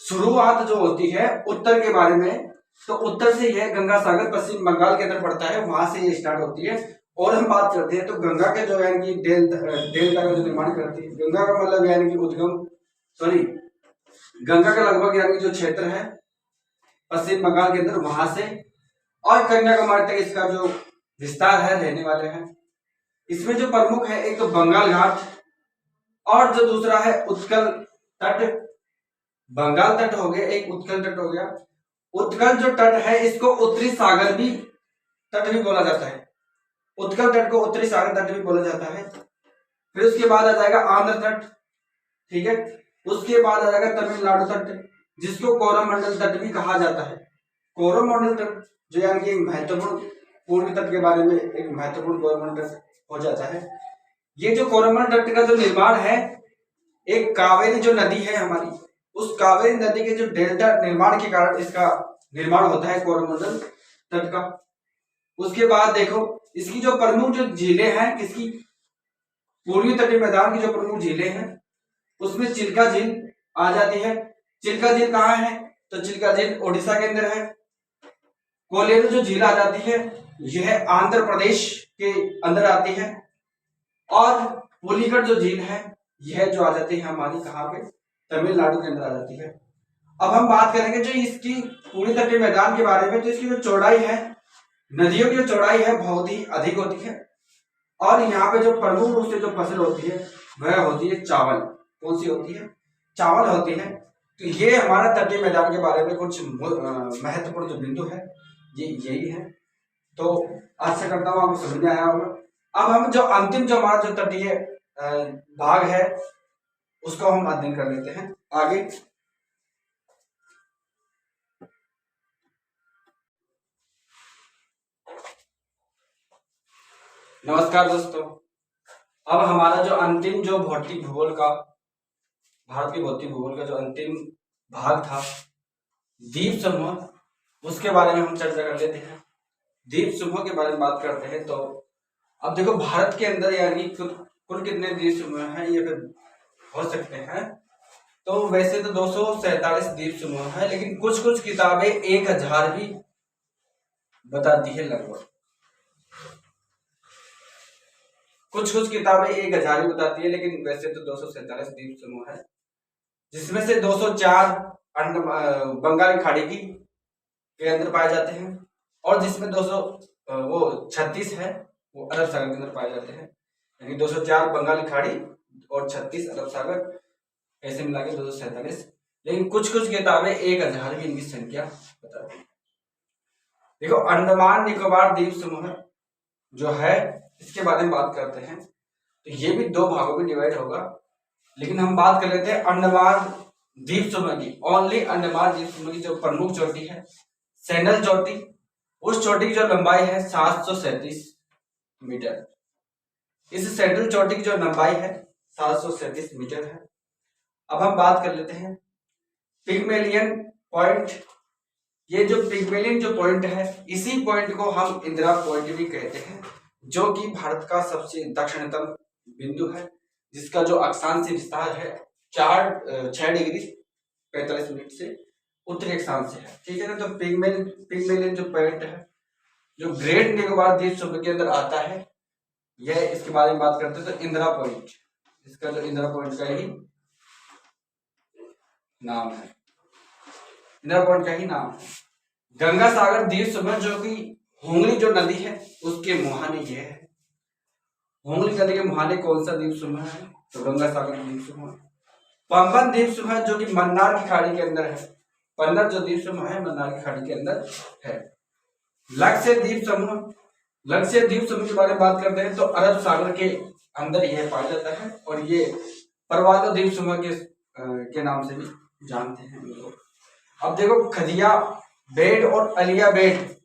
शुरुआत जो होती है उत्तर के बारे में, तो उत्तर से यह गंगा सागर पश्चिम बंगाल के अंदर पड़ता है, वहां से ये स्टार्ट होती है। और हम बात करते हैं तो गंगा के जो यानी कि डेल्टा का जो निर्माण करती है, गंगा का मतलब यानी कि गंगा का लगभग यानी जो क्षेत्र है पश्चिम बंगाल के अंदर वहां से और कन्याकुमारी तक इसका जो विस्तार है रहने वाले हैं। इसमें जो प्रमुख है एक तो बंगाल घाट और जो दूसरा है उत्कल तट। बंगाल तट हो गया, एक उत्कल तट हो गया। उत्कल जो तट है इसको उत्तरी सागर भी तट भी बोला जाता है। उत्कल तट को उत्तरी सागर तट भी बोला जाता है। फिर उसके बाद आ जाएगा आंध्र तट, ठीक है। उसके बाद आ जाएगा तमिलनाडु तट, जिसको कोरोमंडल तट भी कहा जाता है। कोरोमंडल तट जो यानी कि महत्वपूर्ण पूर्वी तट के बारे में एक महत्वपूर्ण कोरोमंडल तट हो जाता है। ये जो कोरोमंडल तट का जो निर्माण है, एक कावेरी जो नदी है हमारी, उस कावेरी नदी के जो डेल्टा निर्माण के कारण इसका निर्माण होता है कोरोमंडल तट का। उसके बाद देखो इसकी जो प्रमुख जो झीलें हैं, किसकी? पूर्वी तटीय मैदान की जो प्रमुख झीलें हैं उसमें चिल्का झील आ जाती है। चिल्का झील कहाँ है? तो चिल्का झील ओडिशा के अंदर है। कोलेरू जो झील आ जाती है यह आंध्र प्रदेश के अंदर आती है। और पुलिकट जो झील है यह जो आ जाती है हमारी कहाँ पे, तमिलनाडु के अंदर आ जाती है। अब हम बात करेंगे जो इसकी पूरी तटीय मैदान के बारे में, तो इसकी जो चौड़ाई है, नदियों की जो चौड़ाई है बहुत ही अधिक होती है। और यहाँ पे जो प्रमुख रूप से जो फसल होती है वह होती है चावल। कौन सी होती है? चावल होती है। तो ये हमारा तटीय मैदान के बारे में कुछ महत्वपूर्ण जो बिंदु है ये यही है। तो आशा करता हूँ आपको समझ में आया होगा। अब हम जो अंतिम जो हमारा जो तटीय भाग है उसको हम अध्ययन कर लेते हैं आगे। नमस्कार दोस्तों, अब हमारा जो अंतिम जो भौतिक भूगोल का, भारत के भौतिक भूगोल का जो अंतिम भाग था द्वीप समूह, उसके बारे में हम चर्चा कर लेते हैं। द्वीप समूह के बारे में बात करते हैं। तो अब देखो भारत के अंदर यानी कुल कितने द्वीप समूह हैं ये फिर हो सकते हैं। तो वैसे तो 247 द्वीप समूह है, लेकिन कुछ कुछ किताबें 1000 भी बताती है लगभग। कुछ कुछ किताबें 1000 भी बताती है, लेकिन वैसे तो 247 द्वीप समूह है, जिसमें से 204 बंगाल की खाड़ी की के अंदर पाए जाते हैं, और जिसमें 36 है वो अरब सागर के अंदर पाए जाते हैं। यानी 204 बंगाल की खाड़ी और 36 अरब सागर, ऐसे मिला के 247। लेकिन कुछ कुछ किताबें 1000 भी इनकी संख्या बताती है। देखो अंडमान निकोबार द्वीप समूह जो है इसके बारे में बात करते हैं, तो ये भी 2 भागों में डिवाइड होगा। लेकिन हम बात कर लेते हैं अंडमान द्वीप समूह की। ओनली अंडमान द्वीप समूह की जो प्रमुख चोटी है सैंडल चोटी, उस चोटी की जो लंबाई है 737 मीटर। इस सैंडल चोटी की जो लंबाई है 737 मीटर है। अब हम बात कर लेते हैं पिग्मेलियन पॉइंट। ये जो पिग्मेलियन जो पॉइंट है, इसी पॉइंट को हम इंदिरा पॉइंट भी कहते हैं, जो कि भारत का सबसे दक्षिणतम बिंदु है, जिसका जो अक्षांश विस्तार है 6 डिग्री 45 मिनट से उत्तरी अक्षांश से है। ठीक है ना। तो पिग्मेलियन जो पॉइंट है जो ग्रेट निकोबार द्वीप समूह के अंदर आता है, यह इसके बारे में बात करते हैं। तो इंदिरा पॉइंट, इसका जो इंदिरा पॉइंट का ही नाम है, इंदिरा पॉइंट का ही नाम है। गंगा सागर द्वीप समूह जो कि हुगली जो नदी है उसके मुहाने ये है। हुगली नदी के मुहाने कौन सा द्वीप समूह है? तो गंगा सागर द्वीप समूह। पंबन द्वीप समूह जो कि मन्नार की खाड़ी के अंदर है। पन्नर जो द्वीप समूह है मन्नार की खाड़ी के अंदर है। लक्ष्य द्वीप समूह, लक्ष्य द्वीप समूह के बारे में बात करते हैं तो अरब सागर के अंदर यह पाया जाता है, और ये परवाला द्वीप समूह के नाम से भी जानते हैं लोग। अब देखो खदिया बेट और अलिया बेट,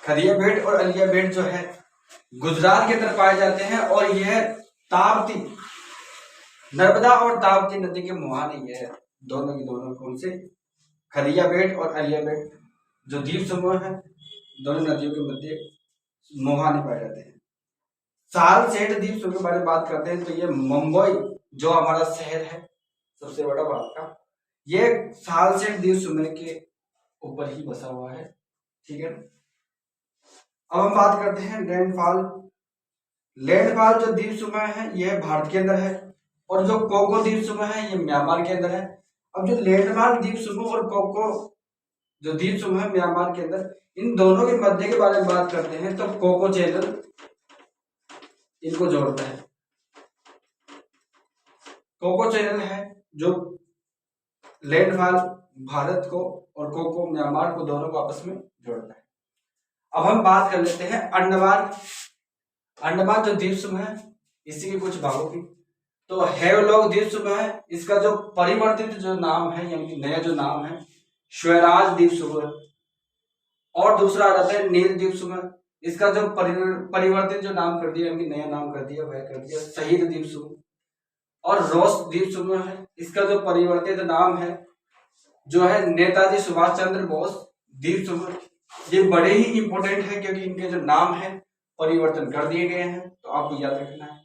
खदिया बेट और अलिया बेट जो है गुजरात के अंदर पाए जाते हैं, और यह ताप्ती, नर्मदा और ताप्ती नदी के मुहाने ये है। दोनों की दोनों कौन से? खदिया बेट और अलिया बेट जो द्वीप समूह है, दोनों नदियों के मध्य मुहाने पाए जाते हैं। साल सेठ द्वीप समूह के बारे में बात करते हैं तो ये मुंबई जो हमारा शहर है सबसे बड़ा भारत का, ये साल सेठ द्वीप समूह के ऊपर ही बसा हुआ है। ठीक है। अब हम बात करते हैं लैंडफॉल। लैंडफॉल जो द्वीप समूह है यह भारत के अंदर है, और जो कोको द्वीप समूह है ये म्यांमार के अंदर है। अब जो लैंडफॉल द्वीप समूह और कोको जो द्वीप समूह है म्यांमार के अंदर, इन दोनों के मध्य के बारे में बात करते हैं तो कोको चैनल इनको जोड़ता है। कोको चैनल है जो लैंडफॉल भारत को और कोको म्यांमार को, दोनों को आपस में जोड़ता है। अब हम बात कर लेते हैं अंडमान। अंडमान जो द्वीप समूह है इसी के कुछ भागों की। तो हेवलॉक द्वीप समूह है, इसका जो परिवर्तित जो नाम है यानी नया जो नाम है स्वराज द्वीप समूह, और दूसरा आ जाता है नील द्वीप समूह, इसका जो परिवर्तित जो नाम कर दिया यानी नया नाम कर दिया वह कर दिया शहीद द्वीप समूह। और रोस द्वीप समूह है, इसका जो परिवर्तित नाम है जो है नेताजी सुभाष चंद्र बोस द्वीप समूह। ये बड़े ही इंपॉर्टेंट है क्योंकि इनके जो नाम है परिवर्तन कर दिए गए हैं, तो आपको याद रखना है।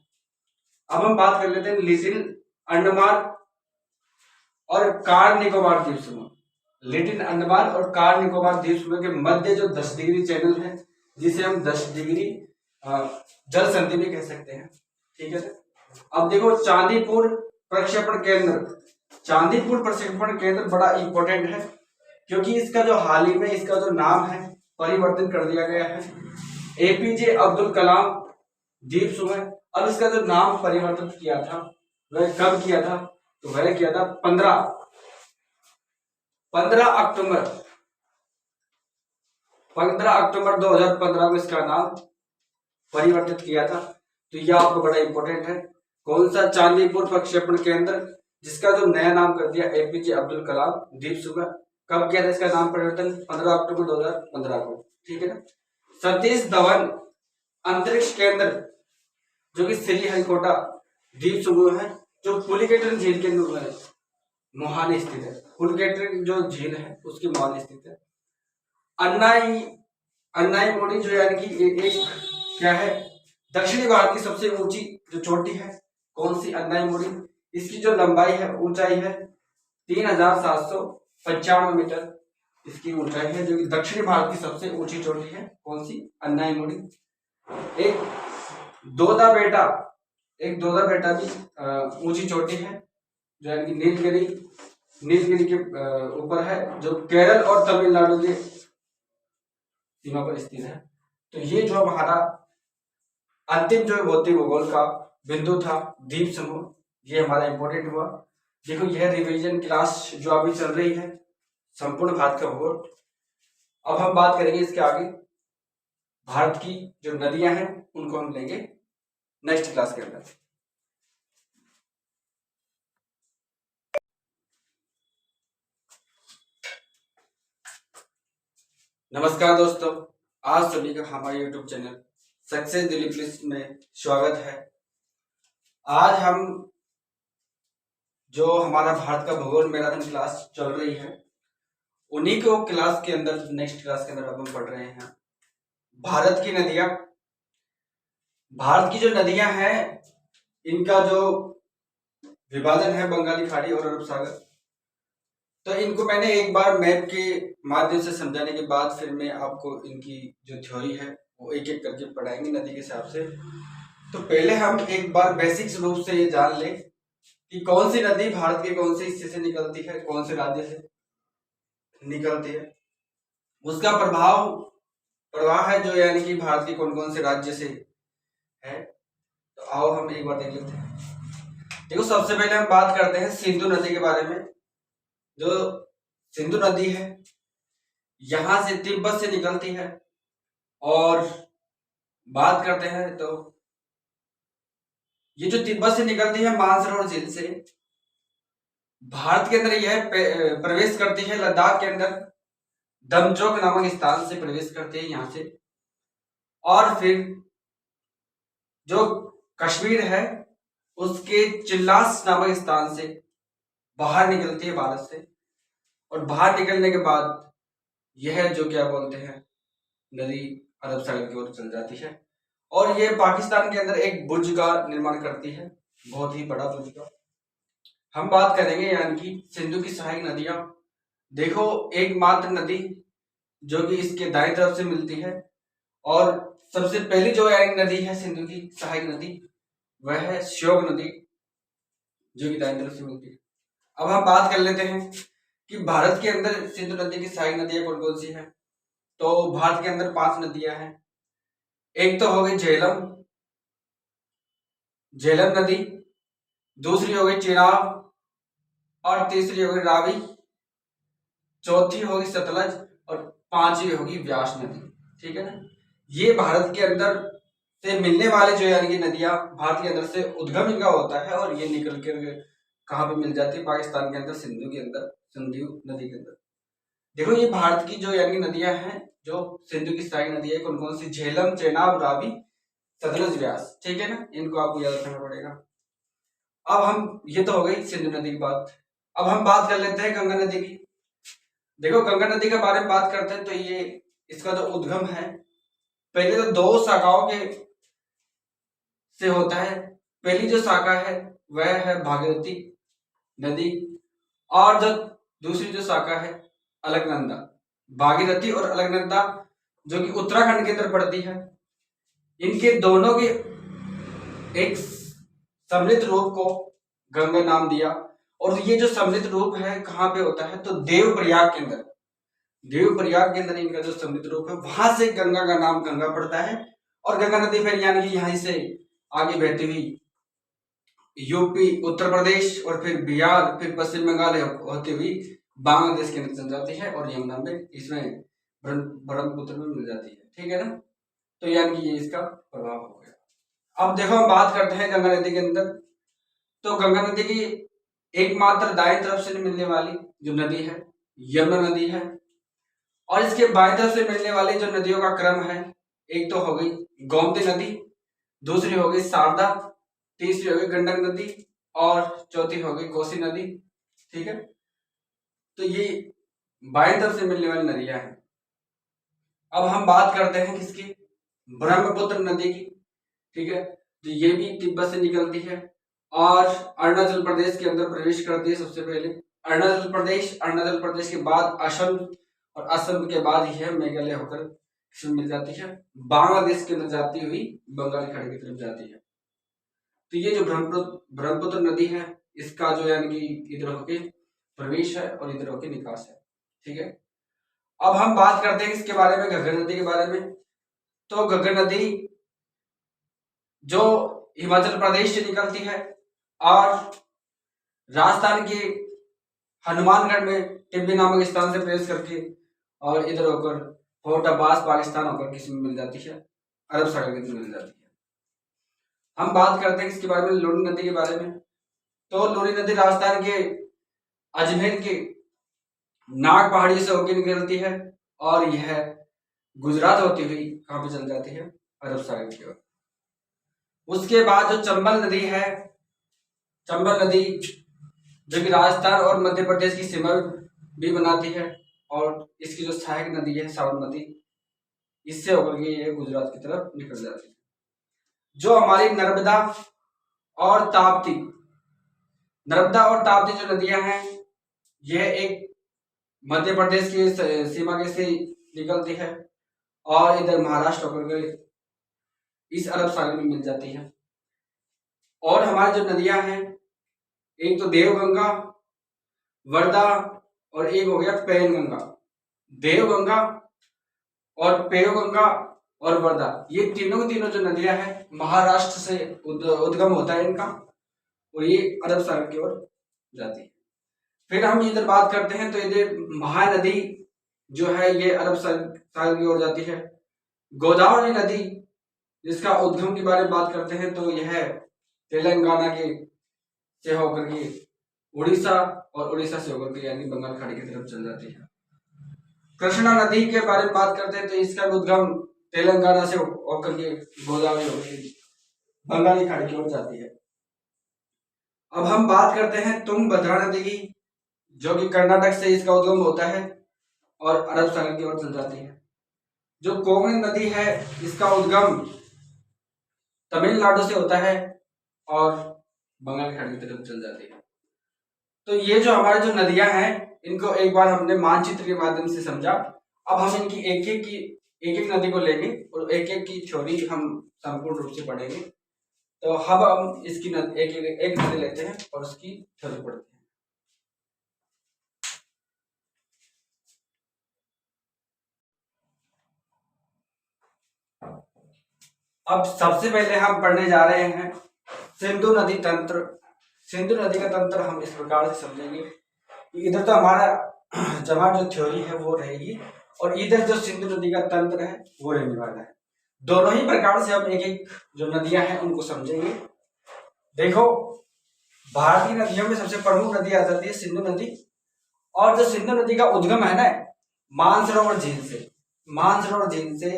अब हम बात कर लेते हैं लिटिल अंडमान और कार निकोबार द्वीप समूह। लिटिल अंडमान और कार निकोबार द्वीप समूह के मध्य जो 10 डिग्री चैनल है, जिसे हम 10 डिग्री जल संधि भी कह सकते हैं। ठीक है। अब देखो चांदीपुर प्रक्षेपण केंद्र, चांदीपुर प्रक्षेपण केंद्र बड़ा इंपॉर्टेंट है क्योंकि इसका जो हाल ही में इसका जो नाम है परिवर्तन कर दिया गया है, एपीजे अब्दुल कलाम द्वीप समूह। अब इसका जो नाम परिवर्तन किया था वह कब किया था, तो वह किया था 15 अक्टूबर 2015 को इसका नाम परिवर्तित किया था। तो यह आपको बड़ा इंपॉर्टेंट है। कौन सा? चांदीपुर प्रक्षेपण केंद्र, जिसका जो नया नाम कर दिया एपीजे अब्दुल कलाम द्वीप समूह। कब किया था इसका नाम परिवर्तन? 15 अक्टूबर 2015 को, ठीक है ना। सतीश धवन अंतरिक्ष केंद्र, जो कि श्रीहरिकोटा द्वीप समूह है, जो पुलिकेटन झील के मोहाली स्थित है। पुलिकेटन जो झील है उसकी मोहाली स्थित है। अन्नाई मोड़ी जो यानी कि एक क्या है, दक्षिणी भारत की सबसे ऊंची जो चोटी है, कौन सी? अन्नाई मोड़ी। इसकी जो लंबाई है, ऊंचाई है 3795 मीटर इसकी ऊंचाई है, जो कि दक्षिणी भारत की सबसे ऊंची चोटी है। कौन सी? अन्नाई मोड़ी। एक दोदा बेटा भी ऊंची चोटी है, जो यानी कि नीलगिरी के ऊपर है, जो केरल और तमिलनाडु के सीमा पर स्थित है। तो ये जो हमारा अंतिम जो भौतिक भूगोल का बिंदु था द्वीप समूह, ये हमारा इंपॉर्टेंट हुआ। देखो यह रिवीजन क्लास जो अभी चल रही है संपूर्ण भारत का भूगोल। अब हम बात करेंगे इसके आगे भारत की जो नदियां हैं उनको हम लेंगे नेक्स्ट क्लास के अंदर। नमस्कार दोस्तों, आज सभी का हमारे YouTube channel success Dilip list में स्वागत है। आज हम जो हमारा भारत का भूगोल मैराथन क्लास चल रही है उन्हीं को क्लास के अंदर, नेक्स्ट क्लास के अंदर अब हम पढ़ रहे हैं भारत की नदियां। भारत की जो नदियां हैं इनका जो विभाजन है बंगाली खाड़ी और अरब सागर। तो इनको मैंने एक बार मैप के माध्यम से समझाने के बाद फिर मैं आपको इनकी जो थ्योरी है वो एक एक करके पढ़ाएंगे नदी के हिसाब से। तो पहले हम एक बार बेसिक रूप से ये जान लें कि कौन सी नदी भारत के कौन से हिस्से से निकलती है, कौन से राज्य से निकलती है, उसका प्रवाह है जो यानी कि भारत के कौन कौन से राज्य से है। तो आओ हम एक बार देख लेते हैं। देखो सबसे पहले हम बात करते हैं सिंधु नदी के बारे में। जो सिंधु नदी है यहां से तिब्बत से निकलती है, और बात करते हैं तो ये जो तिब्बत से निकलती है मानसरोवर झील से भारत के अंदर यह प्रवेश करती है लद्दाख के अंदर, दमचौक नामक स्थान से प्रवेश करती है यहां से, और फिर जो कश्मीर है उसके चिल्लास नामक स्थान से बाहर निकलती है भारत से, और बाहर निकलने के बाद यह जो क्या बोलते हैं नदी अरब सागर की ओर चल जाती है, और यह पाकिस्तान के अंदर एक बुर्ज का निर्माण करती है, बहुत ही बड़ा बुर्ज का। हम बात करेंगे यानी कि सिंधु की सहायक नदियां। देखो एकमात्र नदी जो कि इसके दाएं तरफ से मिलती है, और सबसे पहली जो नदी है सिंधु की सहायक नदी वह है श्योक नदी, जो कि दाएं तरफ से मिलती है। अब हम बात कर लेते हैं कि भारत के अंदर सिंधु नदी की सहायक नदियां कौन कौन सी हैं। तो भारत के अंदर 5 नदियां हैं। एक तो हो गई झेलम नदी, दूसरी हो गई चिनाब, और तीसरी हो गई रावी, चौथी होगी सतलज, और पांचवी होगी व्यास नदी। ठीक है ना। ये भारत के अंदर से मिलने वाले जो यानी कि नदियां भारत के अंदर से उद्गम इनका होता है, और ये निकल कर कहाँ पे मिल जाती है? पाकिस्तान के अंदर, सिंधु के अंदर, सिंधु नदी के अंदर। देखो ये भारत की जो यानी नदियां हैं जो सिंधु की सहायक नदी है कौन कौन सी? झेलम, चेनाब, रावी, सतलज, व्यास। ठीक है ना, इनको आपको याद रखना पड़ेगा। अब हम, ये तो हो गई सिंधु नदी की बात। अब हम बात कर लेते हैं गंगा नदी की। देखो गंगा नदी के बारे में बात करते हैं तो ये इसका जो उद्गम है पहले तो 2 शाखाओं के से होता है। पहली जो शाखा है वह है भागीरथी नदी, और जो दूसरी जो शाखा है अलकनंदा। भागीरथी और अलकनंदा जो कि उत्तराखंड के अंदर पड़ती है, इनके दोनों के एक सम्मिलित रूप को गंगा नाम दिया। और ये जो सम्मिलित रूप है कहाँ पे होता है, तो देवप्रयाग के अंदर, देवप्रयाग के अंदर इनका जो सम्मिलित रूप है, वहां से गंगा का नाम गंगा पड़ता है। और गंगा नदी फिर यानी कि यहीं से आगे बहती हुई यूपी, उत्तर प्रदेश और फिर बिहार, फिर पश्चिम बंगाल होती हुई बांग्लादेश के अंदर चल जाती है और यमुना में, इसमें ब्रह्मपुत्र में मिल जाती है। ठीक है ना, तो यानी कि ये इसका प्रभाव हो गया। अब देखो हम बात करते हैं गंगा नदी के अंदर। तो गंगा नदी की एकमात्र दाएं तरफ से मिलने वाली जो नदी है यमुना नदी है। और इसके बाएं तरफ से मिलने वाली जो नदियों का क्रम है, एक तो हो गई गोमती नदी, दूसरी हो गई शारदा, तीसरी हो गई गंडक नदी और चौथी हो गई कोसी नदी। ठीक है, तो ये बाएं तरफ से मिलने वाली नदियां हैं। अब हम बात करते हैं किसकी, ब्रह्मपुत्र नदी की। ठीक है, तो ये भी तिब्बत से निकलती है और अरुणाचल प्रदेश के अंदर प्रवेश करती है सबसे पहले। अरुणाचल प्रदेश के बाद असम, और असम के बाद यह मेघालय होकर मिल जाती है, बांग्लादेश के अंदर जाती हुई बंगाल की खाड़ी की तरफ जाती है। तो ये जो ब्रह्मपुत्र नदी है, इसका जो यानी कि इधर होके प्रवेश है और इधर होके निकास है। ठीक है, अब हम बात करते हैं इसके बारे में, घग्गर नदी के बारे में। तो घग्गर नदी जो हिमाचल प्रदेश से निकलती है और राजस्थान के हनुमानगढ़ में टिब्बी नामक स्थान से प्रवेश करके और इधर होकर फोर्ट अब्बास पाकिस्तान होकर किसी में मिल जाती है, अरब सागर के अंदर मिल जाती है। हम बात करते हैं इसके बारे में, लूनी नदी के बारे में। तो लूनी नदी राजस्थान के अजमेर के नाग पहाड़ी से होकर निकलती है और यह गुजरात होती हुई कहां पे चल जाती है, अरब सागर की ओर। उसके बाद जो चंबल नदी है, चंबल नदी जो कि राजस्थान और मध्य प्रदेश की सीमा भी बनाती है और इसकी जो सहायक नदी है सावन नदी, इससे होकर के ये गुजरात की तरफ निकल जाती है। जो हमारी नर्मदा और ताप्ती, नर्मदा और ताप्ती जो नदियां हैं, यह एक मध्य प्रदेश की सीमा के से निकलती है और इधर महाराष्ट्र होकर के इस अरब सागर में मिल जाती है। और हमारी जो नदियां हैं, एक तो देवगंगा, वर्धा और एक हो गया पैनगंगा। देवगंगा और पैनगंगा और वर्धा, ये तीनों जो नदियां हैं महाराष्ट्र से उद्गम होता है इनका और ये अरब सागर की ओर जाती है। फिर हम इधर बात करते हैं तो इधर महानदी जो है ये अरब सागर की ओर जाती है। गोदावरी नदी जिसका उद्गम के बारे में बात करते हैं तो यह तेलंगाना के से होकर के उड़ीसा और उड़ीसा से होकर के यानी बंगाल खाड़ी की तरफ चल जाती है। कृष्णा नदी के बारे में बात करते हैं तो इसका उद्गम तेलंगाना से होकर के गोदावरी होकर बंगाली खाड़ी की ओर जाती है। अब हम बात करते हैं तुंगभद्रा नदी की, जो कि कर्नाटक से इसका उद्गम होता है और अरब सागर की ओर चल जाती है। जो कोंकण नदी है, इसका उद्गम तमिलनाडु से होता है और बंगाल की खाड़ी की तरफ चल जाती है। तो ये जो हमारी जो नदियां हैं, इनको एक बार हमने मानचित्र के माध्यम से समझा। अब हम इनकी एक एक नदी को लेंगे और एक एक की थ्योरी हम संपूर्ण रूप से पढ़ेंगे। तो अब हम इसकी एक नदी लेते हैं और उसकी थ्योरी पढ़ते हैं। अब सबसे पहले हम पढ़ने जा रहे हैं सिंधु नदी तंत्र। सिंधु नदी का तंत्र हम इस प्रकार से समझेंगे कि इधर तो हमारा जमा जो थ्योरी है वो रहेगी और इधर जो सिंधु नदी का तंत्र है वो रहने वाला है। दोनों ही प्रकार से हम एक एक जो नदियां हैं उनको समझेंगे। देखो, भारतीय नदियों में सबसे प्रमुख नदी आ जाती है सिंधु नदी। और जो सिंधु नदी का उद्गम है ना, मानसरोवर झील से। मानसरोवर झील से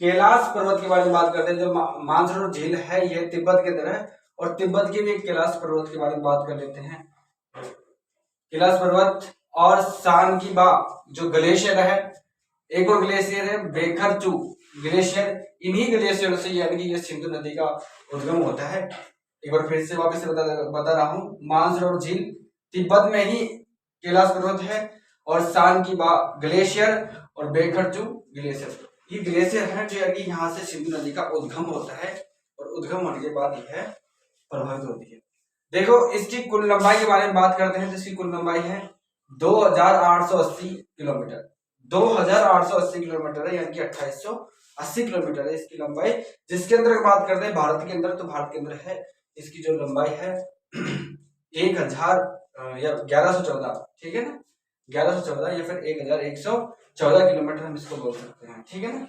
कैलाश पर्वत के बारे में बात करते हैं। जो मानसरोवर झील है यह तिब्बत के अंदर है और तिब्बत के भी कैलाश पर्वत के बारे में बात कर लेते हैं। कैलाश पर्वत और सांगीबा जो ग्लेशियर है, एक और ग्लेशियर है बेखरचू ग्लेशियर, इन्हीं ग्लेशियर से यानी कि ये सिंधु नदी का उद्गम होता है। एक बार फिर से वापस बता रहा हूँ, मानसरोवर झील तिब्बत में ही कैलाश पर्वत है और सांगीबा ग्लेशियर और बेखरचू ग्लेशियर, ये ग्लेशियर है जो यानी यहाँ से सिंधु नदी का उद्गम होता है। और उद्गम होने के बाद यह प्रभावित होती है। देखो इसकी कुल लंबाई के बारे में बात करते हैं तो इसकी कुल लंबाई है 2880 किलोमीटर। 2880 किलोमीटर है, यानी कि 2880 किलोमीटर है इसकी लंबाई। जिसके अंदर बात करते हैं भारत के अंदर, तो भारत के अंदर है इसकी जो लंबाई है 1000 या 1114, ठीक है ना, 1114 या फिर 1114 किलोमीटर हम इसको बोल सकते हैं, ठीक है ना।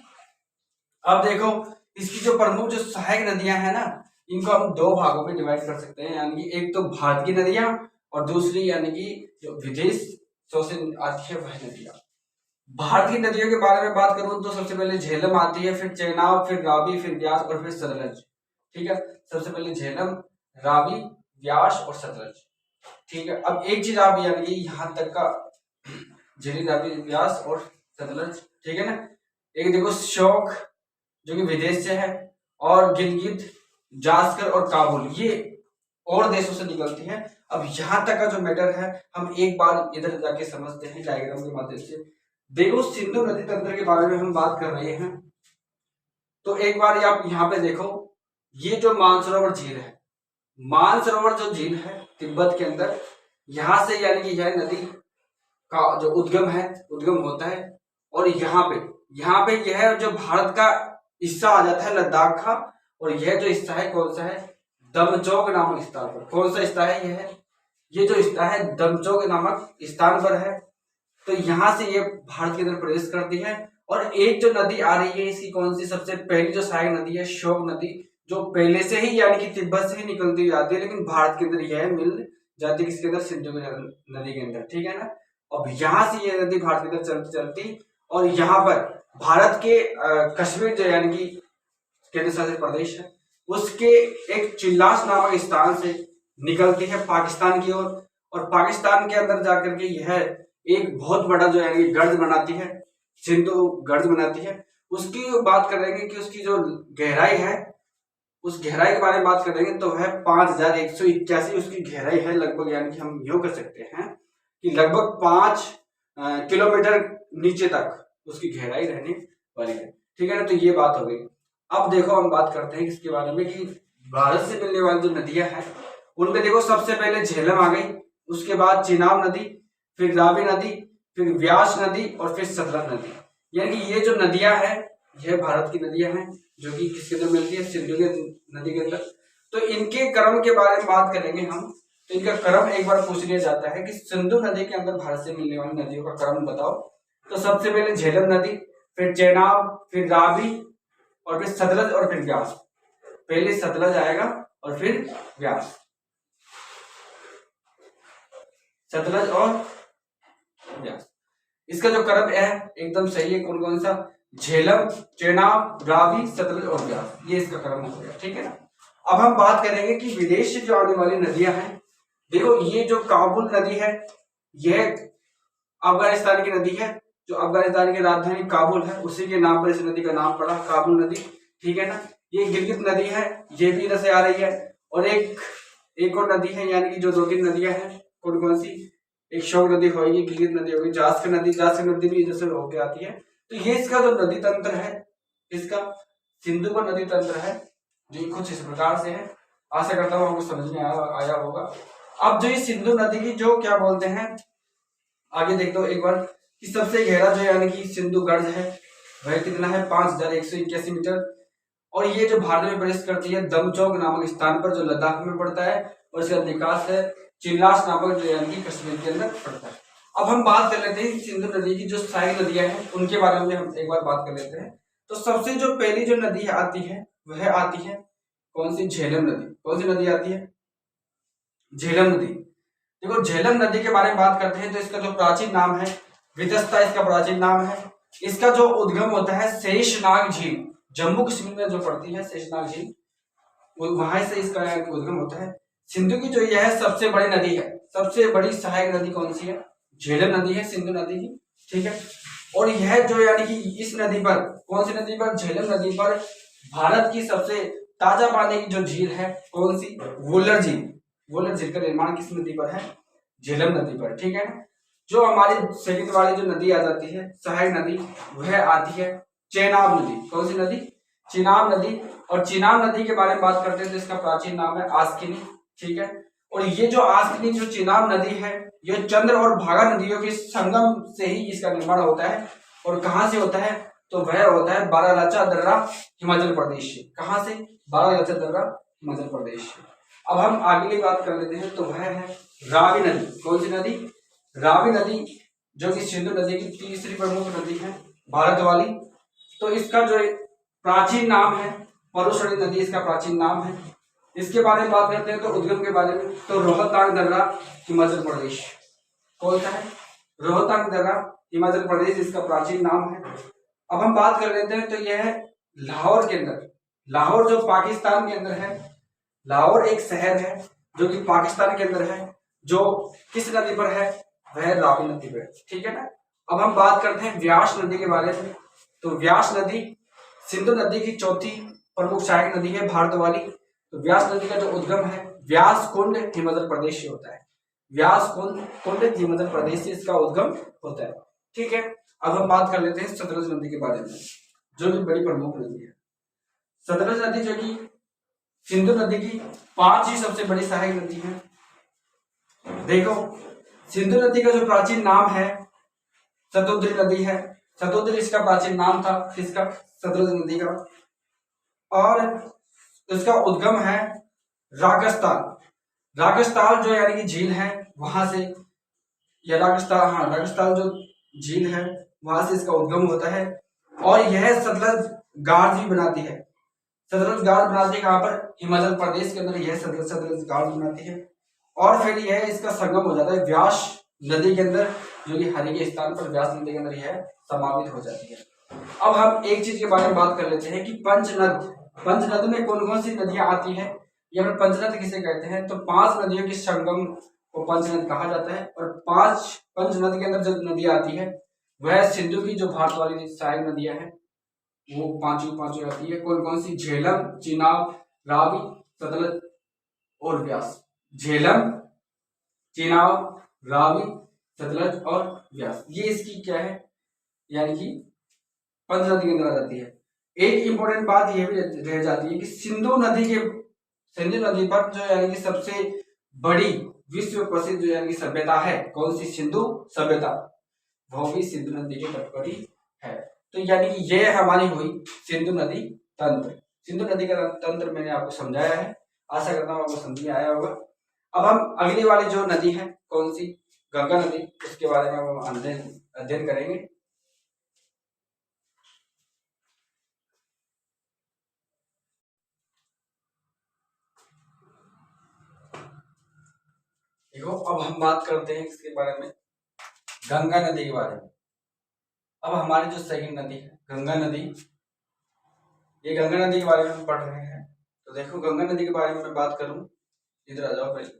अब देखो इसकी जो प्रमुख जो सहायक नदियां हैं ना, इनको हम दो भागों में डिवाइड कर सकते हैं, यानी कि एक तो भारत की नदियां और दूसरी यानी कि जो विदेशों से आती है वह नदियां। भारत की नदियों के बारे में बात करूं तो सबसे पहले झेलम आती है, फिर चेनाब, फिर रावी, फिर व्यास और फिर सतलज, ठीक है। सबसे पहले झेलम, रावी, व्यास और सतलज, ठीक है। अब एक चीज आप यानी कि यहाँ तक का झेली, रावी, व्यास और सतलज, ठीक है ना। एक देखो श्योक जो कि विदेश से है, और गिलगित, जास्कर और काबुल ये और देशों से निकलती है। अब यहाँ तक का जो मैटर है हम एक बार इधर जाके समझते हैं डायग्राम के माध्यम से। देखो सिंधु नदी तंत्र के बारे में हम बात कर रहे हैं, तो एक बार आप यहाँ पे देखो, ये जो मानसरोवर झील है, मानसरोवर जो झील है तिब्बत के अंदर, यहाँ से यानी कि यह नदी का जो उद्गम है, उद्गम होता है। और यहाँ पे यह जो भारत का हिस्सा आ जाता है लद्दाख का, और यह जो हिस्सा है कौन सा है, दमचौक नामक स्थान पर। कौन सा स्थान है यह, ये जो स्थान है दमचौक नामक स्थान पर है। तो यहाँ से ये भारत के अंदर प्रवेश करती है। और एक जो नदी आ रही है इसकी कौन सी, सबसे पहली जो सहायक नदी है श्योक नदी, जो पहले से ही यानी कि तिब्बत से ही निकलती जाती है, लेकिन भारत के अंदर यह मिल जाती है किसके अंदर, सिंधु नदी के अंदर, ठीक है ना। अब यहाँ से ये नदी भारत के अंदर चलती चलती और यहाँ पर भारत के कश्मीर जो यानी कि केंद्र शासित प्रदेश है, उसके एक चिल्लास नामक स्थान से निकलती है पाकिस्तान की ओर। और पाकिस्तान के अंदर जाकर के यह एक बहुत बड़ा जो यानी कि गर्ज बनाती है, सिंधु गर्ज बनाती है। उसकी बात करेंगे कि उसकी जो गहराई है, उस गहराई के बारे में बात करेंगे तो वह 5181 उसकी गहराई है लगभग, यानी कि हम यूं कर सकते हैं कि लगभग 5 किलोमीटर नीचे तक उसकी गहराई रहने वाली है, ठीक है ना। तो ये बात हो गई। अब देखो हम बात करते हैं इसके बारे में कि भारत से मिलने वाली जो नदियां हैं उनमें देखो सबसे पहले झेलम आ गई, उसके बाद चिनाब नदी, फिर रावी नदी, फिर व्यास नदी और फिर सतलज नदी। यानी कि ये जो नदियां हैं यह भारत की नदियां हैं जो कि किसके अंदर मिलती है, सिंधु नदी के अंदर। तो इनके क्रम के बारे में बात करेंगे हम, तो इनका क्रम एक बार पूछ लिया जाता है कि सिंधु नदी के अंदर भारत से मिलने वाली नदियों का क्रम बताओ। तो सबसे पहले झेलम नदी, फिर चेनाब, फिर रावी और फिर सतलज और फिर व्यास। पहले सतलज आएगा और फिर व्यास, सतलज और व्यास। इसका जो क्रम है एकदम सही है, कौन कौन सा, झेलम, चेनाब, रावी, सतलज और व्यास, ये इसका क्रम हो गया, ठीक है ना। अब हम बात करेंगे कि विदेश से जो आने वाली नदियां हैं। देखो ये जो काबुल नदी है यह अफगानिस्तान की नदी है, जो अफगानिस्तान की राजधानी काबुल है उसी के नाम पर इस नदी का नाम पड़ा काबुल नदी, ठीक है ना। ये गिलगित नदी है, ये भी इधर से आ रही है। और एक और नदी है, यानी कि जो 2-3 नदियां हैं, कौन कौन सी, एक श्योक नदी होगी, गिलगित नदी होगी, जास्कर नदी भी इधर से होके आती है। तो ये इसका जो नदी तंत्र है, इसका सिंधु का नदी तंत्र है जो कुछ इस प्रकार से है। आशा करता हूँ आपको समझ में आया होगा। अब जो ये सिंधु नदी की जो क्या बोलते हैं, आगे देख दो एक बार कि सबसे गहरा जो यानी कि सिंधु गर्ज है वह कितना है, 5181 मीटर। और ये जो भारत में प्रवेश करती है दमचौक नामक स्थान पर जो लद्दाख में पड़ता है, और इसका विकास है चिल्लास नामक जो यानी कि कश्मीर के अंदर पड़ता है। अब हम बात कर लेते हैं सिंधु नदी की जो सहायक नदियां हैं उनके बारे में हम एक बार बात कर लेते हैं। तो सबसे जो पहली जो नदी आती है वह आती है कौन सी, झेलम नदी। कौन सी नदी आती है, झेलम नदी। देखो झेलम नदी के बारे में बात करते हैं तो इसका जो प्राचीन नाम है वितस्ता, इसका प्राचीन नाम है। इसका जो उद्गम होता है शेषनाग झील, जम्मू कश्मीर में जो पड़ती है शेषनाग झील, वहां से इसका उद्गम होता है। सिंधु की जो यह सबसे बड़ी नदी है, सबसे बड़ी सहायक नदी कौन सी है, झेलम नदी है, सिंधु नदी की, ठीक है। और यह जो यानी कि इस नदी पर, कौन सी नदी पर, झेलम नदी पर भारत की सबसे ताजा पानी की जो झील है कौन सी, वुलर झील। वुलर झील का निर्माण किस नदी पर है, झेलम नदी पर, ठीक है ना। जो हमारी सेकंड वाली जो नदी आ जाती है सहायक नदी वह आती है चेनाब नदी। कौन सी नदी, चिनाब नदी। और चिनाब नदी के बारे में बात करते हैं तो इसका प्राचीन नाम है आस्किनी, ठीक है। और ये जो आस्किनी जो चिनाब नदी है, ये चंद्र और भागा नदियों के संगम से ही इसका निर्माण होता है। और कहाँ से होता है, तो वह होता है बारालाचा दर्रा, हिमाचल प्रदेश से। कहाँ से, बारालाचा दर्रा, हिमाचल प्रदेश से। अब हम आगे की बात कर लेते हैं, तो वह है रावी नदी। कौन सी नदी, रावी नदी, जो कि सिंधु नदी की तीसरी प्रमुख नदी है, भारत वाली। तो इसका जो प्राचीन नाम है परुशणी नदी, इसका प्राचीन नाम है। इसके बारे में बात करते हैं तो उद्गम के बारे में, तो रोहतांग दर्रा, हिमाचल प्रदेश। कौन सा है, रोहतांग दर्रा, हिमाचल प्रदेश, इसका प्राचीन नाम है। अब हम बात कर लेते हैं तो यह है लाहौर के अंदर, लाहौर जो पाकिस्तान के अंदर है, लाहौर एक शहर है जो कि पाकिस्तान के अंदर है, जो किस नदी पर है, वह रावी नदी पर, ठीक है ना। अब हम बात करते हैं व्यास नदी के बारे में, तो व्यास नदी सिंधु नदी की चौथी प्रमुख सहायक नदी है, भारत वाली। तो व्यास नदी का जो उद्गम है व्यास कुंड, हिमाचल प्रदेश से होता है। व्यास कुंड हिमाचल प्रदेश से इसका उद्गम होता है, ठीक है। अब हम बात कर लेते हैं सतलज नदी के बारे में, जो कि बड़ी प्रमुख नदी है। सतलज नदी जो कि सिंधु नदी की पांचवी सबसे बड़ी सहायक नदी है। देखो, सिंधु नदी का जो प्राचीन नाम है शतुद्री नदी है, शतुद्री इसका प्राचीन नाम था, इसका सतलज नदी का। और इसका उद्गम है रागस्तान, रागस्तान जो यानी कि झील है वहां से, या रागस्तान, हाँ रागस्तान जो झील है वहां से इसका उद्गम होता है। और यह सतलज गार्ड भी बनाती है, सतलज गार्ड बनाती है कहाँ पर, हिमाचल प्रदेश के अंदर यह सतलज गार्ड बनाती है। और फिर यह इसका संगम हो जाता है व्यास नदी के अंदर, जो कि हरि के स्थान पर व्यास नदी के अंदर यह समावित हो जाती है। अब हम एक चीज के बारे में बात कर लेते हैं कि पंचनद, पंचनद में कौन कौन सी नदियां आती है, या फिर पंचनद किसे कहते हैं, तो 5 नदियों के संगम को पंचनद कहा जाता है। और 5 पंचनद के अंदर जो नदी आती है वह सिंधु की जो भारत वाली सहायक नदियां हैं वो पांचवी आती है। कौन कौन सी, झेलम, चिनाब, रावी, सतलज और व्यास। झेलम, चिनाब, रावी, सतलज और व्यास, ये इसकी क्या है, यानी कि पंच नदी के अंदर आ जाती है। एक इंपॉर्टेंट बात यह भी रह जाती है कि सिंधु नदी पर जो यानी कि सबसे बड़ी विश्व प्रसिद्ध जो यानी कि सभ्यता है, कौन सी, सिंधु सभ्यता, वो भी सिंधु नदी के तट पर ही है। तो यानी कि ये हमारी हुई सिंधु नदी तंत्र। सिंधु नदी का तंत्र मैंने आपको समझाया है, आशा करता हूँ आपको समझ में आया होगा। अब हम अगली वाली जो नदी है कौन सी, गंगा नदी, उसके बारे में हम अध्ययन करेंगे। देखो, अब हम बात करते हैं इसके बारे में, गंगा नदी के बारे में। अब हमारी जो सेकंड नदी है गंगा नदी, ये गंगा नदी के बारे में हम पढ़ रहे हैं। तो देखो, गंगा नदी के बारे में मैं बात करूं, इधर आ जाओ पहले।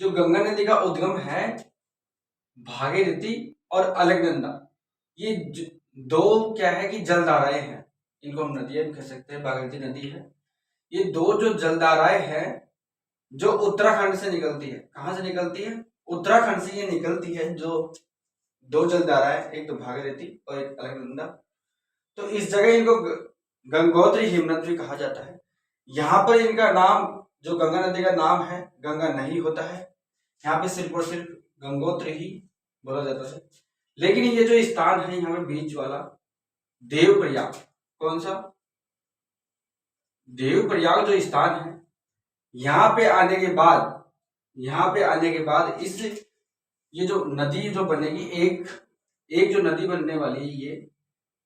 जो गंगा नदी का उद्गम है भागीरथी और अलकनंदा, ये दो क्या है कि जलधाराएं हैं, इनको हम नदियां भी कह सकते हैं। भागीरथी नदी है, ये दो जो जलधाराएं हैं जो उत्तराखंड से निकलती है। कहां से निकलती है, उत्तराखंड से ये निकलती है। जो दो जलधाराएं, एक तो भागीरथी और एक अलकनंदा। तो इस जगह इनको गंगोत्री हिमनद कहा जाता है। यहाँ पर इनका नाम, जो गंगा नदी का नाम है, गंगा नहीं होता है, यहाँ पे सिर्फ और सिर्फ गंगोत्री ही बोला जाता है। लेकिन ये जो स्थान है यहाँ पे बीच वाला देवप्रयाग, कौन सा, देवप्रयाग जो स्थान है, यहाँ पे आने के बाद इस ये जो नदी जो बनेगी, एक जो नदी बनने वाली है, ये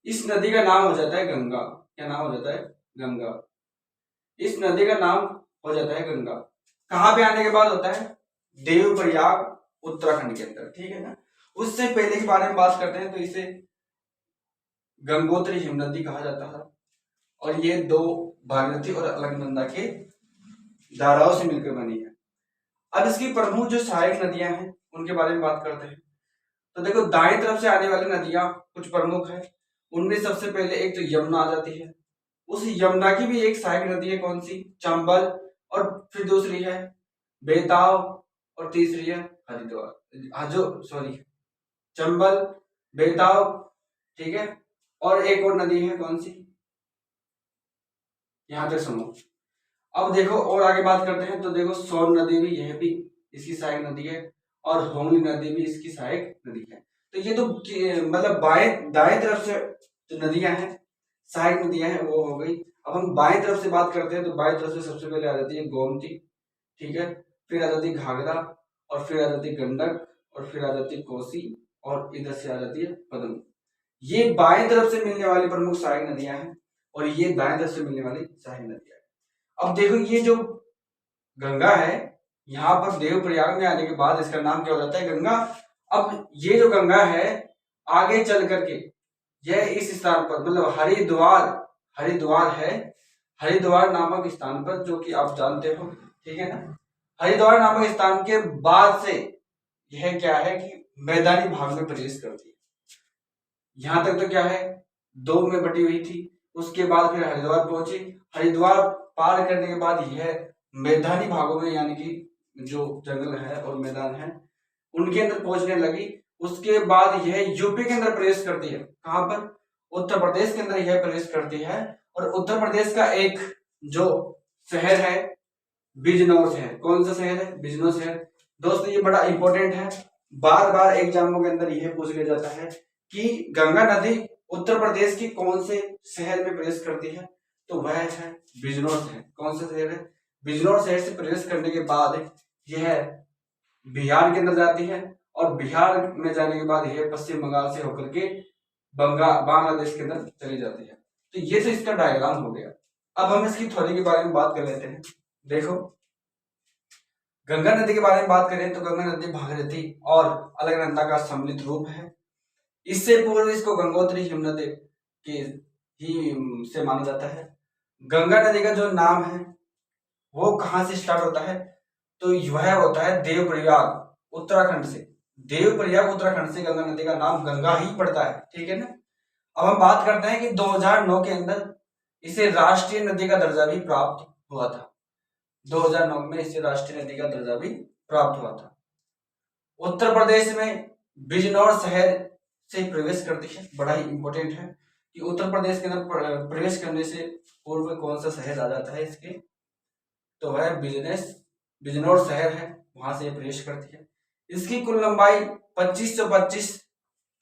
इस नदी का नाम हो जाता है गंगा। क्या नाम हो जाता है, गंगा। इस नदी का नाम हो जाता है गंगा। कहाँ पे आने के बाद होता है, देवप्रयाग, उत्तराखंड के अंदर, ठीक है ना। उससे पहले के बारे में बात करते हैं तो इसे गंगोत्री हिमनदी कहा जाता है। और ये दो भागीरथी और अलकनंदा के धाराओं से मिलकर बनी है। अब इसकी प्रमुख जो सहायक नदियां हैं उनके बारे में बात करते हैं। तो देखो, दाएं तरफ से आने वाली नदियां कुछ प्रमुख है। उनमें सबसे पहले एक तो यमुना आ जाती है। उस यमुना की भी एक सहायक नदी है, कौन सी, चंबल। और फिर दूसरी है बेताब, और तीसरी है हरिद्वार, चंबल, बेताब, ठीक है। और एक और नदी है कौन सी, यहाँ तक सुनो। अब देखो और आगे बात करते हैं तो देखो सोन नदी भी, यह भी इसकी सहायक नदी है, और होंगली नदी भी इसकी सहायक नदी है। तो ये तो मतलब बाएं दाएं तरफ से जो नदियां हैं, सहायक नदियां हैं, वो हो गई। अब हम बाएं तरफ से बात करते हैं तो बाएं तरफ से सबसे पहले आ जाती है गोमती, ठीक है, फिर आ जाती है घाघरा, और फिर आ जाती है गंडक, और फिर आ जाती है कोसी, और इधर से आ जाती है पद्म। ये बाएं तरफ से मिलने वाली प्रमुख सहायक नदियां हैं, और ये दाएं तरफ से मिलने वाली सहायक नदियां हैं। अब देखो ये जो गंगा है, यहाँ पर देवप्रयाग में आने के बाद इसका नाम क्या हो जाता है, गंगा। अब ये जो गंगा है आगे चल करके यह इस स्थान पर मतलब हरिद्वार, हरिद्वार है, हरिद्वार नामक स्थान पर, जो कि आप जानते हो, ठीक है ना। हरिद्वार नामक स्थान के बाद से यह क्या है कि मैदानी भाग में प्रवेश करती है। यहां तक तो क्या है, दो में बटी हुई थी, उसके बाद फिर हरिद्वार पहुंची। हरिद्वार पार करने के बाद यह मैदानी भागों में, यानी कि जो जंगल है और मैदान है उनके अंदर पहुंचने लगी। उसके बाद यह यूपी के अंदर प्रवेश करती है। कहां पर, उत्तर प्रदेश के अंदर यह प्रवेश करती है। और उत्तर प्रदेश का एक जो शहर है बिजनौर शहर। कौन सा शहर है, बिजनौर शहर। दोस्तों ये बड़ा इंपॉर्टेंट है, बार बार एग्जामों के अंदर यह पूछ लिया जाता है कि गंगा नदी उत्तर प्रदेश की कौन से शहर में प्रवेश करती है, तो वह है बिजनौर शहर। कौन सा शहर है, बिजनौर शहर से प्रवेश करने के बाद यह बिहार के अंदर जाती है, और बिहार में जाने के बाद यह पश्चिम बंगाल से होकर के बांग्लादेश के अंदर चली जाती है। तो ये तो इसका डायग्राम हो गया। अब हम इसकी थ्योरी के बारे में बात कर लेते हैं। देखो गंगा नदी के बारे में बात करें तो गंगा नदी भागीरथी और अलकनंदा का सम्मिलित रूप है। इससे पूर्व इसको गंगोत्री यमुना के ही से माना जाता है। गंगा नदी का जो नाम है वो कहां से स्टार्ट होता है, तो वह होता है देवप्रयाग उत्तराखंड से। देवप्रयाग उत्तराखंड से गंगा नदी का नाम गंगा ही पड़ता है, ठीक है ना। अब हम बात करते हैं कि 2009 के अंदर इसे राष्ट्रीय नदी का दर्जा भी प्राप्त हुआ था। 2009 में इसे राष्ट्रीय नदी का दर्जा भी प्राप्त हुआ था। उत्तर प्रदेश में बिजनौर शहर से प्रवेश करती है। बड़ा ही इंपॉर्टेंट है कि उत्तर प्रदेश के अंदर प्रवेश करने से पूर्व में कौन सा शहर आ जाता है इसके, तो वह बिजनौर शहर है, वहां से प्रवेश करती है। इसकी कुल लंबाई 2525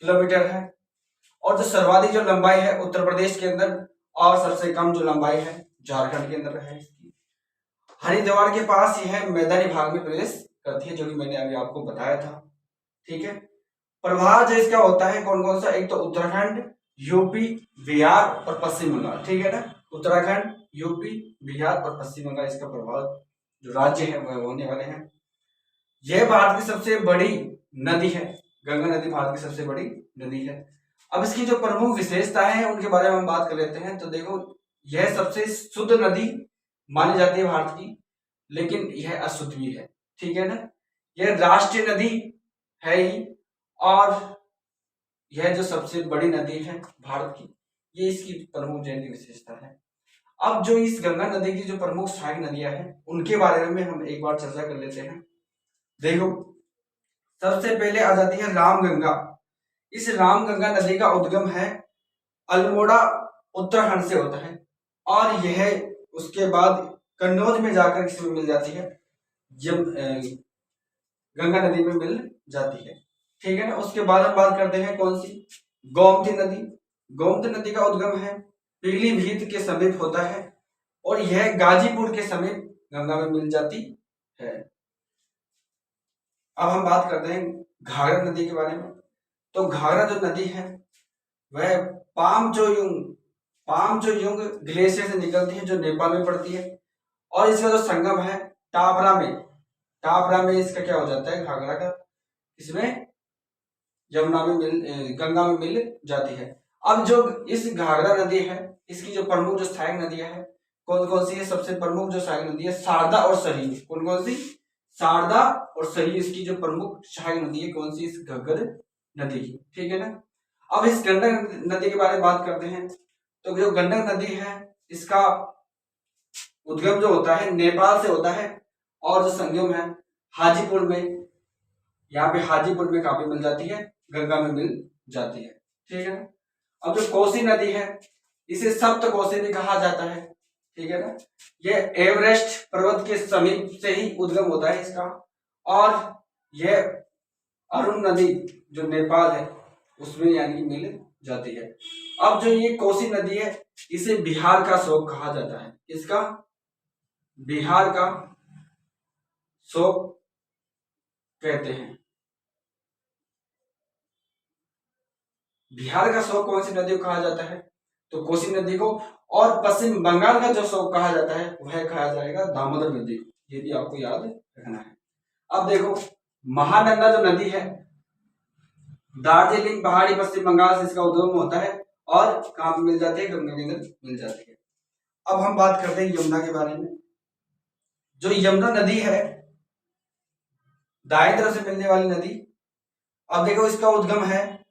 किलोमीटर है, और जो सर्वाधिक जो लंबाई है उत्तर प्रदेश के अंदर, और सबसे कम जो लंबाई है झारखंड के अंदर है इसकी। हरिद्वार के पास यह मैदानी भाग में प्रवेश करती है, जो कि मैंने अभी आपको बताया था, ठीक है। प्रवाह जो इसका होता है कौन कौन सा, एक तो उत्तराखंड, यूपी, बिहार और पश्चिम बंगाल, ठीक है ना। उत्तराखंड, यूपी, बिहार और पश्चिम बंगाल इसका प्रभाव जो राज्य है वह होने वाले हैं। यह भारत की सबसे बड़ी नदी है, गंगा नदी भारत की सबसे बड़ी नदी है। अब इसकी जो प्रमुख विशेषताएं हैं उनके बारे में हम बात कर लेते हैं। तो देखो यह सबसे शुद्ध नदी मानी जाती है भारत की, लेकिन यह अशुद्ध भी है, ठीक है ना। यह राष्ट्रीय नदी है ही, और यह जो सबसे बड़ी नदी है भारत की, ये इसकी प्रमुख जैन विशेषता है। अब जो इस गंगा नदी की जो प्रमुख सहायक नदियां हैं उनके बारे में हम एक बार चर्चा कर लेते हैं। देखो सबसे पहले आ जाती है रामगंगा। इस रामगंगा नदी का उद्गम है अल्मोड़ा उत्तराखंड से होता है, और यह उसके बाद कन्नौज में जाकर किसमें मिल जाती है, जब गंगा नदी में मिल जाती है, ठीक है ना। उसके बाद हम बात करते हैं कौन सी, गोमती नदी। गोमती नदी का उद्गम है पीलीभीत के समीप होता है, और यह गाजीपुर के समीप गंगा में मिल जाती है। अब हम बात करते हैं घाघरा नदी के बारे में। तो घाघरा जो नदी है वह पामचोयुंग ग्लेशियर से निकलती है, जो नेपाल में पड़ती है, और इसका जो संगम है टापरा में इसका क्या हो जाता है, घाघरा का इसमें यमुना में गंगा में मिल जाती है। अब जो इस घाघरा नदी है इसकी जो प्रमुख जो सहायक नदियां है कौन कौन सी है, सबसे प्रमुख जो सहायक नदी है शारदा और सरी। कौन कौन सी, शारदा और सरी इसकी जो प्रमुख सहायक नदी है कौन सी, इस घग्गर नदी की, ठीक है ना। अब इस गंडक नदी के बारे में बात करते हैं। तो जो गंडक नदी है इसका उद्गम जो होता है नेपाल से होता है, और जो संगम है हाजीपुर में, यहाँ पे हाजीपुर में काफी मिल जाती है, गंगा में मिल जाती है, ठीक है ना। अब जो कोसी नदी है इसे सप्त कोसी भी कहा जाता है, ठीक है ना। ये एवरेस्ट पर्वत के समीप से ही उद्गम होता है इसका, और यह अरुण नदी जो नेपाल है उसमें यानी कि मिल जाती है। अब जो ये कोसी नदी है इसे बिहार का शोक कहा जाता है। इसका बिहार का शोक कहते हैं। बिहार का शोक कौन सी नदी को कहा जाता है? तो कोसी नदी को। और पश्चिम बंगाल का जो शोक कहा जाता है वह कहा जाएगा दामोदर नदी को। ये भी आपको याद रखना है। अब देखो, महानंदा जो नदी है दार्जिलिंग पहाड़ी पश्चिम बंगाल से इसका उद्गम होता है, और कहां पे मिल जाती है? गंगा के अंदर मिल जाती है। अब हम बात करते हैं यमुना के बारे में। जो यमुना नदी है दाएं तरफ से मिलने वाली नदी, अब देखो इसका उद्गम है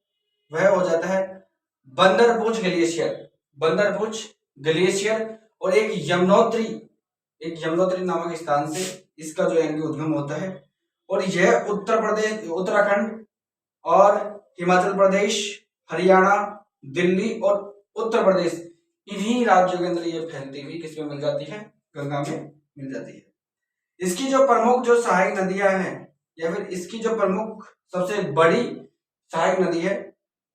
वह हो जाता है बंदरपुच ग्लेशियर, बंदरपुच ग्लेशियर, और एक यमुनोत्री नामक स्थान से इसका जो है उद्गम होता है। और यह उत्तर प्रदेश, उत्तराखंड और हिमाचल प्रदेश, हरियाणा, दिल्ली और उत्तर प्रदेश, इन्हीं राज्यों के अंदर ये फैलती हुई किसमें मिल जाती है? गंगा में मिल जाती है। इसकी जो प्रमुख जो सहायक नदियां हैं, या फिर इसकी जो प्रमुख सबसे बड़ी सहायक नदी है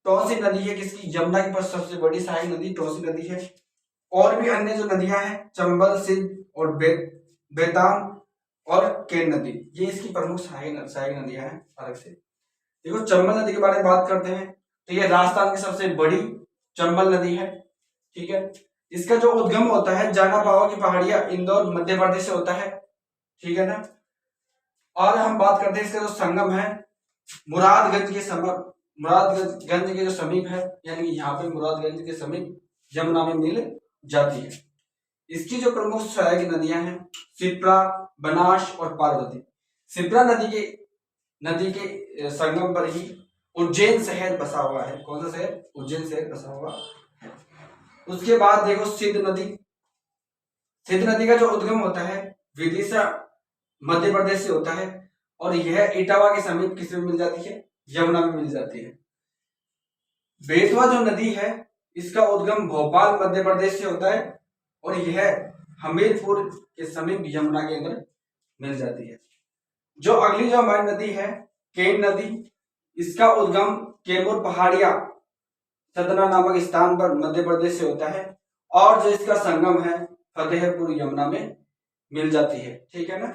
टोंसी नदी है। किसकी? यमुना की पर सबसे बड़ी सहायक नदी टोंसी नदी है। और भी अन्य जो नदियां हैं चंबल, सिंध और बेतान और केन नदी, ये इसकी प्रमुख सहायक नदियां हैं अलग से। देखो चंबल नदी के बारे में बात करते हैं तो ये राजस्थान की सबसे बड़ी चंबल नदी है। ठीक है, इसका जो उद्गम होता है जाना पावा की पहाड़ियां इंदौर मध्य प्रदेश से होता है। ठीक है ना। और हम बात करते हैं इसका जो संगम है मुरादगंज के जो समीप है, यानी यहाँ पे मुरादगंज के समीप यमुना में मिल जाती है। इसकी जो प्रमुख सहायक नदियां हैं शिप्रा, बनास और पार्वती। शिप्रा नदी के संगम पर ही उज्जैन शहर बसा हुआ है। कौन सा शहर? उज्जैन शहर बसा हुआ है। उसके बाद देखो सिंध नदी का जो उद्गम होता है विदिशा मध्य प्रदेश से होता है, और यह इटावा के समीप किसमें मिल जाती है? यमुना में मिल जाती है। बेतवा जो नदी है इसका उद्गम भोपाल मध्य प्रदेश से होता है, और यह हमीरपुर के समीप यमुना के अंदर मिल जाती है। जो अगली जो हमारी नदी है केन नदी, इसका उद्गम कैमूर पहाड़िया सतना नामक स्थान पर मध्य प्रदेश से होता है, और जो इसका संगम है फतेहपुर यमुना में मिल जाती है। ठीक है ना।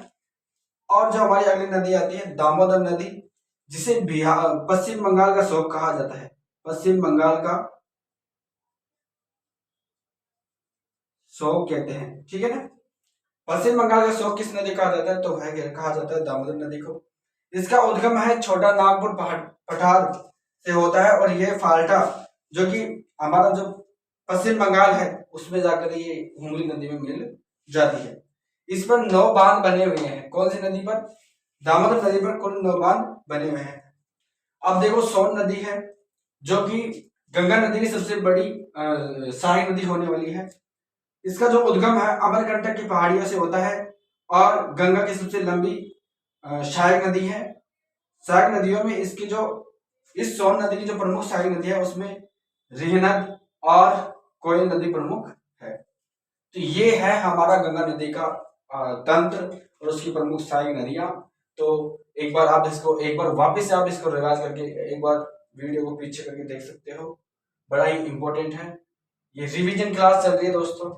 और जो हमारी अगली नदी आती है दामोदर नदी, जिसे पश्चिम बंगाल का शोक कहा जाता है। पश्चिम बंगाल का शोक कहते हैं। ठीक है ना। पश्चिम बंगाल का शोक किस नदी कहा जाता है? तो वह कहा जाता है दामोदर नदी को। इसका उद्गम है छोटा नागपुर पठार से होता है, और यह फाल्टा जो कि हमारा जो पश्चिम बंगाल है उसमें जाकर ये हुगली नदी में मिल जाती है। इस पर 9 बांध बने हुए हैं। कौन सी नदी पर? दामोदर नदी पर कुल 9 बांध बने हुए हैं। अब देखो सोन नदी है जो कि गंगा नदी की सबसे बड़ी सहायक नदी होने वाली है। इसका जो उद्गम है अमरकंटक की पहाड़ियों से होता है, और गंगा की सबसे लंबी सहायक नदी है। सहायक नदियों में इसकी जो इस सोन नदी की जो प्रमुख सहायक नदी है उसमें रिहनद और कोयल नदी प्रमुख है। तो ये है हमारा गंगा नदी का तंत्र और उसकी प्रमुख सहायक नदियां। तो एक बार वापस से आप इसको रिवाइज करके एक बार वीडियो को पीछे करके देख सकते हो। बड़ा ही इंपॉर्टेंट है। ये रिवीजन क्लास चल रही है दोस्तों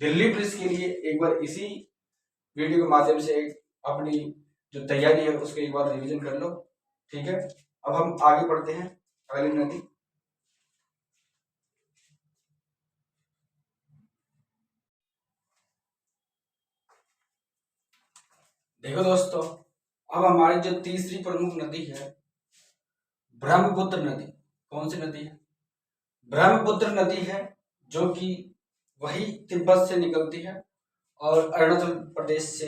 दिल्ली पुलिस के लिए। एक बार इसी वीडियो के माध्यम से अपनी जो तैयारी है उसको एक बार रिवीजन कर लो। ठीक है। अब हम आगे बढ़ते हैं अगली नदी। देखो दोस्तों, अब हमारी जो तीसरी प्रमुख नदी है ब्रह्मपुत्र नदी। कौन सी नदी है? ब्रह्मपुत्र नदी है जो कि वही तिब्बत से निकलती है और अरुणाचल प्रदेश से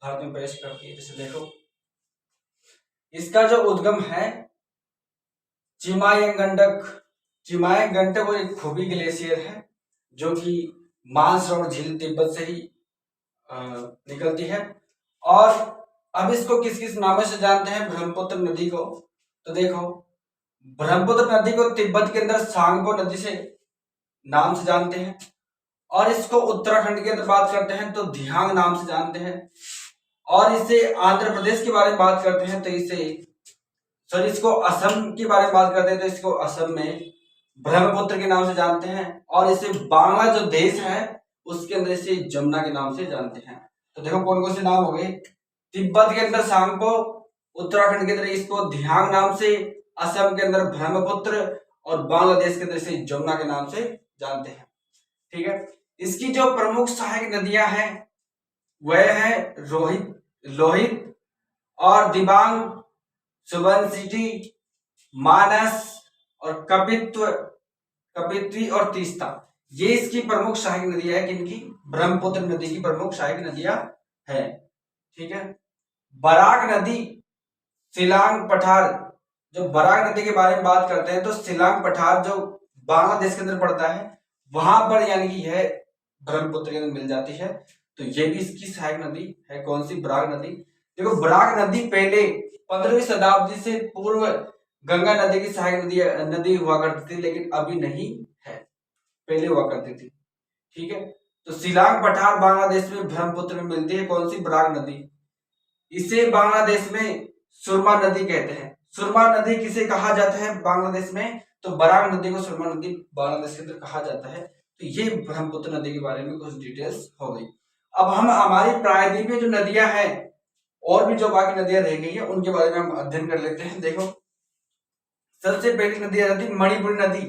भारत में प्रवेश करती है। जैसे देखो इसका जो उद्गम है चिमायंगंटक वो एक खोबी ग्लेशियर है जो कि मानसरोवर झील तिब्बत से ही निकलती है। और अब इसको किस किस नाम से जानते हैं ब्रह्मपुत्र नदी को? तो देखो ब्रह्मपुत्र नदी को तिब्बत के अंदर सांगपो नदी से नाम से जानते हैं, और इसको उत्तराखंड के अंदर बात करते हैं तो दिहांग नाम से जानते हैं। और इसे आंध्र प्रदेश के बारे में बात करते हैं तो इसको असम के बारे में बात करते हैं तो इसको असम में ब्रह्मपुत्र के नाम से जानते हैं। और इसे बांग्ला जो देश है उसके अंदर इसे जमुना के नाम से जानते हैं। तो देखो कौन कौन से नाम हो गए, तिब्बत के अंदर सांगपो, उत्तराखंड के अंदर इसको दिहांग नाम से, असम के अंदर ब्रह्मपुत्र और बांग्लादेश के अंदर इसे जमुना के नाम से जानते हैं। ठीक है, इसकी जो प्रमुख सहायक नदियां हैं वह है लोहित और दिबांग, सुबनसिरी, मानस और कपित्वी और तीस्ता। ये इसकी प्रमुख सहायक नदियां है। किनकी? ब्रह्मपुत्र नदी की प्रमुख सहायक नदियां है। ठीक है, बराक नदी, सिलांग पठार, जो बराक नदी के बारे में बात करते हैं तो सिलांग पठार जो बांग्लादेश के अंदर पड़ता है वहां पर यानी कि यह ब्रह्मपुत्र के अंदर मिल जाती है। तो ये भी इसकी सहायक नदी है। कौन सी? बराक नदी। देखो बराक नदी पहले 15वीं शताब्दी से पूर्व गंगा नदी की सहायक नदी हुआ करती थी, लेकिन अभी नहीं है, पहले हुआ करती थी। ठीक है, तो सिलांग पठार बांग्लादेश में ब्रह्मपुत्र में मिलती है। कौन सी? बराक नदी। इसे बांग्लादेश में सुरमा नदी कहते हैं। सुरमा नदी किसे कहा जाता है बांग्लादेश में? तो बराक नदी को सुरमा नदी बांग्लादेश के अंदर कहा जाता है। तो ये ब्रह्मपुत्र नदी के बारे में कुछ डिटेल्स हो गई। अब हम हमारी प्रायद्वीपीय जो नदियां हैं और भी जो बाकी नदियां रह गई है उनके बारे में हम अध्ययन कर लेते हैं। देखो सबसे पहली नदी आ जाती है मणिपुरी नदी।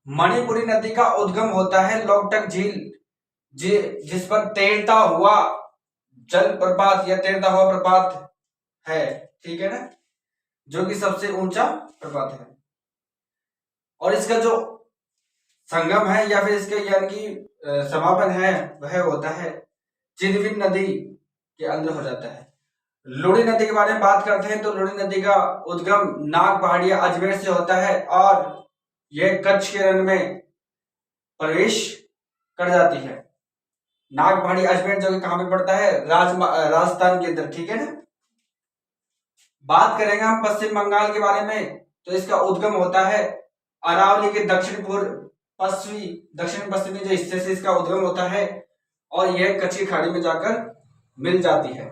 मणिपुरी नदी का उद्गम होता है लोकटक झील, जिस पर तैरता हुआ जलप्रपात या तैरता हुआ प्रपात है। ठीक है ना, जो कि सबसे ऊंचा प्रपात है। और इसका जो संगम है या फिर इसके यानी कि समापन है वह होता है चिरविन नदी के अंदर हो जाता है। लुड़ी नदी के बारे में बात करते हैं तो लुड़ी नदी का उद्गम नाग पहाड़िया अजमेर से होता है और यह कच्छ के रण में प्रवेश कर जाती है। नाग पहाड़ी अजमेर जो कि कहां पे पड़ता है? राजस्थान के अंदर। ठीक है ना। बात करेंगे हम पश्चिम बंगाल के बारे में तो इसका उद्गम होता है अरावली के दक्षिण पश्चिमी जो हिस्से से इसका उद्गम होता है और यह कच्छ की खाड़ी में जाकर मिल जाती है।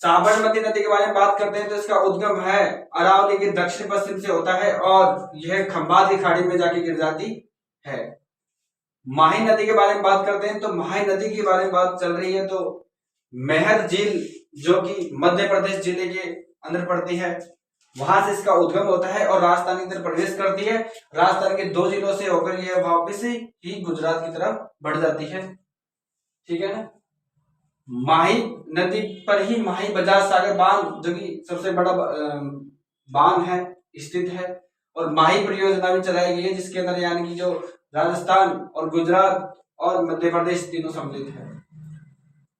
साबरमती नदी के बारे में बात करते हैं तो इसका उद्गम है अरावली के दक्षिण पश्चिम से होता है और यह खंबात की खाड़ी में जाके गिर जाती है। माही नदी के बारे में बात करते हैं तो माही नदी के बारे में बात चल रही है तो मेहर झील जो कि मध्य प्रदेश जिले के अंदर पड़ती है, वहां से इसका उद्गम होता है और राजस्थान के अंदर प्रवेश करती है। राजस्थान के 2 जिलों से होकर यह वापस ही गुजरात की तरफ बढ़ जाती है। ठीक है ना। माही नदी पर ही माही बजाज सागर बांध जो कि सबसे बड़ा बांध है स्थित है और माही परियोजना भी चलाई गई है जिसके अंदर यानी कि जो राजस्थान और गुजरात और मध्य प्रदेश तीनों सम्मिलित है।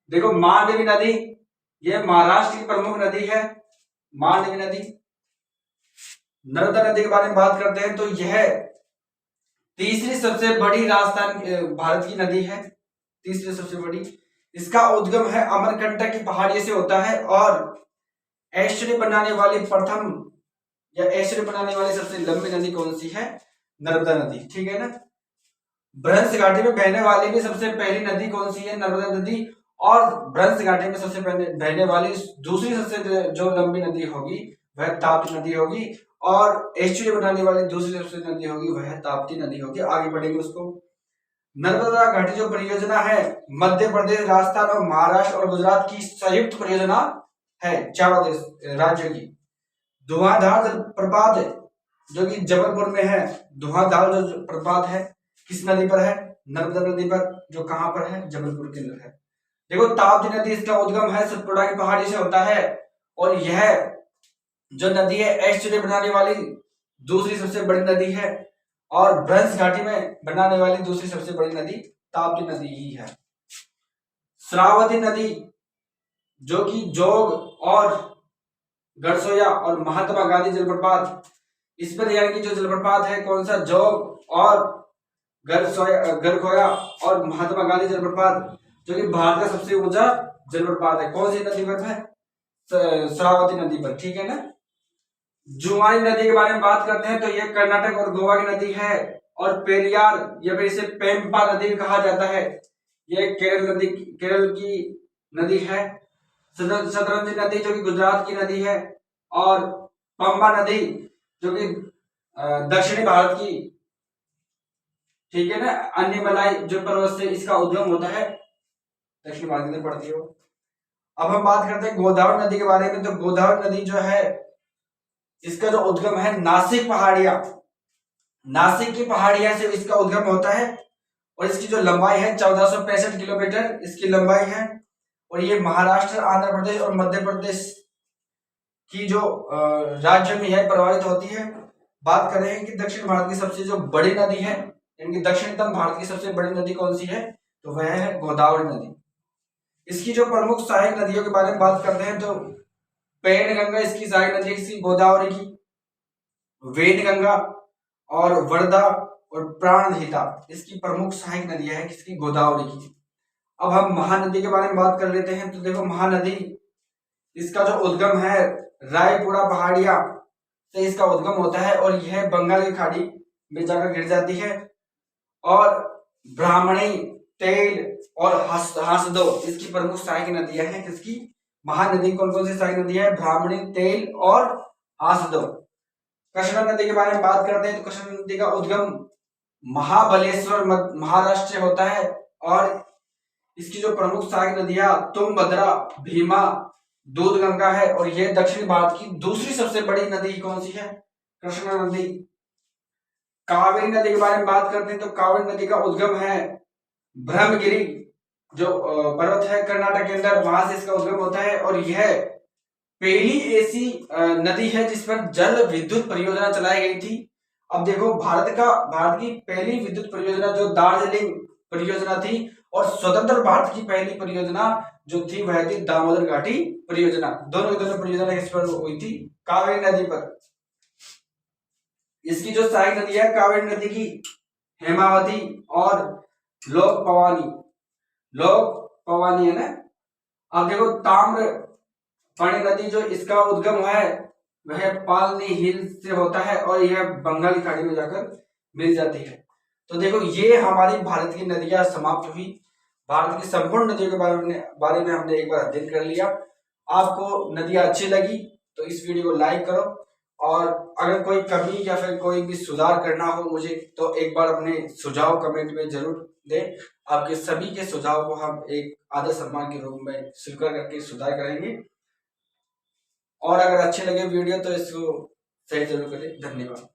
देखो मांडवी नदी, यह महाराष्ट्र की प्रमुख नदी है। मांडवी नदी। नर्मदा नदी के बारे में बात करते हैं तो यह तीसरी सबसे बड़ी राजस्थान भारत की नदी है, तीसरी सबसे बड़ी। इसका उद्गम है अमरकंटक की पहाड़ी से होता है और ऐश्वर्य बनाने वाली सबसे लंबी नदी कौन सी है? नर्मदा नदी। ठीक है ना। भ्रंश घाटी में बहने वाली भी सबसे पहली नदी कौन सी है? नर्मदा नदी। और भ्रंश घाटी में सबसे बहने वाली दूसरी सबसे जो लंबी नदी होगी वह ताप्ती नदी होगी और ऐश्वर्य बनाने वाली दूसरी सबसे नदी होगी वह ताप्ती नदी होगी। आगे बढ़ेंगे उसको। नर्मदा घाटी जो परियोजना है मध्य प्रदेश, राजस्थान और महाराष्ट्र और गुजरात की संयुक्त परियोजना है, चारों राज्यों की। धुआंधार जलप्रपात जो कि जबलपुर में है, धुआंधार जो प्रपात है किस नदी पर है? नर्मदा नदी पर, जो कहां पर है? जबलपुर के अंदर है। देखो ताप्ती नदी, इसका उद्गम है सतपुड़ा की पहाड़ी से होता है और यह जो नदी है ऐश्वर्य बनाने वाली दूसरी सबसे बड़ी नदी है और भ्रंश घाटी में बनाने वाली दूसरी सबसे बड़ी नदी ताप्ती नदी ही है। श्रावती नदी जो कि जोग और गरसोया और महात्मा गांधी जलप्रपात, इस पर यानी कि जो जलप्रपात है कौन सा? जोग और गरखोया और महात्मा गांधी जलप्रपात जो कि भारत का सबसे ऊंचा जलप्रपात है। कौन सी नदी पर है? श्रावती नदी पर। ठीक है ना। जुआरी नदी के बारे में बात करते हैं तो यह कर्नाटक और गोवा की नदी है और पेरियार या फिर इसे पेम्पा नदी कहा जाता है। यह केरल की नदी है। सतलज नदी जो कि गुजरात की नदी है, और पंबा नदी जो कि दक्षिणी भारत की, ठीक है ना, अन्यमलाई जो पर्वत से इसका उद्गम होता है, दक्षिण भारत में पड़ती हो। अब हम बात करते हैं गोदावरी नदी के बारे में। तो गोदावरी नदी जो है, इसका जो उद्गम है नासिक पहाड़िया, नासिक की पहाड़िया से इसका उद्गम होता है, और इसकी जो लंबाई है 1465 किलोमीटर इसकी लंबाई है। और ये महाराष्ट्र, आंध्र प्रदेश और मध्य प्रदेश की जो राज्य में है प्रभावित होती है। बात कर रहे हैं कि दक्षिण भारत की सबसे जो बड़ी नदी है, यानी दक्षिणतम भारत की सबसे बड़ी नदी कौन सी है, तो वह है गोदावरी नदी। इसकी जो प्रमुख सहायक नदियों के बारे में बात करते हैं तो पैनगंगा इसकी सहायक नदी, इसकी गोदावरी की, वेदगंगा और वर्धा और प्राणहिता इसकी प्रमुख सहायक नदियां हैं किसकी, गोदावरी की। अब हम महानदी के बारे में बात कर लेते हैं। तो देखो महानदी, इसका जो उद्गम है रायपुरा पहाड़िया से इसका उद्गम होता है, और यह बंगाल की खाड़ी में जाकर गिर जाती है। और ब्राह्मणी, तेल और हासदो इसकी प्रमुख सहायक नदियां हैं किसकी, महानदी। कौन कौन सी सहायक नदी है, ब्राह्मणी, तेल और हासदो। कृष्णा नदी के बारे में बात करते हैं तो कृष्णा नदी का उद्गम महाबलेश्वर महाराष्ट्र से होता है, और इसकी जो प्रमुख सहायक नदियां तुंगभद्रा, भीमा, दूधगंगा है, और यह दक्षिण भारत की दूसरी सबसे बड़ी नदी कौन सी है, कृष्णा नदी। कावेरी नदी के बारे में बात करते हैं तो कावेरी नदी का उद्गम है ब्रह्मगिरी जो पर्वत है कर्नाटक के अंदर, वहां से इसका उद्गम होता है। और यह पहली ऐसी नदी है जिस पर जल विद्युत परियोजना चलाई गई थी। अब देखो भारत की पहली विद्युत परियोजना जो दार्जिलिंग परियोजना थी, और स्वतंत्र भारत की पहली परियोजना जो थी वह थी दामोदर घाटी परियोजना। दोनों परियोजना किस पर हुई थी, कावेरी नदी पर। इसकी जो सहायक नदी है कावेरी नदी की हेमावती और लोक पवानी है ना। अब देखो ताम्र पानी नदी जो इसका उद्गम है वह पालनी हिल से होता है, और यह बंगाल की खाड़ी में जाकर मिल जाती है। तो देखो ये हमारी भारत की नदियां समाप्त हुई। भारत की संपूर्ण नदियों के बारे में हमने एक बार अध्ययन कर लिया। आपको नदियां अच्छी लगी तो इस वीडियो को लाइक करो, और अगर कोई कमी या फिर कोई भी सुधार करना हो मुझे तो एक बार अपने सुझाव कमेंट में जरूर दें। आपके सभी के सुझाव को हम एक आदर सम्मान के रूप में स्वीकार करके सुधार करेंगे। और अगर अच्छे लगे वीडियो तो इसको शेयर जरूर करें। धन्यवाद।